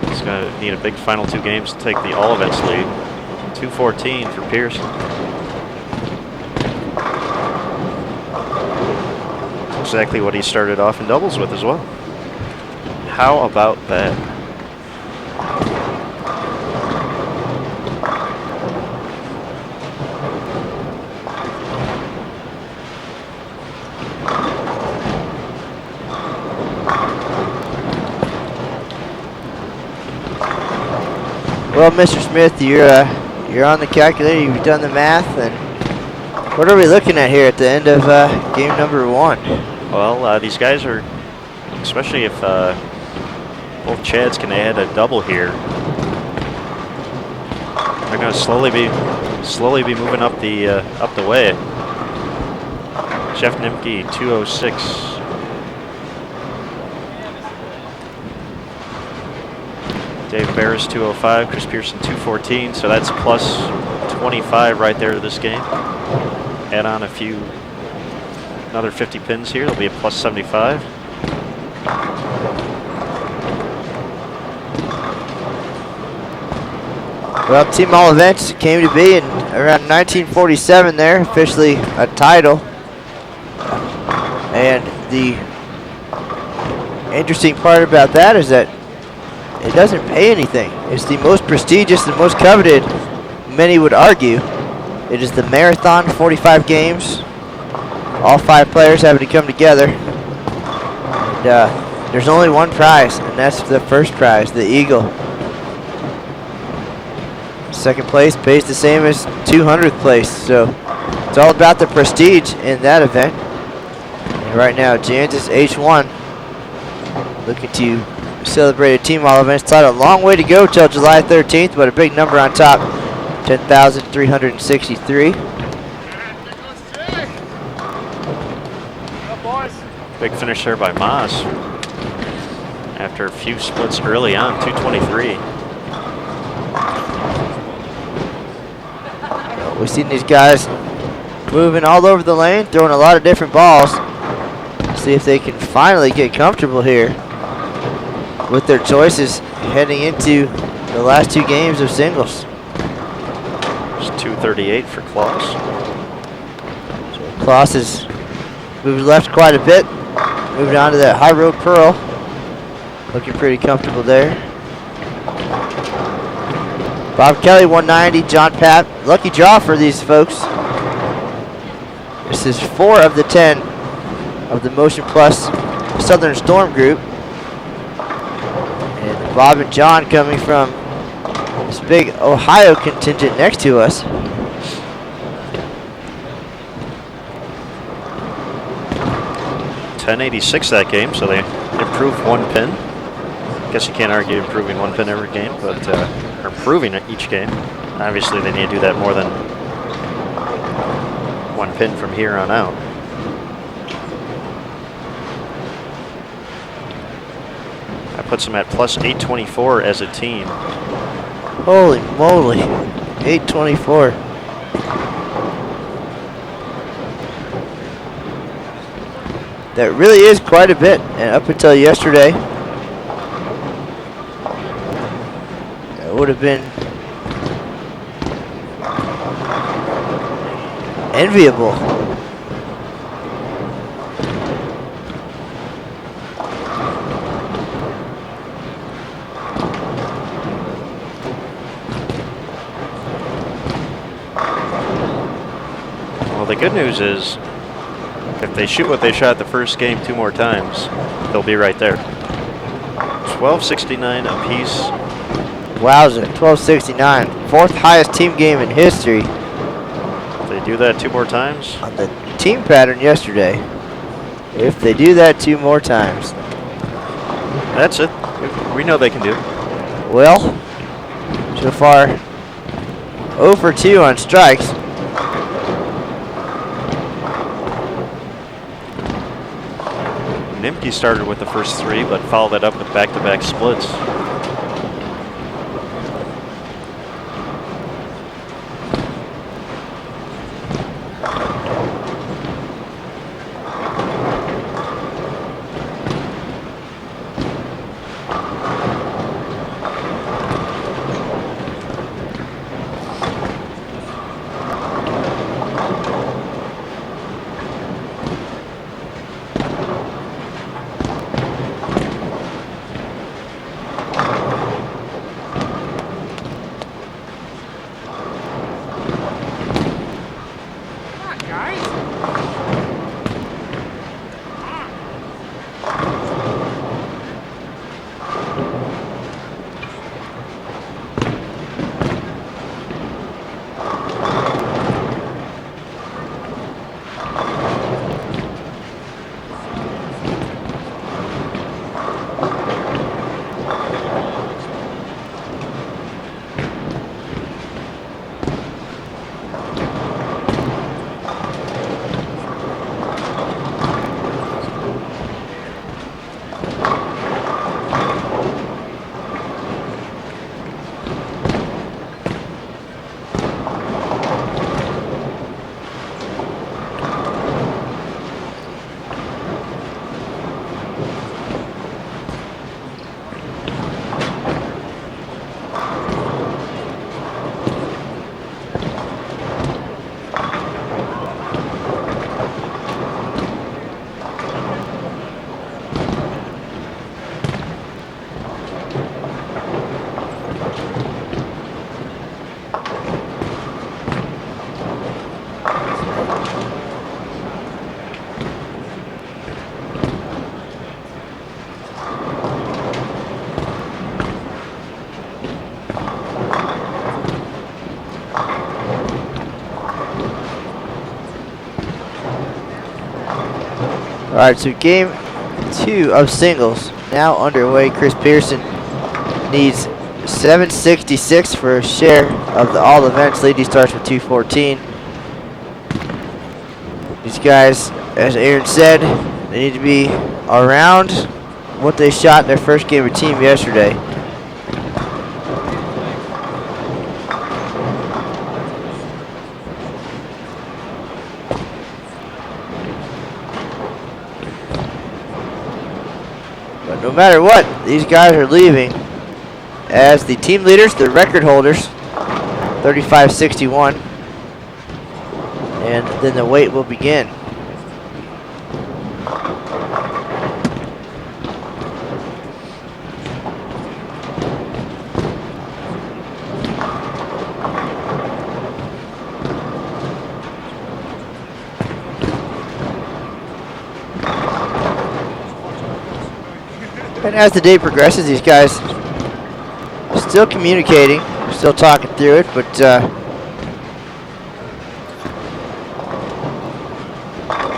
He's going to need a big final 2 games to take the all events lead. 214 for Pierson. Exactly what he started off in doubles with as well. How about that? Well, Mr. Smith, you're on the calculator. You've done the math, and what are we looking at here at the end of game number 1? Well, these guys are, especially if both Chads can add a double here, they're going to slowly be moving up the way. Jeff Nimke 206. Dave Beres 205, Chris Pierson 214, so that's plus 25 right there to this game. Add on another 50 pins here, it'll be a plus 75. Well, Team All Events came to be in around 1947 there, officially a title. And the interesting part about that is that it doesn't pay anything. It's the most prestigious and most coveted, many would argue. It is the marathon, 45 games. All 5 players having to come together. And, there's only one prize, and that's the first prize, the Eagle. Second place pays the same as 200th place, so it's all about the prestige in that event. And right now, Jansis H1 looking to celebrate a Team All Events title. Long way to go till July 13th, but a big number on top, 10,363. Big finish there by Maas after a few splits early on, 223. We've seen these guys moving all over the lane, throwing a lot of different balls. See if they can finally get comfortable here. with their choices heading into the last 2 games of singles. It's 238 for Kloss. Kloss has moved left quite a bit. Moved on to that high road pearl. Looking pretty comfortable there. Bob Kelly 190, John Papp. Lucky draw for these folks. This is 4 of the 10 of the Motion Plus Southern Storm group. And Bob and John coming from this big Ohio contingent next to us. .1086 that game, so they improved 1 pin. Guess you can't argue improving 1 pin every game, but improving it each game. Obviously, they need to do that more than 1 pin from here on out. That puts them at plus 824 as a team. Holy moly, 824. That really is quite a bit, and up until yesterday, it would have been enviable. Well, the good news is, if they shoot what they shot the first game 2 more times, they'll be right there. 1269 apiece. Wowza, 1269. 4th highest team game in history. If they do that 2 more times. On the team pattern yesterday. If they do that 2 more times. That's it. We know they can do it. Well, so far, 0 for 2 on strikes. Nimke started with the first 3, but followed that up with back-to-back splits. All right, so game 2 of singles now underway. Chris Pierson needs 766 for a share of the all events lead. He starts with 214. These guys, as Aaron said, they need to be around what they shot in their first game of team yesterday. But no matter what, these guys are leaving as the team leaders, the record holders, 35-61. And then the wait will begin. And as the day progresses, these guys still communicating, still talking through it, but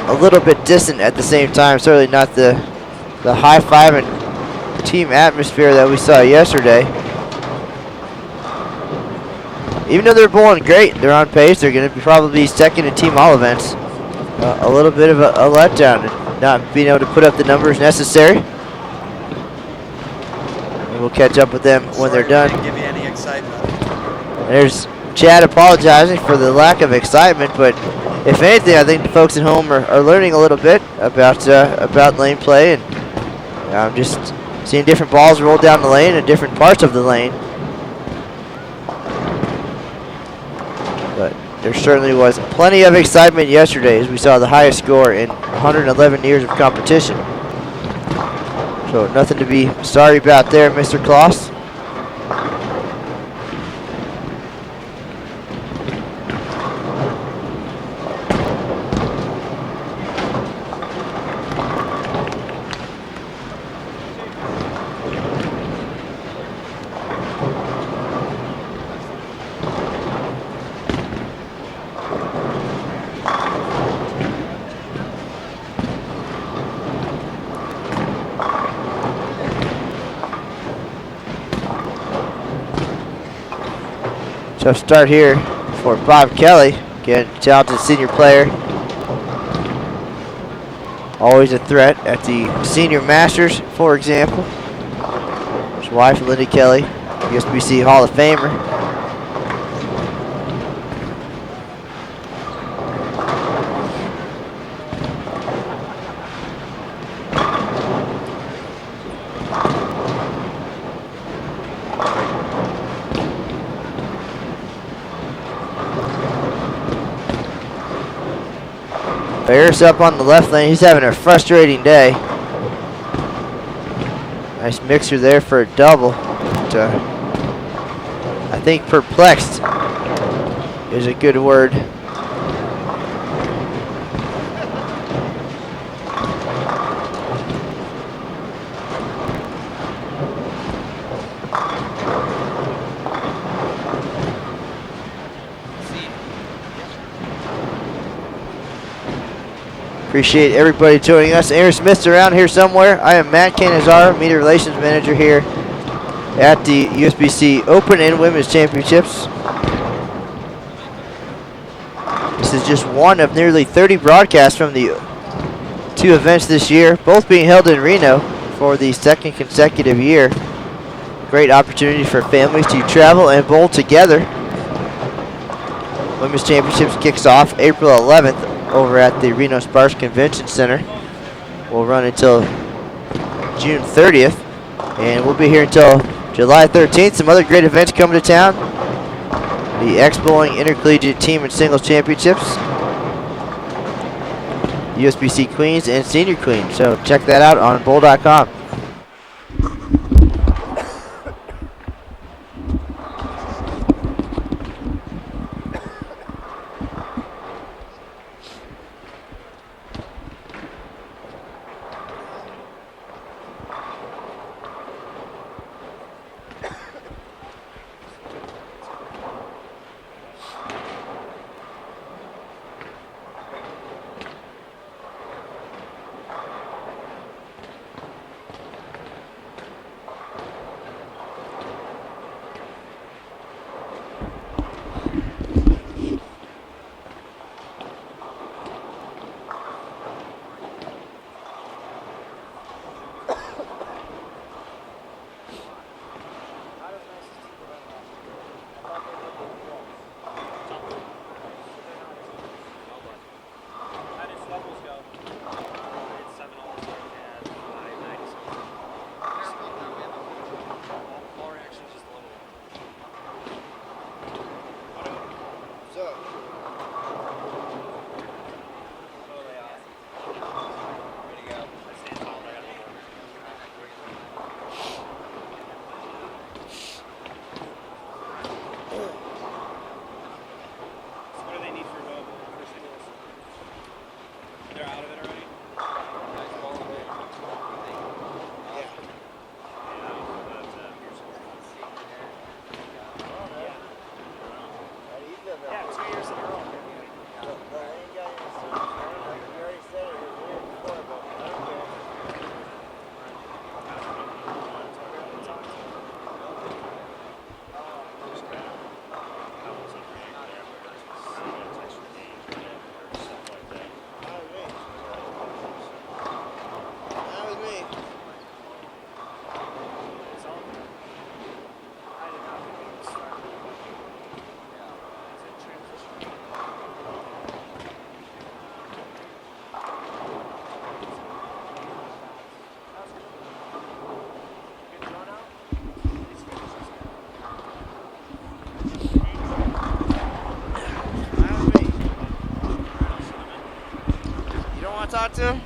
a little bit distant at the same time. Certainly not the high five and team atmosphere that we saw yesterday. Even though they're bowling great, they're on pace. They're going to be probably second in team all events. A little bit of a letdown, and not being able to put up the numbers necessary. We'll catch up with them when they're done. Give you any excitement. There's Chad apologizing for the lack of excitement, but if anything, I think the folks at home are learning a little bit about lane play, and I'm just seeing different balls roll down the lane and different parts of the lane. But there certainly was plenty of excitement yesterday as we saw the highest score in 111 years of competition. So nothing to be sorry about there, Mr. Kloss. Tough start here for Bob Kelly. Again, talented senior player. Always a threat at the Senior Masters, for example. His wife, Linda Kelly, USBC Hall of Famer. Beres up on the left lane. He's having a frustrating day. Nice mixer there for a double. But, I think perplexed is a good word. Appreciate everybody joining us. Aaron Smith's around here somewhere. I am Matt Canizaro, Media Relations Manager here at the USBC Open and Women's Championships. This is just one of nearly 30 broadcasts from the two events this year, both being held in Reno for the second consecutive year. Great opportunity for families to travel and bowl together. Women's Championships kicks off April 11th. Over at the Reno Sparks Convention Center. We'll run until June 30th, and we'll be here until July 13th. Some other great events coming to town. The X-Bowling Intercollegiate Team and Singles Championships, USBC Queens and Senior Queens. So check that out on bowl.com. talk to him?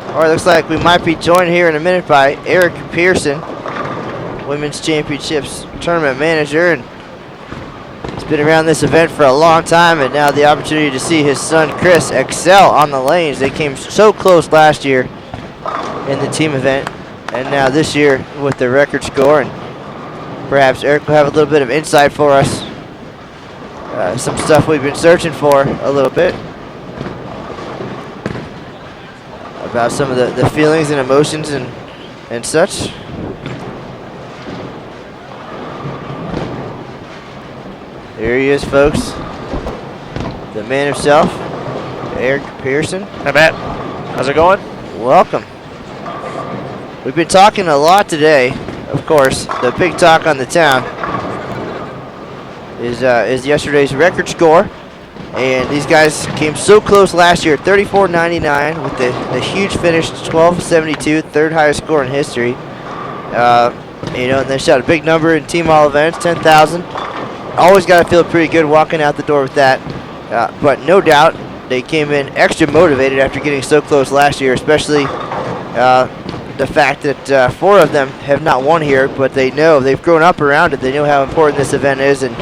All right, looks like we might be joined here in a minute by Eric Pierson, Women's Championships Tournament Manager, and he's been around this event for a long time, and now the opportunity to see his son Chris excel on the lanes. They came so close last year in the team event, and now this year with the record score, and perhaps Eric will have a little bit of insight for us, some stuff we've been searching for a little bit, about some of the feelings and emotions and such. There he is, folks. The man himself, Eric Pierson. Hi, Matt. How's it going? Welcome. We've been talking a lot today. Of course, the big talk on the town is yesterday's record score. And these guys came so close last year, 34.99 with the huge finish, 12.72, third highest score in history. And they shot a big number in team all events, 10,000. Always got to feel pretty good walking out the door with that. But no doubt they came in extra motivated after getting so close last year, especially the fact that 4 of them have not won here, but they know they've grown up around it. They know how important this event is and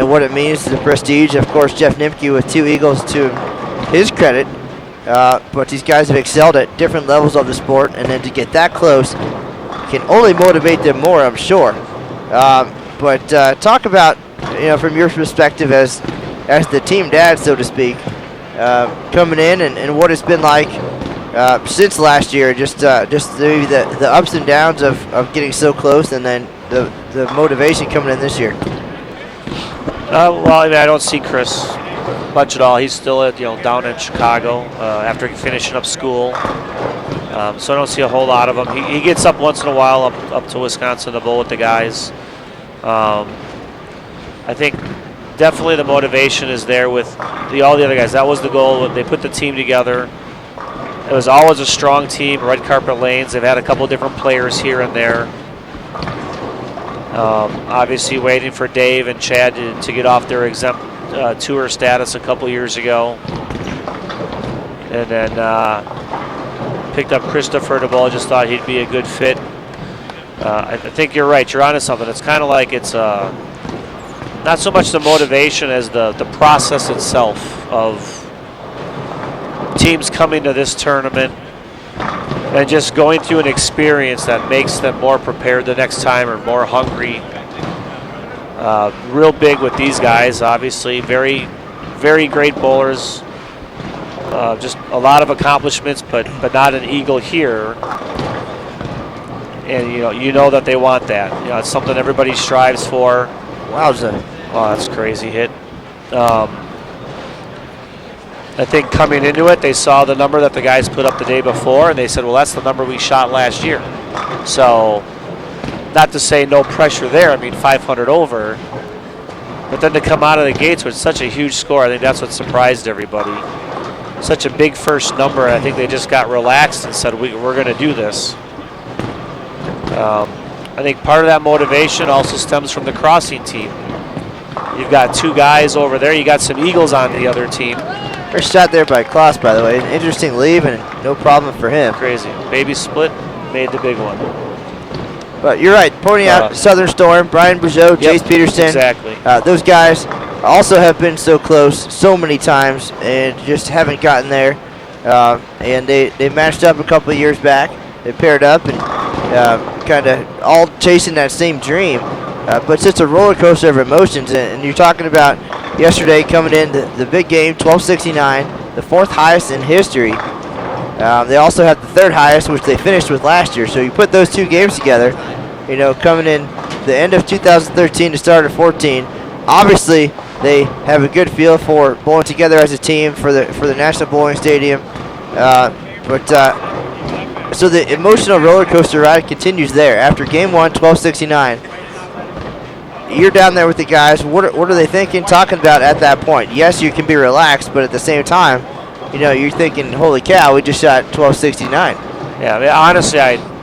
what it means to the prestige. Of course, Jeff Nimke with 2 eagles to his credit, but these guys have excelled at different levels of the sport, and then to get that close can only motivate them more, I'm sure. But talk about, from your perspective as the team dad, so to speak, coming in and what it's been like since last year, just maybe the ups and downs of getting so close, and then the motivation coming in this year. Well, I don't see Chris much at all. He's still down in Chicago after finishing up school. So I don't see a whole lot of him. He gets up once in a while up to Wisconsin to bowl with the guys. I think definitely the motivation is there with all the other guys. That was the goal. They put the team together. It was always a strong team, red carpet lanes. They've had a couple different players here and there. Obviously waiting for Dave and Chad to get off their exempt tour status a couple years ago. And then picked up Christopher to bowl. Just thought he'd be a good fit. I think you're right. You're onto something. It's kind of like it's not so much the motivation as the process itself of teams coming to this tournament and just going through an experience that makes them more prepared the next time or more hungry. Real big with these guys, obviously. Very, very great bowlers. Just a lot of accomplishments, but not an eagle here. And you know that they want that. It's something everybody strives for. Wowza. Oh, that's a crazy hit. I think coming into it, they saw the number that the guys put up the day before, and they said, well, that's the number we shot last year. So, not to say no pressure there. I mean, 500 over. But then to come out of the gates with such a huge score, I think that's what surprised everybody. Such a big first number, and I think they just got relaxed and said, we're going to do this. I think part of that motivation also stems from the crossing team. You've got 2 guys over there. You got some eagles on the other team. First shot there by Kloss, by the way. An interesting leave and no problem for him. Crazy. Baby split, made the big one. But you're right. Pointing out Southern Storm, Brian Bougeot, Jace Peterson. Exactly. Those guys also have been so close so many times and just haven't gotten there. And they matched up a couple of years back. They paired up and kind of all chasing that same dream. But it's just a roller coaster of emotions. And you're talking about yesterday coming in the big game, 12.69, the 4th highest in history. They also had the 3rd highest, which they finished with last year. So you put those 2 games together, coming in the end of 2013 to start of 14. Obviously, they have a good feel for bowling together as a team for the National Bowling Stadium. So the emotional roller coaster ride continues there. After game 1, 12.69. You're down there with the guys. What are they thinking, talking about at that point? Yes, you can be relaxed, but at the same time, you're thinking, holy cow, we just shot 12.69. Yeah, I mean, honestly,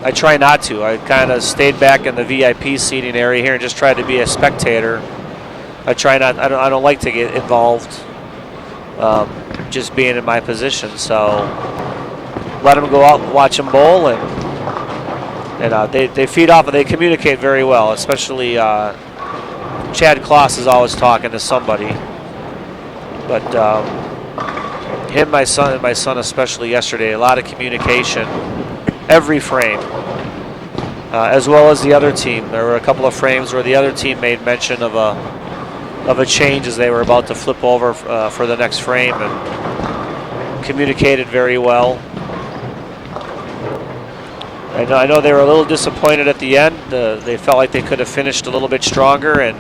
I try not to. I kind of stayed back in the VIP seating area here and just tried to be a spectator. I try not. I don't like to get involved. Just being in my position, so let them go out and watch them bowl, and they feed off and they communicate very well. Especially Chad Kloss is always talking to somebody, but him, my son especially yesterday, a lot of communication, every frame, as well as the other team. There were a couple of frames where the other team made mention of a change as they were about to flip over for the next frame, and communicated very well. I know they were a little disappointed at the end. They felt like they could have finished a little bit stronger, and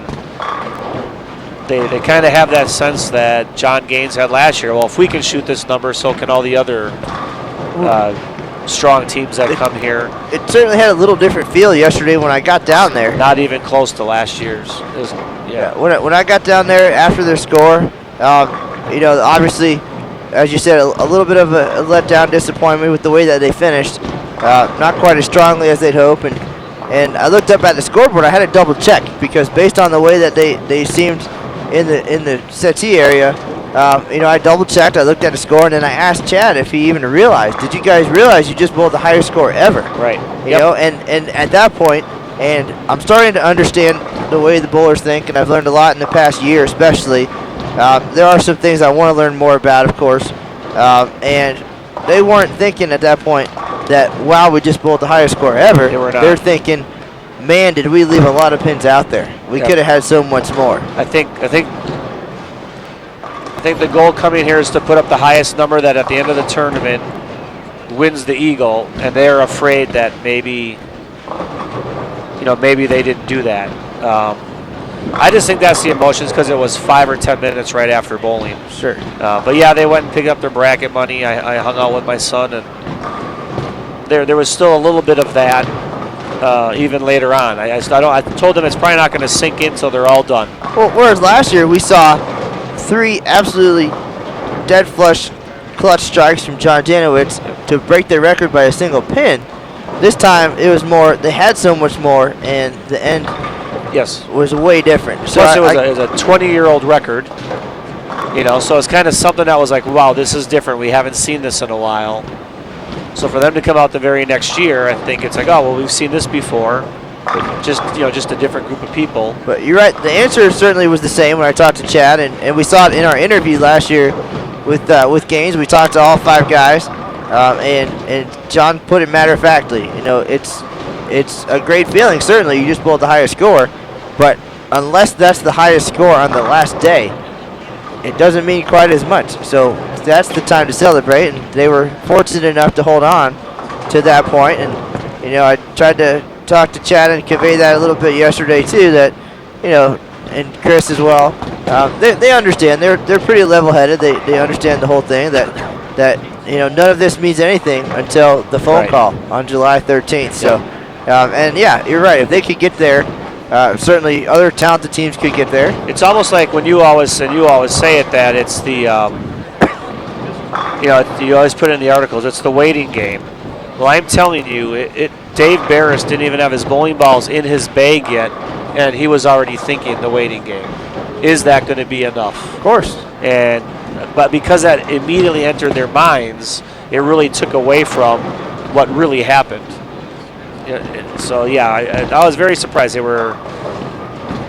they kind of have that sense that John Gaines had last year. Well, if we can shoot this number, so can all the other strong teams that come here. It certainly had a little different feel yesterday when I got down there. Not even close to last year's. When I got down there after their score, obviously, as you said, a little bit of a letdown, disappointment with the way that they finished. Not quite as strongly as they'd hope, and I looked up at the scoreboard. I had to double check because based on the way that they seemed in the settee area, I double checked. I looked at the score, and then I asked Chad if he even realized. Did you guys realize you just bowled the highest score ever? Right. You know, and at that point, and I'm starting to understand the way the bowlers think, and I've learned a lot in the past year, especially. There are some things I want to learn more about, of course, and they weren't thinking at that point that, wow, we just bowled the highest score ever. They were not. They're thinking, man, did we leave a lot of pins out there? We could have had so much more. I think the goal coming here is to put up the highest number that at the end of the tournament wins the eagle, and they're afraid that maybe they didn't do that. I just think that's the emotions because it was 5 or 10 minutes right after bowling. Sure. But yeah, they went and picked up their bracket money. I hung out with my son, and there was still a little bit of that even later on. I told them it's probably not going to sink in until they're all done. Well, whereas last year we saw 3 absolutely dead flush clutch strikes from John Janowitz to break their record by a single pin. This time it was more, they had so much more, and the end was way different. Plus it was a 20-year-old record, so it's kind of something that was like, wow, this is different. We haven't seen this in a while. So for them to come out the very next year, I think it's like, oh, well, we've seen this before, but just a different group of people. But you're right. The answer certainly was the same when I talked to Chad, and we saw it in our interview last year with Gaines. We talked to all 5 guys, and John put it matter-of-factly. It's a great feeling. Certainly, you just bowled the highest score, but unless that's the highest score on the last day, it doesn't mean quite as much. So that's the time to celebrate, and they were fortunate enough to hold on to that point. And I tried to talk to Chad and convey that a little bit yesterday too. That and Chris as well. They understand. They're pretty level-headed. They understand the whole thing. That none of this means anything until the phone call on July 13th. So, and yeah, you're right. If they could get there. Certainly, other talented teams could get there. It's almost like when you always say it, that it's the you always put it in the articles. It's the waiting game. Well, I'm telling you, Dave Beres didn't even have his bowling balls in his bag yet, and he was already thinking the waiting game. Is that going to be enough? Of course. But because that immediately entered their minds, it really took away from what really happened. So yeah, I was very surprised they were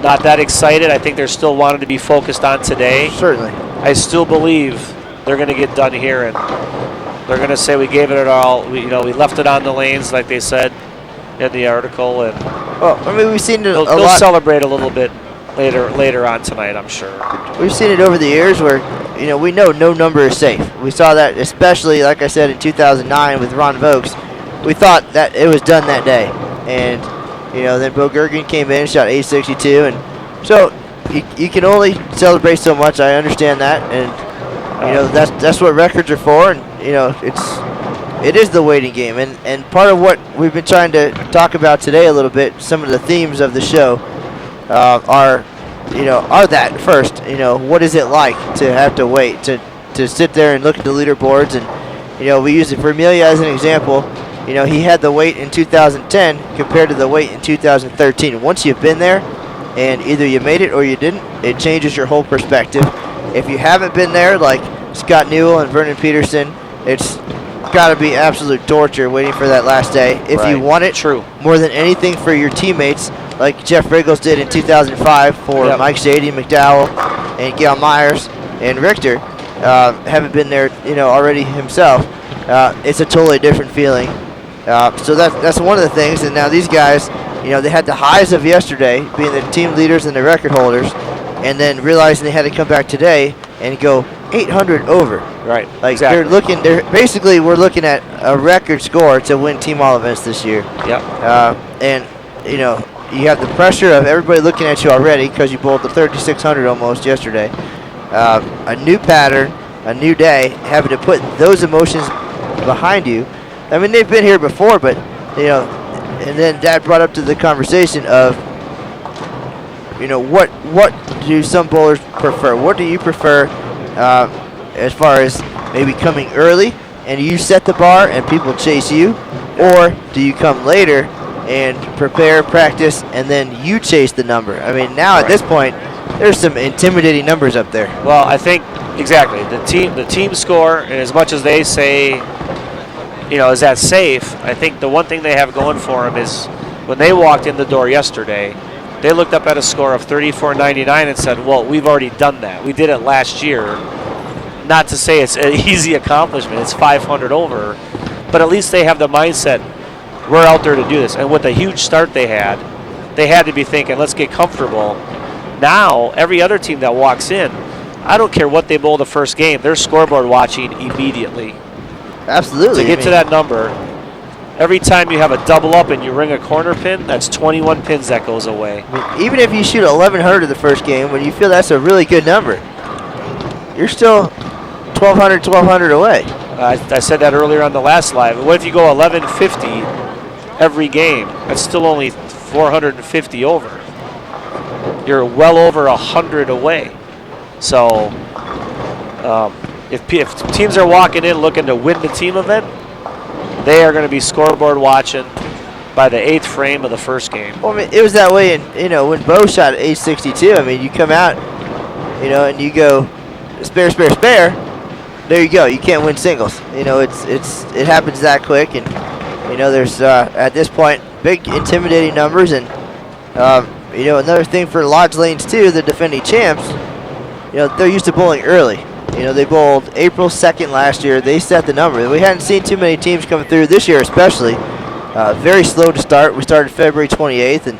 not that excited. I think they're still wanting to be focused on today. Certainly. I still believe they're going to get done here, and they're going to say we gave it all. We left it on the lanes, like they said in the article, and well, I mean, we've seen it they'll celebrate a little bit later on tonight, I'm sure. We've seen it over the years where we know no number is safe. We saw that especially, like I said, in 2009 with Ron Vokes. We thought that it was done that day, and then Bill Gergen came in and shot 862, and so you can only celebrate so much. I understand that, and that's what records are for, and it is the waiting game, and part of what we've been trying to talk about today a little bit, some of the themes of the show are that first, what is it like to have to wait to sit there and look at the leaderboards, and we use Vermilion as an example. you know, he had the weight in 2010 compared to the weight in 2013. Once you've been there and either you made it or you didn't, it changes your whole perspective. If you haven't been there, like Scott Newell and Vernon Peterson, it's got to be absolute torture waiting for that last day. If you want it more than anything for your teammates, like Jeff Riggles did in 2005 for Mike Shady, McDowell, and Gail Myers and Richter, haven't been there, you know, already himself. It's a totally different feeling. So that's one of the things. And now these guys, you know, they had the highs of yesterday, being the team leaders and the record holders, and then realizing they had to come back today and go 800 over. Right. Like exactly. we're looking at a record score to win team all events this year. Yep. And you know, you have the pressure of everybody looking at you already because you bowled the 3,600 almost yesterday. A new pattern, a new day, having to put those emotions behind you. I mean, they've been here before, but you know, and then that brought up to the conversation of, you know, what do some bowlers prefer? What do you prefer as far as maybe coming early and you set the bar and people chase you, or do you come later and prepare, practice, and then you chase the number? I mean, now at this point, there's some intimidating numbers up there. Well, I think exactly the team score, and as much as they say, you know, is that safe? I think the one thing they have going for them is when they walked in the door yesterday, they looked up at a score of 34.99 and said, well, we've already done that. We did it last year. Not to say it's an easy accomplishment. It's 500 over. But at least they have the mindset, we're out there to do this. And with the huge start they had to be thinking, let's get comfortable. Now, every other team that walks in, I don't care what they bowl the first game, they're scoreboard watching immediately. Absolutely. To get to that number, every time you have a double up and you ring a corner pin, that's 21 pins that goes away. I mean, even if you shoot 1,100 the first game, when you feel that's a really good number, you're still 1,200 away. I said that earlier on the last live. What if you go 1150 every game? That's still only 450 over. You're well over 100 away. So if teams are walking in looking to win the team event, they are going to be scoreboard watching by the 8th frame of the first game. Well, I mean, it was that way, you know, when Bo shot at 862. I mean, you come out, you know, and you go spare, spare, spare. There you go. You can't win singles. You know, it happens that quick, and you know, there's at this point big intimidating numbers, and you know, another thing for Lodge Lanes too, the defending champs. You know, they're used to bowling early. You know, they bowled April 2nd last year. They set the number. We hadn't seen too many teams coming through this year, especially. Very slow to start. We started February 28th, and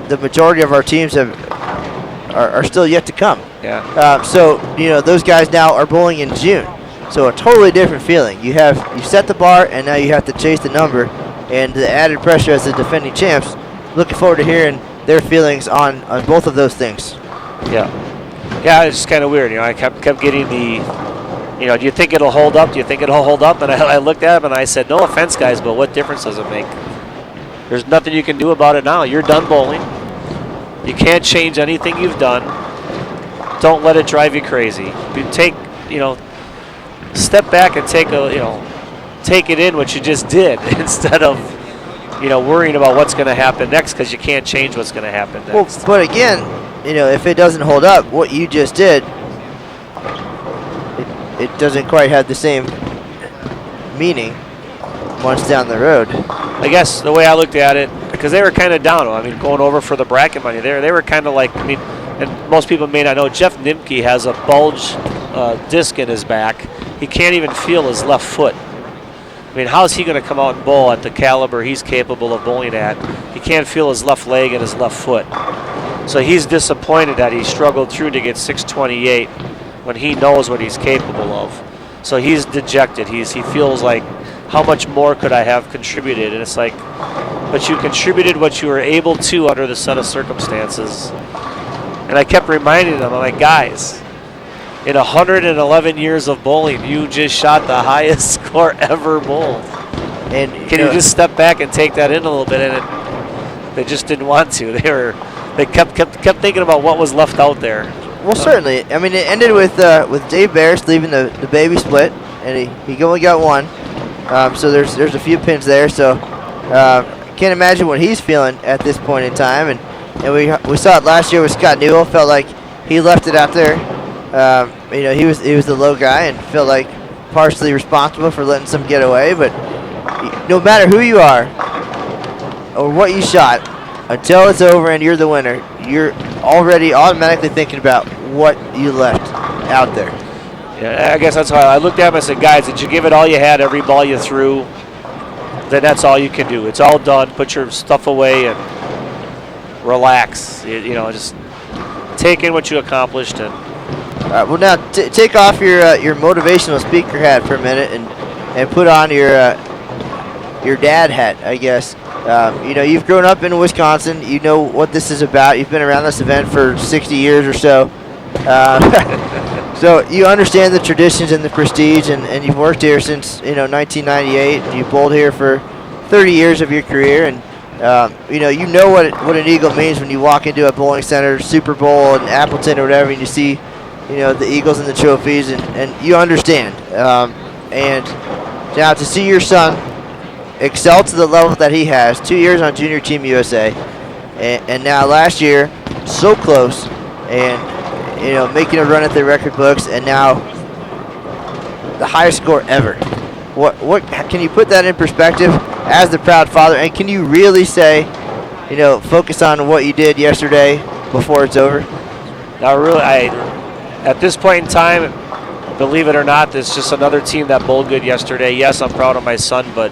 the majority of our teams are still yet to come. Yeah. So, you know, those guys now are bowling in June. So a totally different feeling. You set the bar, and now you have to chase the number, and the added pressure as the defending champs. Looking forward to hearing their feelings on both of those things. Yeah. Yeah, it's just kind of weird. You know, I kept getting the, you know, do you think it'll hold up? Do you think it'll hold up? And I looked at him and I said, no offense, guys, but what difference does it make? There's nothing you can do about it now. You're done bowling. You can't change anything you've done. Don't let it drive you crazy. You know, step back and take it in what you just did instead of, you know, worrying about what's going to happen next, because you can't change what's going to happen next. Well, but again, you know, if it doesn't hold up, what you just did, it doesn't quite have the same meaning once down the road. I guess the way I looked at it, because they were kind of down. I mean, going over for the bracket money, they were kind of like, I mean, and most people may not know, Jeff Nimke has a bulge disc in his back. He can't even feel his left foot. I mean, how is he going to come out and bowl at the caliber he's capable of bowling at? He can't feel his left leg and his left foot. So he's disappointed that he struggled through to get 628 when he knows what he's capable of. So he's dejected. He feels like, how much more could I have contributed? And it's like, but you contributed what you were able to under the set of circumstances. And I kept reminding them, I'm like, guys, in 111 years of bowling, you just shot the highest score ever bowled. And can you just step back and take that in a little bit? And they just didn't want to. They kept thinking about what was left out there. Well, certainly. I mean, it ended with Dave Beres leaving the baby split, and he only got one. So there's a few pins there. So can't imagine what he's feeling at this point in time. And we saw it last year with Scott Newell. Felt like he left it out there. He was the low guy and felt like partially responsible for letting some get away. But no matter who you are or what you shot, until it's over and you're the winner, you're already automatically thinking about what you left out there. Yeah, I guess that's how I looked at him and said, guys, did you give it all you had, every ball you threw? Then that's all you can do. It's all done. Put your stuff away and relax. Just take in what you accomplished. And well, now take off your motivational speaker hat for a minute and put on your dad hat, I guess. You've grown up in Wisconsin. You know what this is about. You've been around this event for 60 years or so. So you understand the traditions and the prestige, and you've worked here since 1998. And you've bowled here for 30 years of your career, and you know what an Eagle means when you walk into a bowling center, Super Bowl in Appleton or whatever, and you see the Eagles and the trophies, and you understand. And now to see your son excel to the level that he has, 2 years on Junior Team USA, and now last year so close, and making a run at the record books, and now the highest score ever. What can you put that in perspective as the proud father, and can you really say, focus on what you did yesterday before it's over? Now, really, at this point in time, believe it or not, it's just another team that bowled good yesterday. Yes, I'm proud of my son, but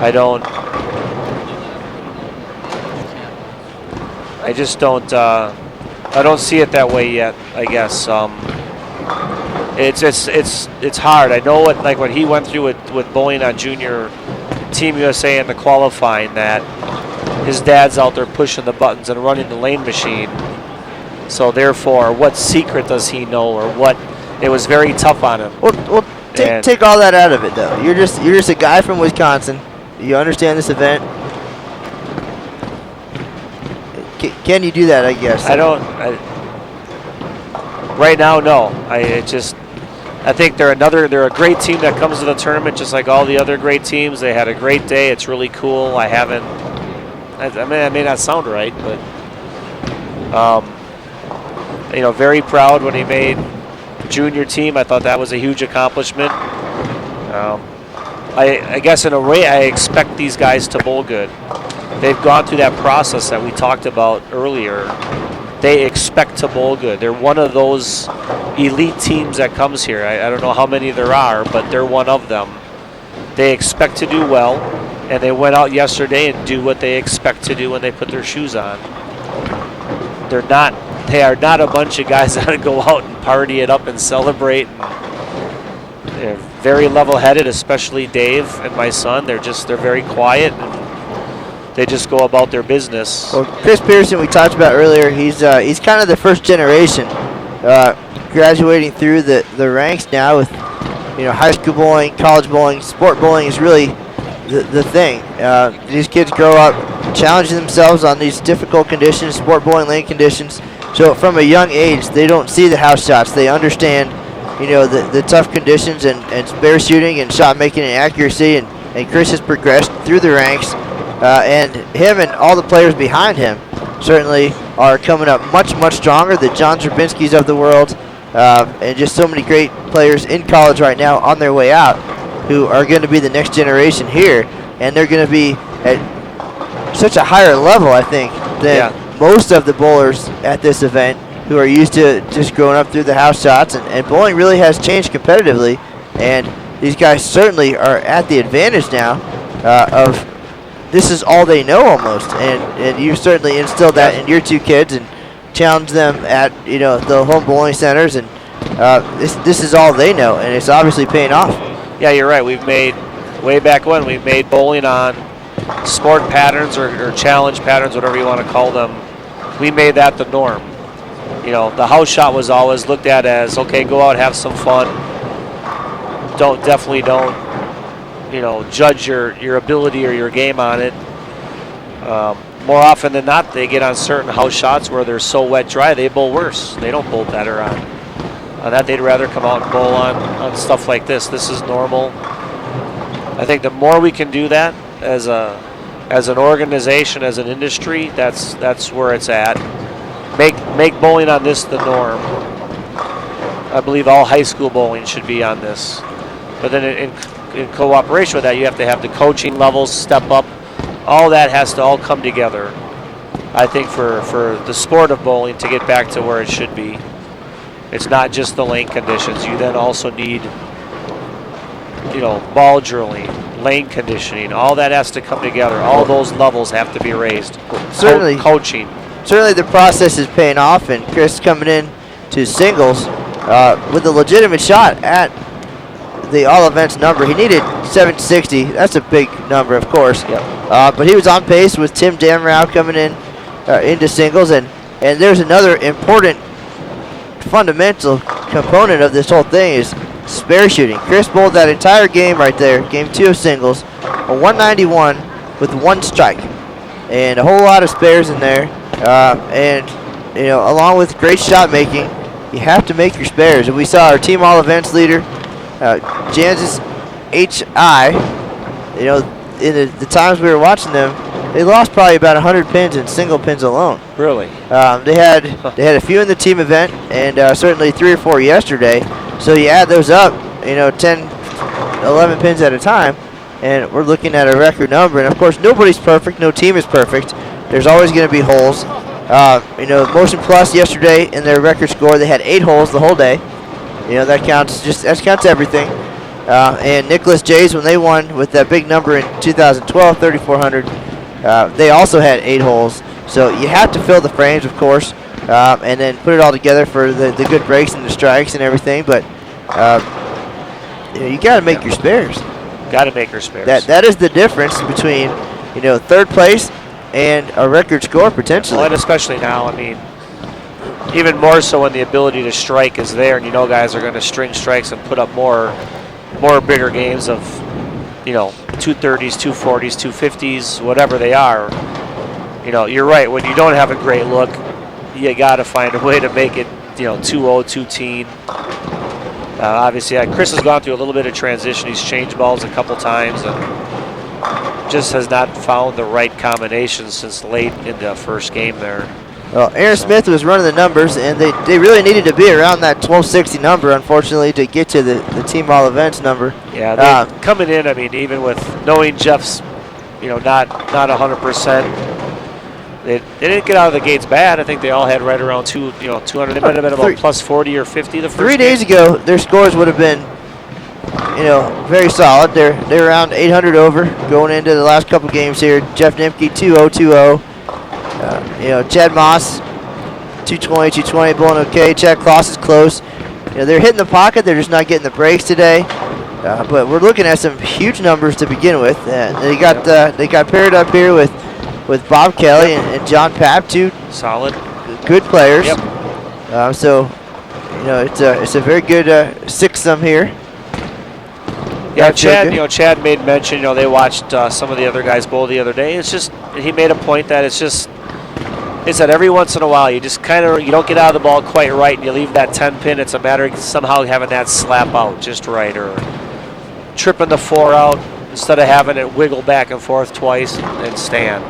I don't see it that way yet, I guess. It's hard. I know what he went through with bowling on Junior Team USA in the qualifying, that his dad's out there pushing the buttons and running the lane machine. So therefore, what secret does he know, or what? It was very tough on him. Well, take all that out of it, though. You're just a guy from Wisconsin. You understand this event. Can you do that, I guess? Right now, no. I think they're a great team that comes to the tournament, just like all the other great teams. They had a great day. It's really cool. I may not sound right, but very proud when he made Junior Team. I thought that was a huge accomplishment. I guess in a way, I expect these guys to bowl good. They've gone through that process that we talked about earlier. They expect to bowl good. They're one of those elite teams that comes here. I don't know how many there are, but they're one of them. They expect to do well, and they went out yesterday and do what they expect to do when they put their shoes on. They are not a bunch of guys that go out and party it up and celebrate. They're very level-headed, especially Dave and my son. They're very quiet, and they just go about their business. Well, Chris Pierson, we talked about earlier, he's kind of the first generation, graduating through the ranks now with high school bowling, college bowling. Sport bowling is really the thing. These kids grow up challenging themselves on these difficult conditions, sport bowling lane conditions. So from a young age, they don't see the house shots. They understand the tough conditions and spare shooting and shot making and accuracy, and Chris has progressed through the ranks, and him and all the players behind him certainly are coming up much, much stronger. The John Drabinskys of the world, and just so many great players in college right now on their way out who are going to be the next generation here, and they're going to be at such a higher level, I think, than most of the bowlers at this event, who are used to just growing up through the house shots, and bowling really has changed competitively, and these guys certainly are at the advantage now of this is all they know almost, and you certainly instilled that in your two kids and challenged them at the home bowling centers, and this is all they know, and it's obviously paying off. Yeah, you're right. We've made, way back when, we made bowling on sport patterns or challenge patterns, whatever you want to call them. We made that the norm. The house shot was always looked at as, okay, go out, have some fun. Definitely don't judge your ability or your game on it. More often than not, they get on certain house shots where they're so wet dry, they bowl worse. They don't bowl better on that. They'd rather come out and bowl on stuff like this. This is normal. I think the more we can do that as an organization, as an industry, that's where it's at. Make bowling on this the norm. I believe all high school bowling should be on this. But then in cooperation with that, you have to have the coaching levels step up. All that has to all come together, I think, for the sport of bowling to get back to where it should be. It's not just the lane conditions. You then also need, ball drilling, lane conditioning. All that has to come together. All those levels have to be raised. Certainly. Coaching. Certainly the process is paying off, and Chris coming in to singles with a legitimate shot at the all events number. He needed 760. That's a big number, of course. Yep. But he was on pace with Tim Damrow coming in into singles, and there's another important fundamental component of this whole thing is spare shooting. Chris bowled that entire game right there, game 2 of singles, a 191 with 1 strike, and a whole lot of spares in there. And along with great shot making, you have to make your spares. And we saw our team all events leader, Jan's HI. In the times we were watching them, they lost probably about 100 pins in single pins alone. Really? They had a few in the team event, and certainly 3 or 4 yesterday. So you add those up, 10, 11 pins at a time, and we're looking at a record number. And of course, nobody's perfect. No team is perfect. There's always going to be holes. Motion Plus yesterday in their record score, they had 8 holes the whole day. That counts everything. And Nicholas Jays, when they won with that big number in 2012, 3,400, they also had 8 holes. So you have to fill the frames, of course, and then put it all together for the good breaks and the strikes and everything. But you got to make your spares. Got to make your spares. That is the difference between third place and a record score potentially. Well, and especially now, even more so when the ability to strike is there, and guys are going to string strikes and put up more bigger games of 230s, 240s, 250s, whatever they are. You're right. When you don't have a great look, you got to find a way to make it 2-0, 2-teen. Obviously, Chris has gone through a little bit of transition. He's changed balls a couple times and just has not found the right combination since late in the first game there. Well, Aaron Smith was running the numbers, and they really needed to be around that 1260 number, unfortunately, to get to the team all events number. Yeah, coming in, even with knowing Jeff's, not 100%, they didn't get out of the gates bad. I think they all had right around 200. They might have been about plus 40 or 50 the first 3 days ago, their scores would have been, very solid. They're around 800 over going into the last couple games here. Jeff Nimke 2-0, 2-0. Chad Maas 220, bowling okay. Chad Kloss is close. They're hitting the pocket. They're just not getting the breaks today. But we're looking at some huge numbers to begin with. They got paired up here with Bob Kelly and John Papp, 2 solid, good players. Yep. So it's a very good six-sum here. Yeah, Chad made mention. They watched some of the other guys bowl the other day. It's just he made a point that it's that every once in a while you just you don't get out of the ball quite right and you leave that 10 pin. It's a matter of somehow having that slap out just right or tripping the 4 out instead of having it wiggle back and forth twice and stand.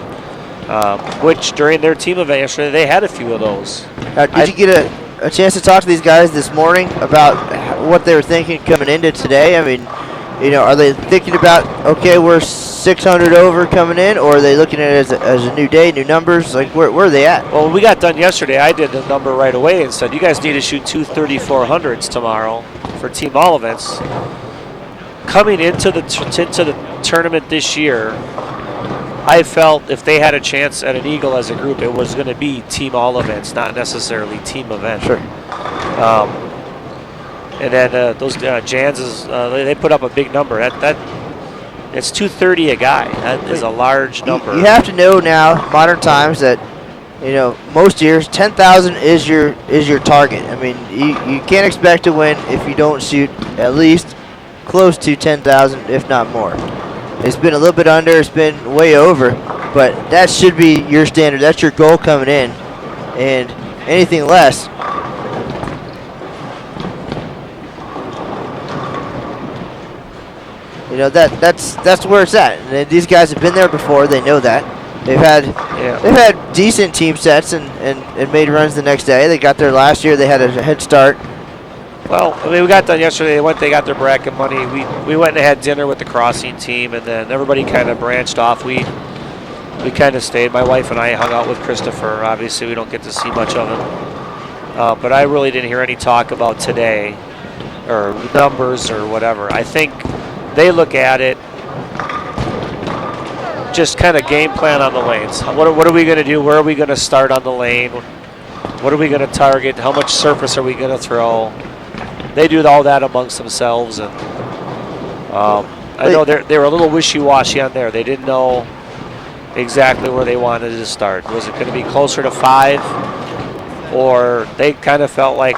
Which during their team event yesterday they had a few of those. Did you get a chance to talk to these guys this morning about what they were thinking coming into today? Are they thinking about, okay, we're 600 over coming in, or are they looking at it as a new day, new numbers? Like, where are they at? Well, when we got done yesterday, I did the number right away and said, you guys need to shoot 2 3400s tomorrow for team all events. Coming into the tournament this year, I felt if they had a chance at an Eagle as a group, it was going to be team all events, not necessarily team event. Sure. And then those Janses, they put up a big number. It's 230 a guy. That is a large number. You have to know now, modern times, that most years 10,000 is your target. You can't expect to win if you don't shoot at least close to 10,000, if not more. It's been a little bit under. It's been way over, but that should be your standard. That's your goal coming in, and anything less. You know, that's where it's at. And these guys have been there before. They know that. They've had decent team sets and made runs the next day. They got there last year. They had a head start. Well, I mean, we got done yesterday. They got their bracket money. We went and had dinner with the crossing team, and then everybody kind of branched off. We kind of stayed. My wife and I hung out with Christopher. Obviously, we don't get to see much of him. But I really didn't hear any talk about today or numbers or whatever. I think they look at it, just kind of game plan on the lanes. What are we going to do? Where are we going to start on the lane? What are we going to target? How much surface are we going to throw? They do all that amongst themselves, and I know they were a little wishy-washy on there. They didn't know exactly where they wanted to start. Was it going to be closer to 5, or they kind of felt like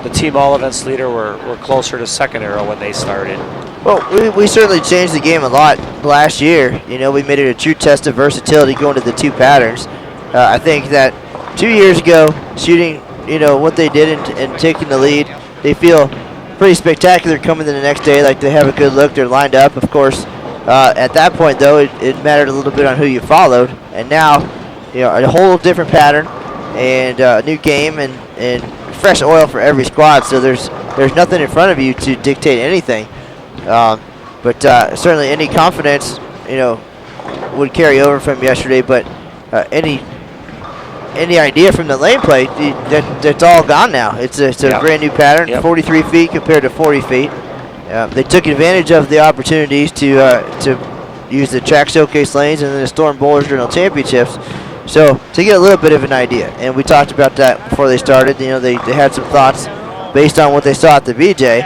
the team all events leader were closer to second arrow when they started? Well, we certainly changed the game a lot last year. You know, we made it a true test of versatility going to the 2 patterns. I think that 2 years ago, shooting, you know, what they did and taking the lead, they feel pretty spectacular coming in the next day. Like, they have a good look. They're lined up. Of course, at that point, though, it mattered a little bit on who you followed. And now, you know, a whole different pattern and a new game and fresh oil for every squad. So there's nothing in front of you to dictate anything. But certainly any confidence, you know, would carry over from yesterday. But any idea from the lane play, that's all gone now. It's a brand new pattern, 43 feet compared to 40 feet. They took advantage of the opportunities to use the track showcase lanes and then the Storm Bowlers Journal Championships. So to get a little bit of an idea, and we talked about that before they started. You know, they had some thoughts based on what they saw at the BJ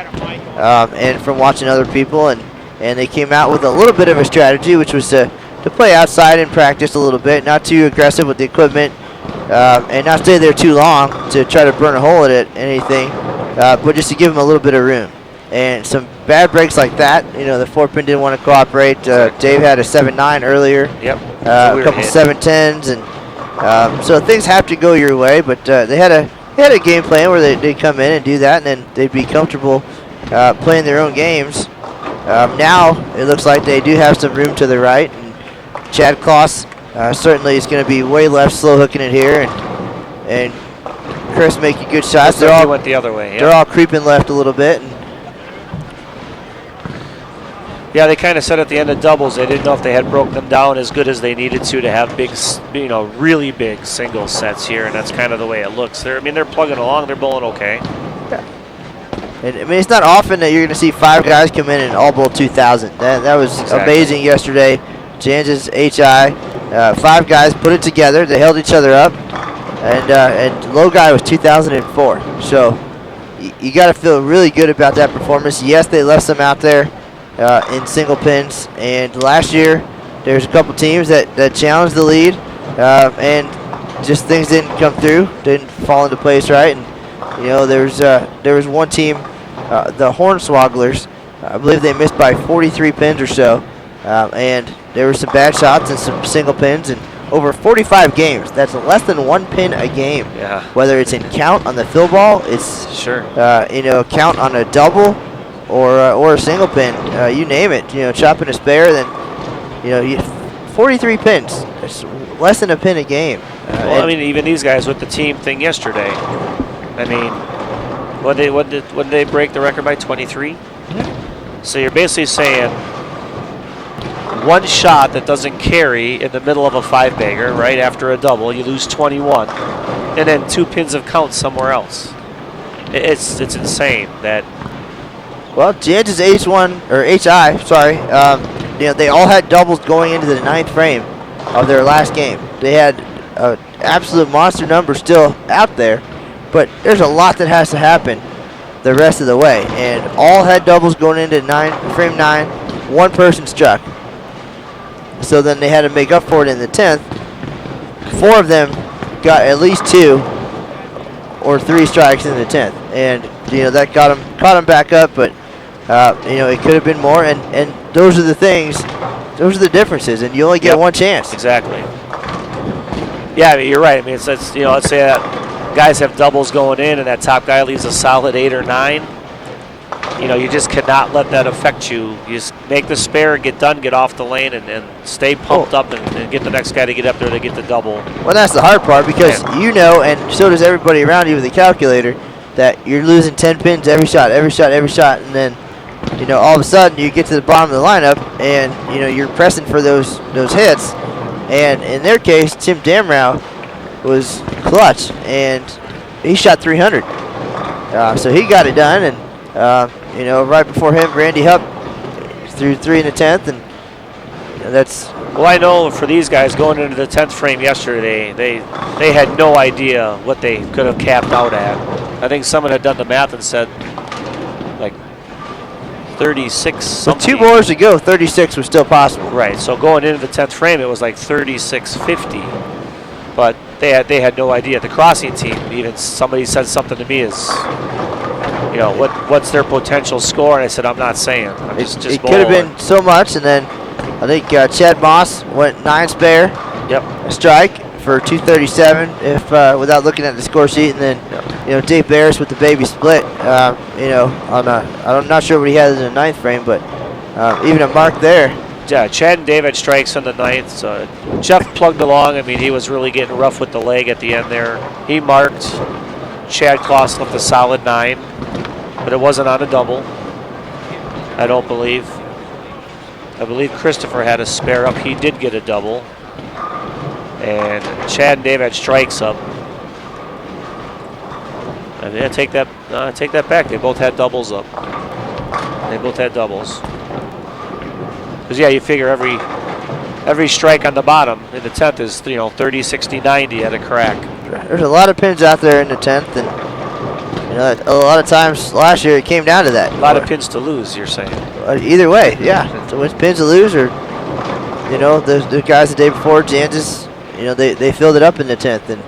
and from watching other people, and they came out with a little bit of a strategy, which was to play outside and practice a little bit, not too aggressive with the equipment, and not stay there too long to try to burn a hole at anything, but just to give them a little bit of room. And some bad breaks like that, you know, the 4-pin didn't want to cooperate. Dave had a 7-9 earlier. Yep. A couple 7-10s, and so things have to go your way. But they had a game plan where they'd come in and do that, and then they'd be comfortable playing their own games. Now it looks like they do have some room to the right, and Chad Kloss certainly is going to be way left, slow hooking it here, and Chris making good shots. They all went the other way. Yep. They're all creeping left a little bit. And yeah, they kind of said at the end of doubles they didn't know if they had broken them down as good as they needed to have big, you know, really big single sets here, and that's kind of the way it looks. They're plugging along. They're bowling okay. Yeah. And I mean, it's not often that you're going to see 5 guys come in and all bowl 2,000. That was amazing yesterday. Jansen's HI, 5 guys put it together. They held each other up, and low guy was 2004. So you got to feel really good about that performance. Yes, they left some out there in single pins, and last year there's a couple teams that challenged the lead, and just things didn't come through, didn't fall into place right. And you know, there was one team, the Hornswogglers. I believe they missed by 43 pins or so, and there were some bad shots and some single pins. And over 45 games, that's less than 1 pin a game. Yeah. Whether it's in count on the fill ball, it's sure. You know, count on a double or a single pin, you name it. You know, chopping a spare, then you know, 43 pins. It's less than a pin a game. Well, I mean, even these guys with the team thing yesterday. I mean, when they break the record by 23? Mm-hmm. So you're basically saying one shot that doesn't carry in the middle of a 5-bagger right after a double, you lose 21, and then 2 pins of count somewhere else. It's insane that. Well, Jansen's H1 or HI, sorry. You know, they all had doubles going into the 9th frame of their last game. They had an absolute monster number still out there. But there's a lot that has to happen the rest of the way. And all had doubles going into frame 9. One person struck. So then they had to make up for it in the 10th. 4 of them got at least 2 or 3 strikes in the 10th. And, you know, that caught them back up. But, you know, it could have been more. And those are the things, those are the differences. And you only get one chance. Exactly. Yeah, I mean, you're right. I mean, it's you know, let's say that guys have doubles going in and that top guy leaves a solid 8 or 9. you just cannot let that affect you. You just make the spare, get done, get off the lane, and stay pumped up and get the next guy to get up there to get the double. Well, that's the hard part because you know, and so does everybody around you with the calculator, that you're losing 10 pins every shot, and then, all of a sudden you get to the bottom of the lineup and, you're pressing for those hits. And in their case, Tim Damrow was clutch, and he shot 300. So he got it done, and right before him, Randy Hupp threw 3 in the 10th, and that's. Well, I know for these guys going into the 10th frame yesterday, they had no idea what they could have capped out at. I think someone had done the math and said like 36 something. With 2 bowlers to go, 36 was still possible. Right. So going into the 10th frame, it was like 36.50, but they had no idea. The crossing team, even somebody said something to me is, what's their potential score? And I said, I'm not saying. It could have been so much, and then I think Chad Maas went 9 spare. Yep. A strike for 237 without looking at the score sheet, and then Dave Beres with the baby split. I'm not sure what he has in the 9th frame, but even a mark there. Yeah, Chad and Dave had strikes in the 9th. So Jeff plugged along. I mean, he was really getting rough with the leg at the end there. He marked. Chad Kloss left a solid 9, but it wasn't on a double, I don't believe. I believe Christopher had a spare up. He did get a double. And Chad and Dave had strikes up. And yeah, take that back. They both had doubles up. They both had doubles. Because you figure every strike on the bottom in the 10th is 30, 60, 90 at a crack. There's a lot of pins out there in the 10th, and a lot of times last year it came down to that. A lot of pins to lose, you're saying? Either way, yeah. So it's pins to lose, or the guys the day before, Jansis, they filled it up in the 10th, and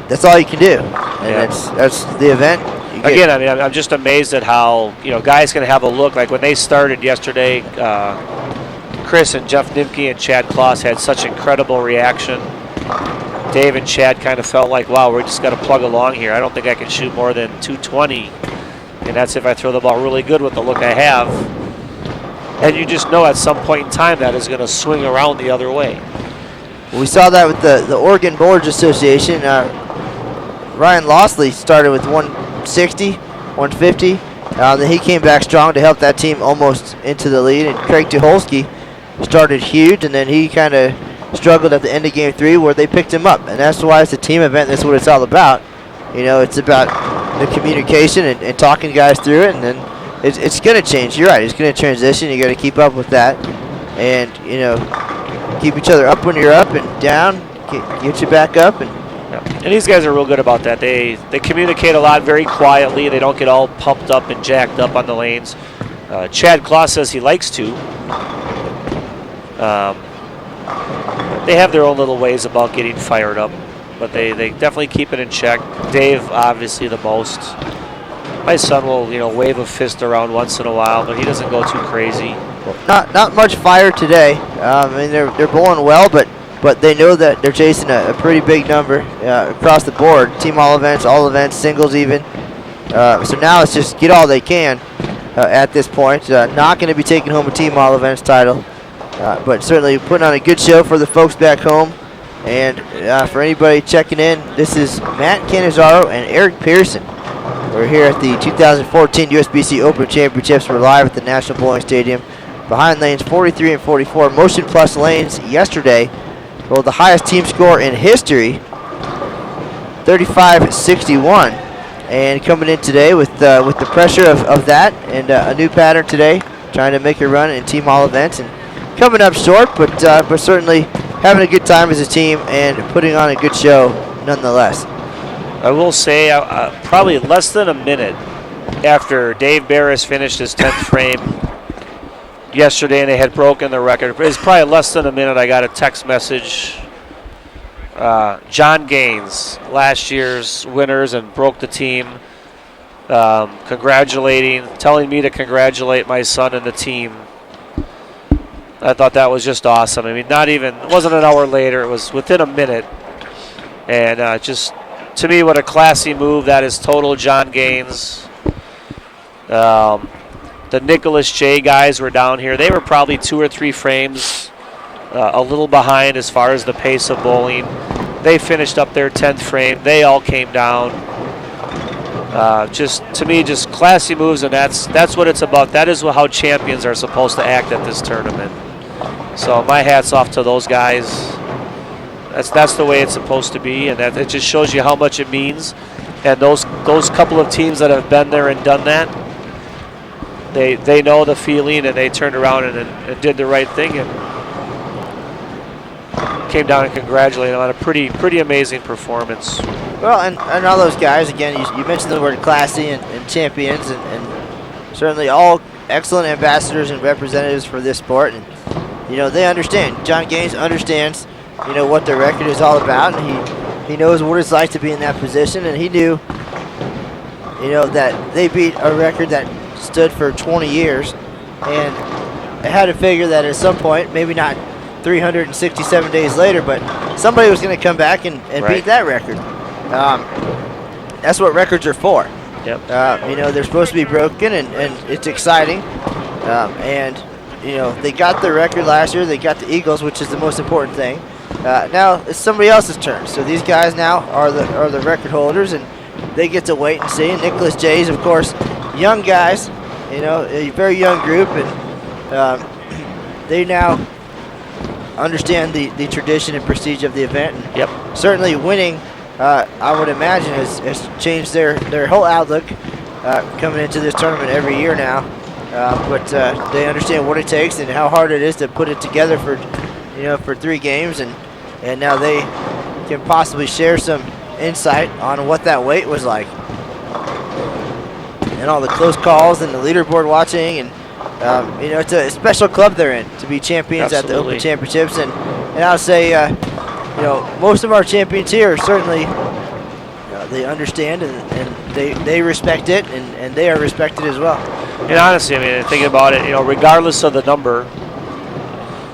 that's all you can do, and that's the event. Again, I mean, I'm just amazed at how guys can have a look. Like when they started yesterday, Chris and Jeff Nimke and Chad Kloss had such incredible reaction. Dave and Chad kind of felt like, wow, we just got to plug along here. I don't think I can shoot more than 220, and that's if I throw the ball really good with the look I have. And you just know at some point in time that is going to swing around the other way. We saw that with the Oregon Bowlers Association. Ryan Lossley started with 160, 150. Then he came back strong to help that team almost into the lead. And Craig Tucholsky started huge, and then he kind of struggled at the end of Game 3 where they picked him up. And that's why it's a team event. That's what it's all about. It's about the communication and talking guys through it, and then it's going to change. You're right. It's going to transition. You got to keep up with that, and keep each other up when you're up and down. Get you back up, and these guys are real good about that. They communicate a lot very quietly. They don't get all pumped up and jacked up on the lanes. Chad Kloss says he likes to. They have their own little ways about getting fired up, but they definitely keep it in check. Dave, obviously, the most. My son will, wave a fist around once in a while, but he doesn't go too crazy. Not much fire today. I mean, they're bowling well, but they know that they're chasing a pretty big number across the board. Team all events, singles even. So now it's just get all they can at this point. Not going to be taking home a team all events title, but certainly putting on a good show for the folks back home. And for anybody checking in, this is Matt Cannizzaro and Eric Pierson. We're here at the 2014 USBC Open Championships. We're live at the National Bowling Stadium. Behind lanes 43 and 44, Motion Plus Lanes yesterday. Well, the highest team score in history, 35-61. And coming in today with the pressure of that and a new pattern today, trying to make a run in team all events and coming up short, but certainly having a good time as a team and putting on a good show nonetheless. I will say probably less than a minute after Dave Beres finished his 10th frame yesterday and they had broken the record. It's probably less than a minute I got a text message. John Gaines, last year's winners and broke the team, telling me to congratulate my son and the team. I thought that was just awesome. I mean, it wasn't an hour later, it was within a minute. And just to me, what a classy move. That is total John Gaines. The Nicholas J guys were down here. They were probably 2 or 3 frames a little behind as far as the pace of bowling. They finished up their 10th frame. They all came down. Just to me, just classy moves, and that's what it's about. That is how champions are supposed to act at this tournament. So my hat's off to those guys. That's the way it's supposed to be, and that it just shows you how much it means. And those couple of teams that have been there and done that, they know the feeling, and they turned around and did the right thing and came down and congratulated them on a pretty amazing performance. Well, and all those guys, again, you mentioned the word classy and champions, and certainly all excellent ambassadors and representatives for this sport. And, they understand. John Gaines understands, what their record is all about, and he knows what it's like to be in that position, and he knew, that they beat a record that stood for 20 years, and I had to figure that at some point, maybe not 367 days later, but somebody was going to come back and beat that record. That's what records are for. Yep. They're supposed to be broken, and it's exciting. They got the record last year. They got the Eagles, which is the most important thing. Now it's somebody else's turn. So these guys now are the record holders, and they get to wait and see. And Nicholas J's, of course, young guys. A very young group, and they now understand the tradition and prestige of the event. And yep. Certainly winning, I would imagine, has changed their whole outlook coming into this tournament every year now. But they understand what it takes and how hard it is to put it together for 3 games, and now they can possibly share some insight on what that wait was like, and all the close calls and the leaderboard watching, and it's a special club they're in to be champions. Absolutely. At the Open Championships, and I'll say most of our champions here certainly they understand and they respect it, and they are respected as well. And honestly, thinking about it, regardless of the number,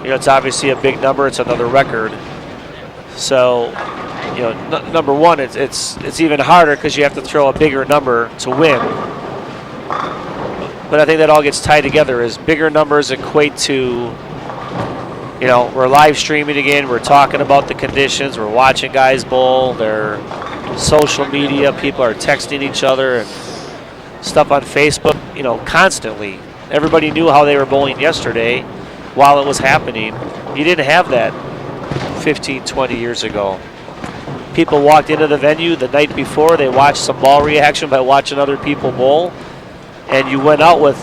it's obviously a big number. It's another record. So, number one, it's even harder because you have to throw a bigger number to win. But I think that all gets tied together as bigger numbers equate to, we're live streaming again. We're talking about the conditions. We're watching guys bowl. They're social media. People are texting each other and stuff on Facebook, constantly. Everybody knew how they were bowling yesterday while it was happening. You didn't have that 15, 20 years ago. People walked into the venue the night before. They watched some ball reaction by watching other people bowl. And you went out with,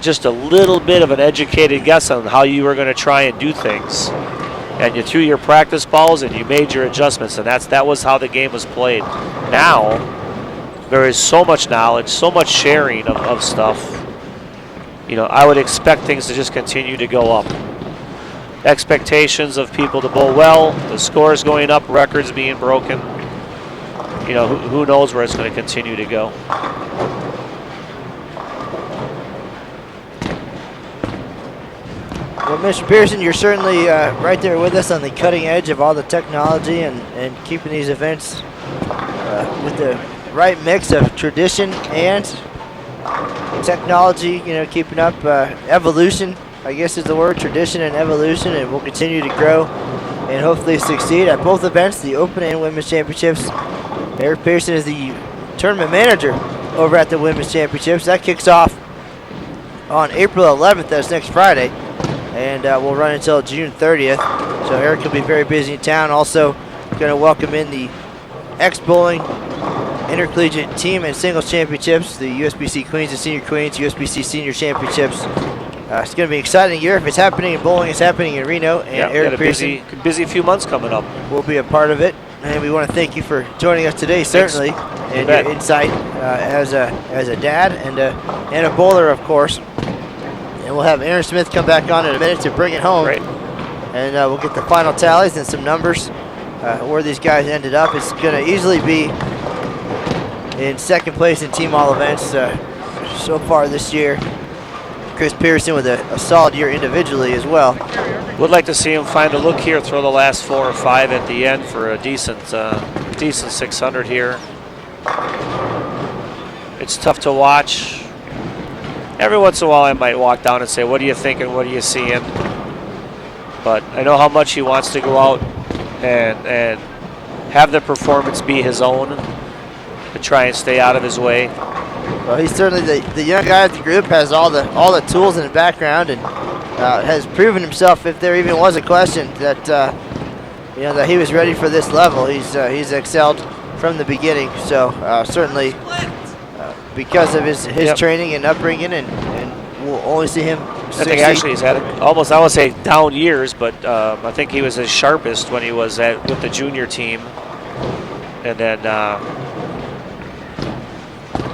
just a little bit of an educated guess on how you were going to try and do things. And you threw your practice balls and you made your adjustments, and that was how the game was played. Now, there is so much knowledge, so much sharing of stuff. I would expect things to just continue to go up. Expectations of people to bowl well, the scores going up, records being broken. Who knows where it's going to continue to go. Well, Mr. Pierson, you're certainly right there with us on the cutting edge of all the technology and keeping these events with the right mix of tradition and technology, keeping up evolution, I guess is the word, tradition and evolution, and we'll continue to grow and hopefully succeed at both events, the Open and Women's Championships. Eric Pierson is the tournament manager over at the Women's Championships. That kicks off on April 11th, that's next Friday, and we'll run until June 30th. So Eric will be very busy in town. Also going to welcome in the ex-bowling intercollegiate team and singles championships, the USBC Queens and Senior Queens, USBC Senior Championships. It's going to be an exciting year. If it's happening in bowling, it's happening in Reno. And Eric Pierson, busy few months coming up. Will be a part of it. And we want to thank you for joining us today, certainly, and your insight as a dad and a bowler, of course. And we'll have Aaron Smith come back on in a minute to bring it home. Great. And we'll get the final tallies and some numbers where these guys ended up. It's going to easily be in second place in team all events so far this year. Chris Pierson with a solid year individually as well. Would like to see him find a look here, throw the last 4 or 5 at the end for a decent decent 600 here. It's tough to watch. Every once in a while I might walk down and say, what are you thinking, what are you seeing? But I know how much he wants to go out and have the performance be his own, to try and stay out of his way. Well, he's certainly the young guy of the group, has all the tools in the background, and has proven himself, if there even was a question, that that he was ready for this level. He's excelled from the beginning. So certainly because of his training and upbringing, and we'll only see him I think actually he's had almost, I would say, down years, but I think he was his sharpest when he was with the junior team, and then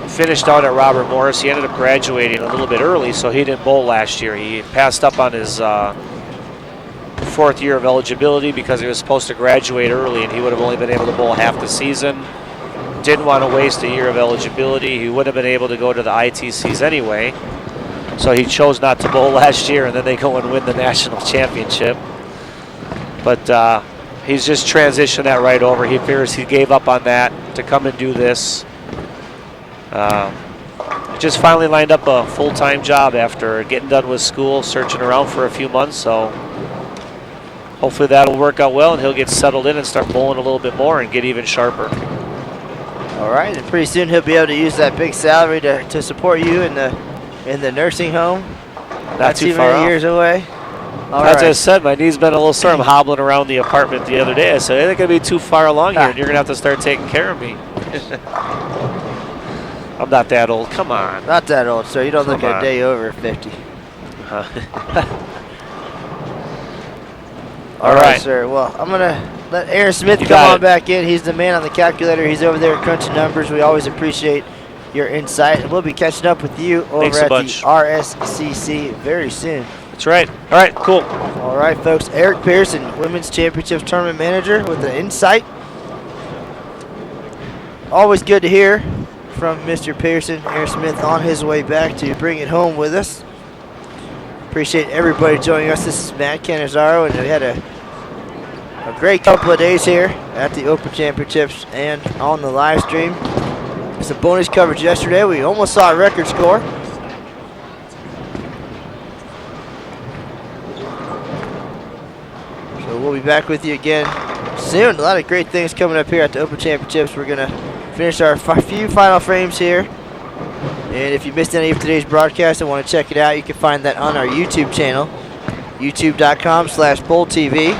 finished out at Robert Morris. He ended up graduating a little bit early, so he didn't bowl last year. He passed up on his 4th year of eligibility because he was supposed to graduate early, and he would have only been able to bowl half the season. Didn't want to waste a year of eligibility. He would have been able to go to the ITCs anyway. So he chose not to bowl last year, and then they go and win the national championship. But he's just transitioned that right over. He figures he gave up on that to come and do this. Just finally lined up a full-time job after getting done with school, searching around for a few months. So hopefully that'll work out well, and he'll get settled in and start bowling a little bit more and get even sharper. All right, and pretty soon he'll be able to use that big salary to support you in the nursing home. Not too far off. Years away. As I said, my knee's been a little sore. I'm hobbling around the apartment the other day. I said, I think I'm going to be too far along here, and you're going to have to start taking care of me. I'm not that old. Come on. Not that old, sir. You don't look a day over 50. All right, sir. Well, I'm going to let Aaron Smith come on back in. He's the man on the calculator. He's over there crunching numbers. We always appreciate your insight. And we'll be catching up with you over at the RSCC very soon. That's right. All right, cool. All right, folks. Eric Pierson, Women's Championships Tournament Manager, with the insight. Always good to hear from Mr. Pierson. Aaron Smith on his way back to bring it home with us. Appreciate everybody joining us. This is Matt Canizaro, and we had a great couple of days here at the Open Championships and on the live stream. Some bonus coverage yesterday. We almost saw a record score. So we'll be back with you again soon. A lot of great things coming up here at the Open Championships. We're going to finish our few final frames here. And if you missed any of today's broadcast and want to check it out, you can find that on our YouTube channel, youtube.com/BowlTV.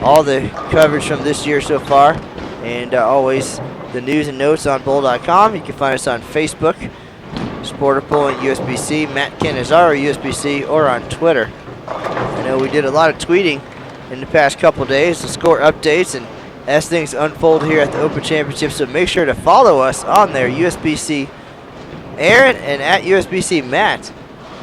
All the coverage from this year so far, and always the news and notes on bowl.com. You can find us on Facebook, Sporter Bowling USBC, Matt Canizaro USBC, or on Twitter. I know we did a lot of tweeting in the past couple days to score updates and as things unfold here at the Open Championship, so make sure to follow us on there, USBC Aaron and at USBC Matt.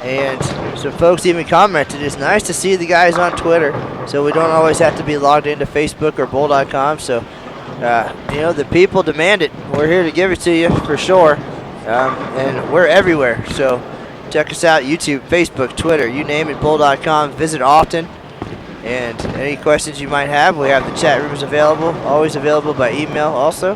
And some folks even commented, it's nice to see the guys on Twitter, so we don't always have to be logged into Facebook or bowl.com. So, the people demand it. We're here to give it to you for sure. And we're everywhere. So check us out, YouTube, Facebook, Twitter, you name it, bowl.com. Visit often. And any questions you might have, we have the chat rooms available, always available by email also.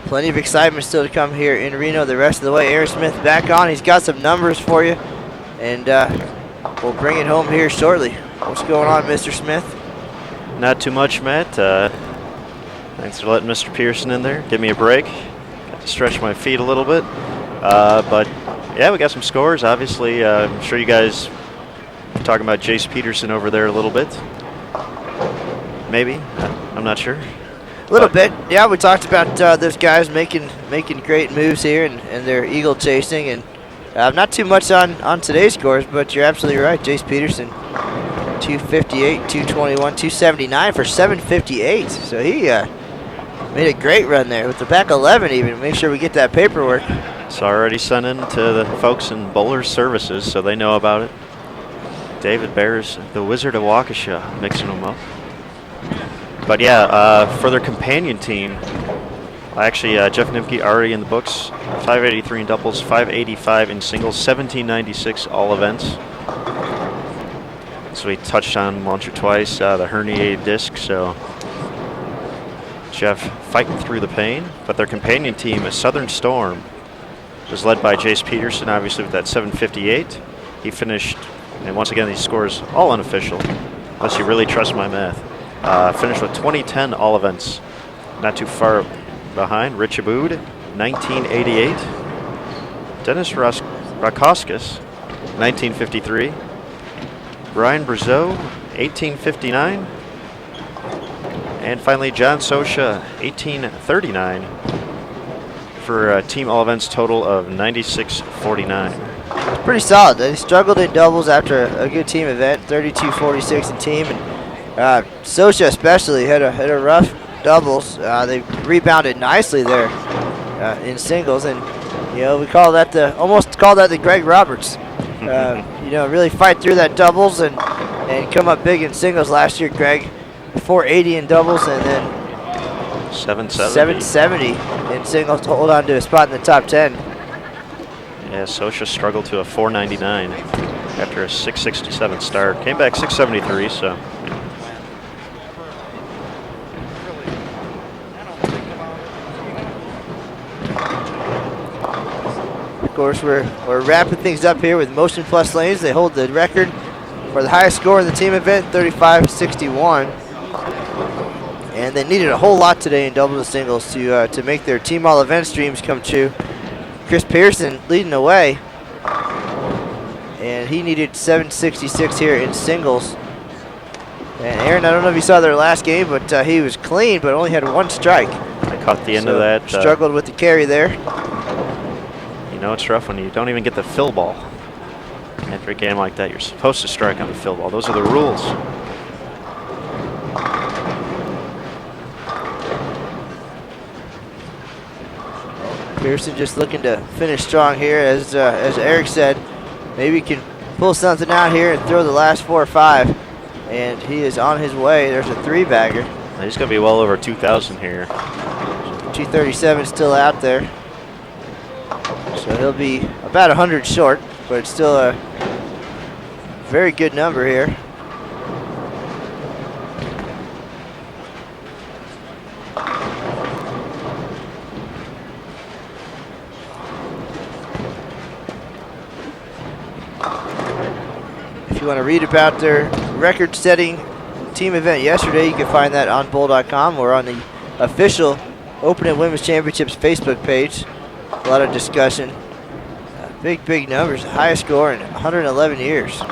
Plenty of excitement still to come here in Reno the rest of the way. Aaron Smith back on. He's got some numbers for you, and we'll bring it home here shortly. What's going on, Mr. Smith? Not too much, Matt. Thanks for letting Mr. Pierson in there. Give me a break. Got to stretch my feet a little bit. But, yeah, we got some scores. Obviously, I'm sure you guys are talking about Jace Peterson over there a little bit. Maybe. I'm not sure. A little bit, yeah. We talked about those guys making great moves here and their eagle chasing, and not too much on today's scores, but you're absolutely right. Jace Peterson, 258, 221, 279 for 758. So he made a great run there with the back 11 even. Make sure we get that paperwork. It's already sent in to the folks in Bowler Services, so they know about it. David Beres, the Wizard of Waukesha, mixing them up. But yeah, for their companion team, actually Jeff Nimke already in the books, 583 in doubles, 585 in singles, 1796 all events. So we touched on once or twice the herniated disc, so Jeff fighting through the pain, but their companion team, a Southern Storm, was led by Jace Pierson, obviously with that 758. He finished, and once again, these scores all unofficial, unless you really trust my math. Finished with 2010 all events. Not too far behind, Rich Aboud, 1988. Dennis Rakoskis, 1953. Brian Brazeau, 1859. And finally, John Sosha, 1839, for a team all events total of 96.49. Pretty solid. They struggled in doubles after a good team event, 32-46 in team. And Sosha especially had a rough doubles. They rebounded nicely there in singles, and we call that almost call that the Greg Roberts. Really fight through that doubles and come up big in singles last year. Greg 480 in doubles and then 770 in singles to hold on to a spot in the top 10. Yeah, Sosha struggled to a 499 after a 667 start. Came back 673, so. Of course, we're wrapping things up here with Motion Plus Lanes. They hold the record for the highest score in the team event, 35-61. And they needed a whole lot today in doubles and singles to make their team all events dreams come true. Chris Pierson leading the way, and he needed 766 here in singles. And Aaron, I don't know if you saw their last game, but he was clean, but only had one strike. I caught the end of that. Struggled with the carry there. It's rough when you don't even get the fill ball. After a game like that, you're supposed to strike on the fill ball. Those are the rules. Pierson just looking to finish strong here, as Eric said. Maybe he can pull something out here and throw the last 4 or 5. And he is on his way. There's a 3-bagger. He's going to be well over 2,000 here. 237 still out there. So he'll be about 100 short, but it's still a very good number here. If you want to read about their record-setting team event yesterday, you can find that on bowl.com or on the official Open and Women's Championships Facebook page. A lot of discussion. Big numbers. Highest score in 111 years.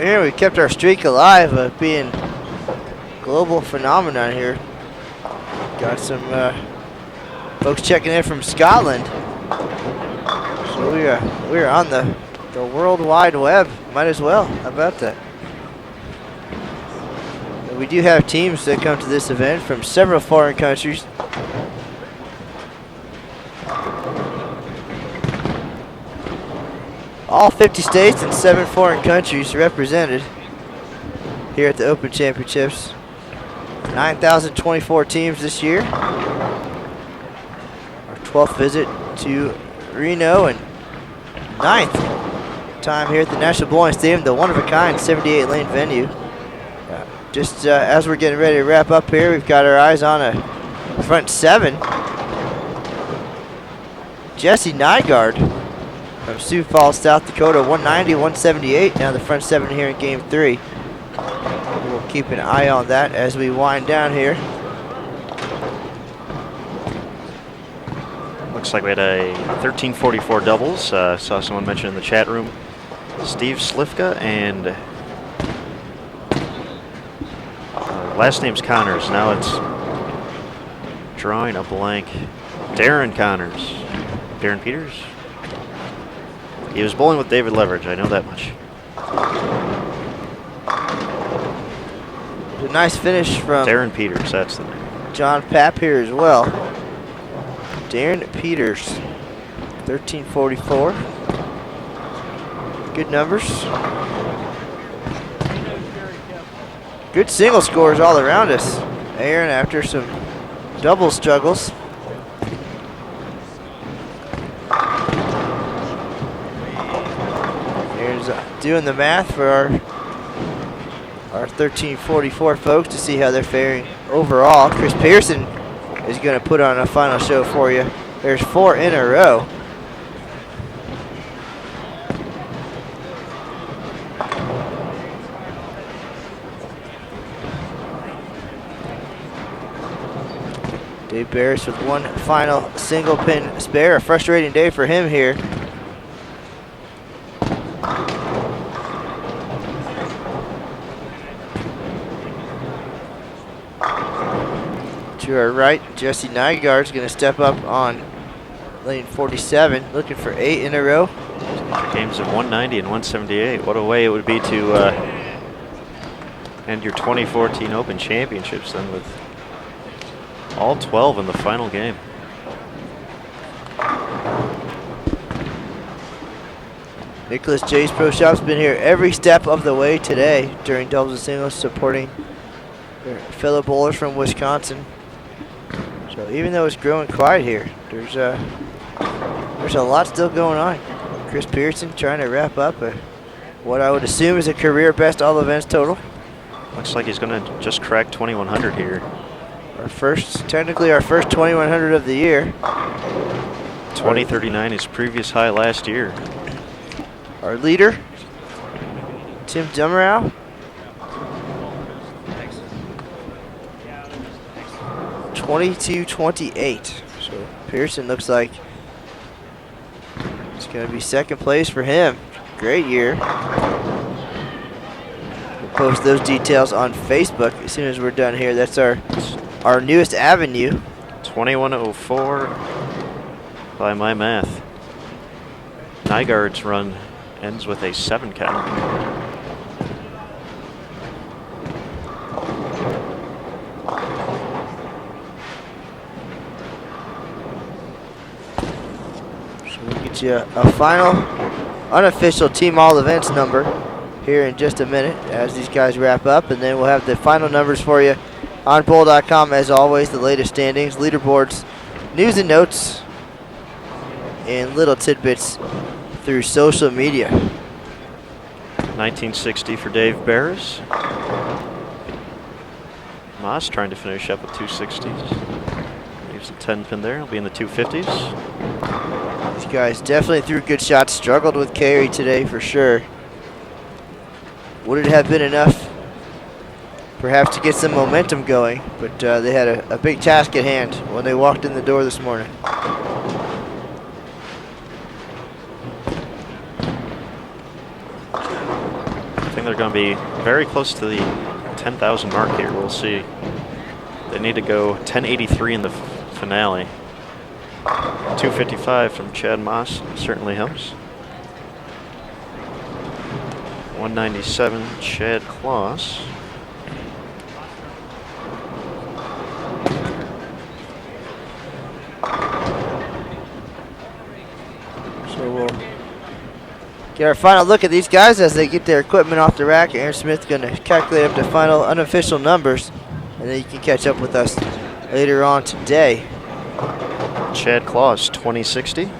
Here we kept our streak alive of being global phenomenon here. Got some folks checking in from Scotland. So we are on the World Wide Web. Might as well. How about that? And we do have teams that come to this event from several foreign countries. All 50 states and 7 foreign countries represented here at the Open Championships. 9,024 teams this year. Our 12th visit to Reno, and 9th time here at the National Bowling Stadium, the one-of-a-kind 78-lane venue. Just as we're getting ready to wrap up here, we've got our eyes on a front 7. Jesse Nygaard from Sioux Falls, South Dakota, 190, 178. Now the front 7 here in game 3. We'll keep an eye on that as we wind down here. Looks like we had a 1344 doubles. Saw someone mention in the chat room Steve Slifka and last name's Connors. Now it's drawing a blank. Darren Connors. Darren Peters? He was bowling with David Leverage, I know that much. A nice finish from Darren Peters, that's the name. John Papp here as well. Darren Peters, 1344. Good numbers. Good single scores all around us. Aaron after some double struggles. Aaron's doing the math for our 1344 folks to see how they're faring overall. Chris Pierson is going to put on a final show for you. There's 4 in a row. Dave Beres with one final single pin spare. A frustrating day for him here. To our right, Jesse Nygaard is going to step up on lane 47, looking for 8 in a row. Games of 190 and 178. What a way it would be to end your 2014 Open Championships then with all 12 in the final game. Nicholas J's Pro Shop's been here every step of the way today during doubles and singles, supporting their fellow bowlers from Wisconsin. So even though it's growing quiet here, there's a lot still going on. Chris Pierson trying to wrap up what I would assume is a career best all events total. Looks like he's going to just crack 2100 here. Technically our first 2100 of the year. 2039, his previous high last year. Our leader, Tim Dummerow. 22-28. So Pierson looks like it's going to be second place for him. Great year. We'll post those details on Facebook as soon as we're done here. That's our newest avenue. 2104 by my math. Nygaard's run ends with a 7 count. So we'll get you a final unofficial Team All Events number here in just a minute as these guys wrap up, and then we'll have the final numbers for you on bowl.com. As always, the latest standings, leaderboards, news and notes, and little tidbits through social media. 1960 for Dave Beres. Maas trying to finish up with 260s. Leaves a 10 pin there. He'll be in the 250s. These guys definitely threw good shots. Struggled with carry today for sure. Would it have been enough perhaps to get some momentum going? But they had a big task at hand when they walked in the door this morning. I think they're going to be very close to the 10,000 mark here. We'll see. They need to go 1083 in the finale. 255 from Chad Maas certainly helps. 197 Chad Kloss. So we'll get our final look at these guys as they get their equipment off the rack. Aaron Smith's going to calculate up the final unofficial numbers, and then you can catch up with us later on today. Chad Kloss, 2060.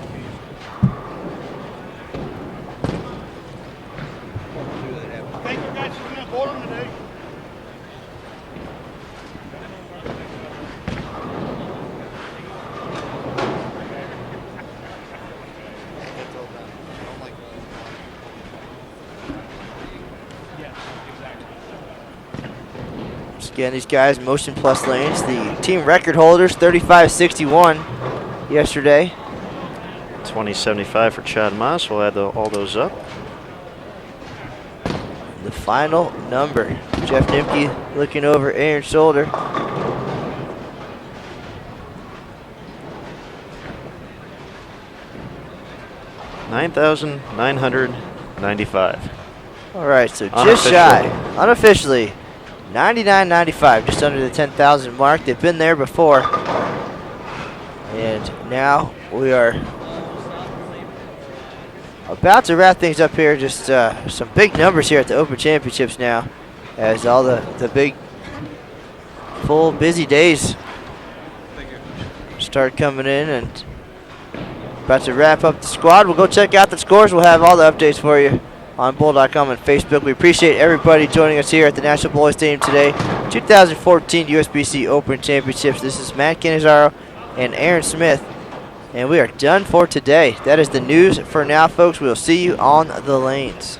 Again, these guys, Motion Plus Lanes, the team record holders, 35-61 yesterday. 2075 for Chad Maas. We'll add all those up. The final number. Jeff Nimke looking over Aaron's shoulder. $9,995. All right, so just shy, unofficially, 99.95, just under the 10,000 mark. They've been there before. And now we are about to wrap things up here. Just some big numbers here at the Open Championships now, as all the big, full, busy days start coming in, and about to wrap up the squad. We'll go check out the scores. We'll have all the updates for you on Bull.com and Facebook. We appreciate everybody joining us here at the National Bowling Stadium today. 2014 USBC Open Championships. This is Matt Canizaro and Aaron Smith, and we are done for today. That is the news for now, folks. We'll see you on the lanes.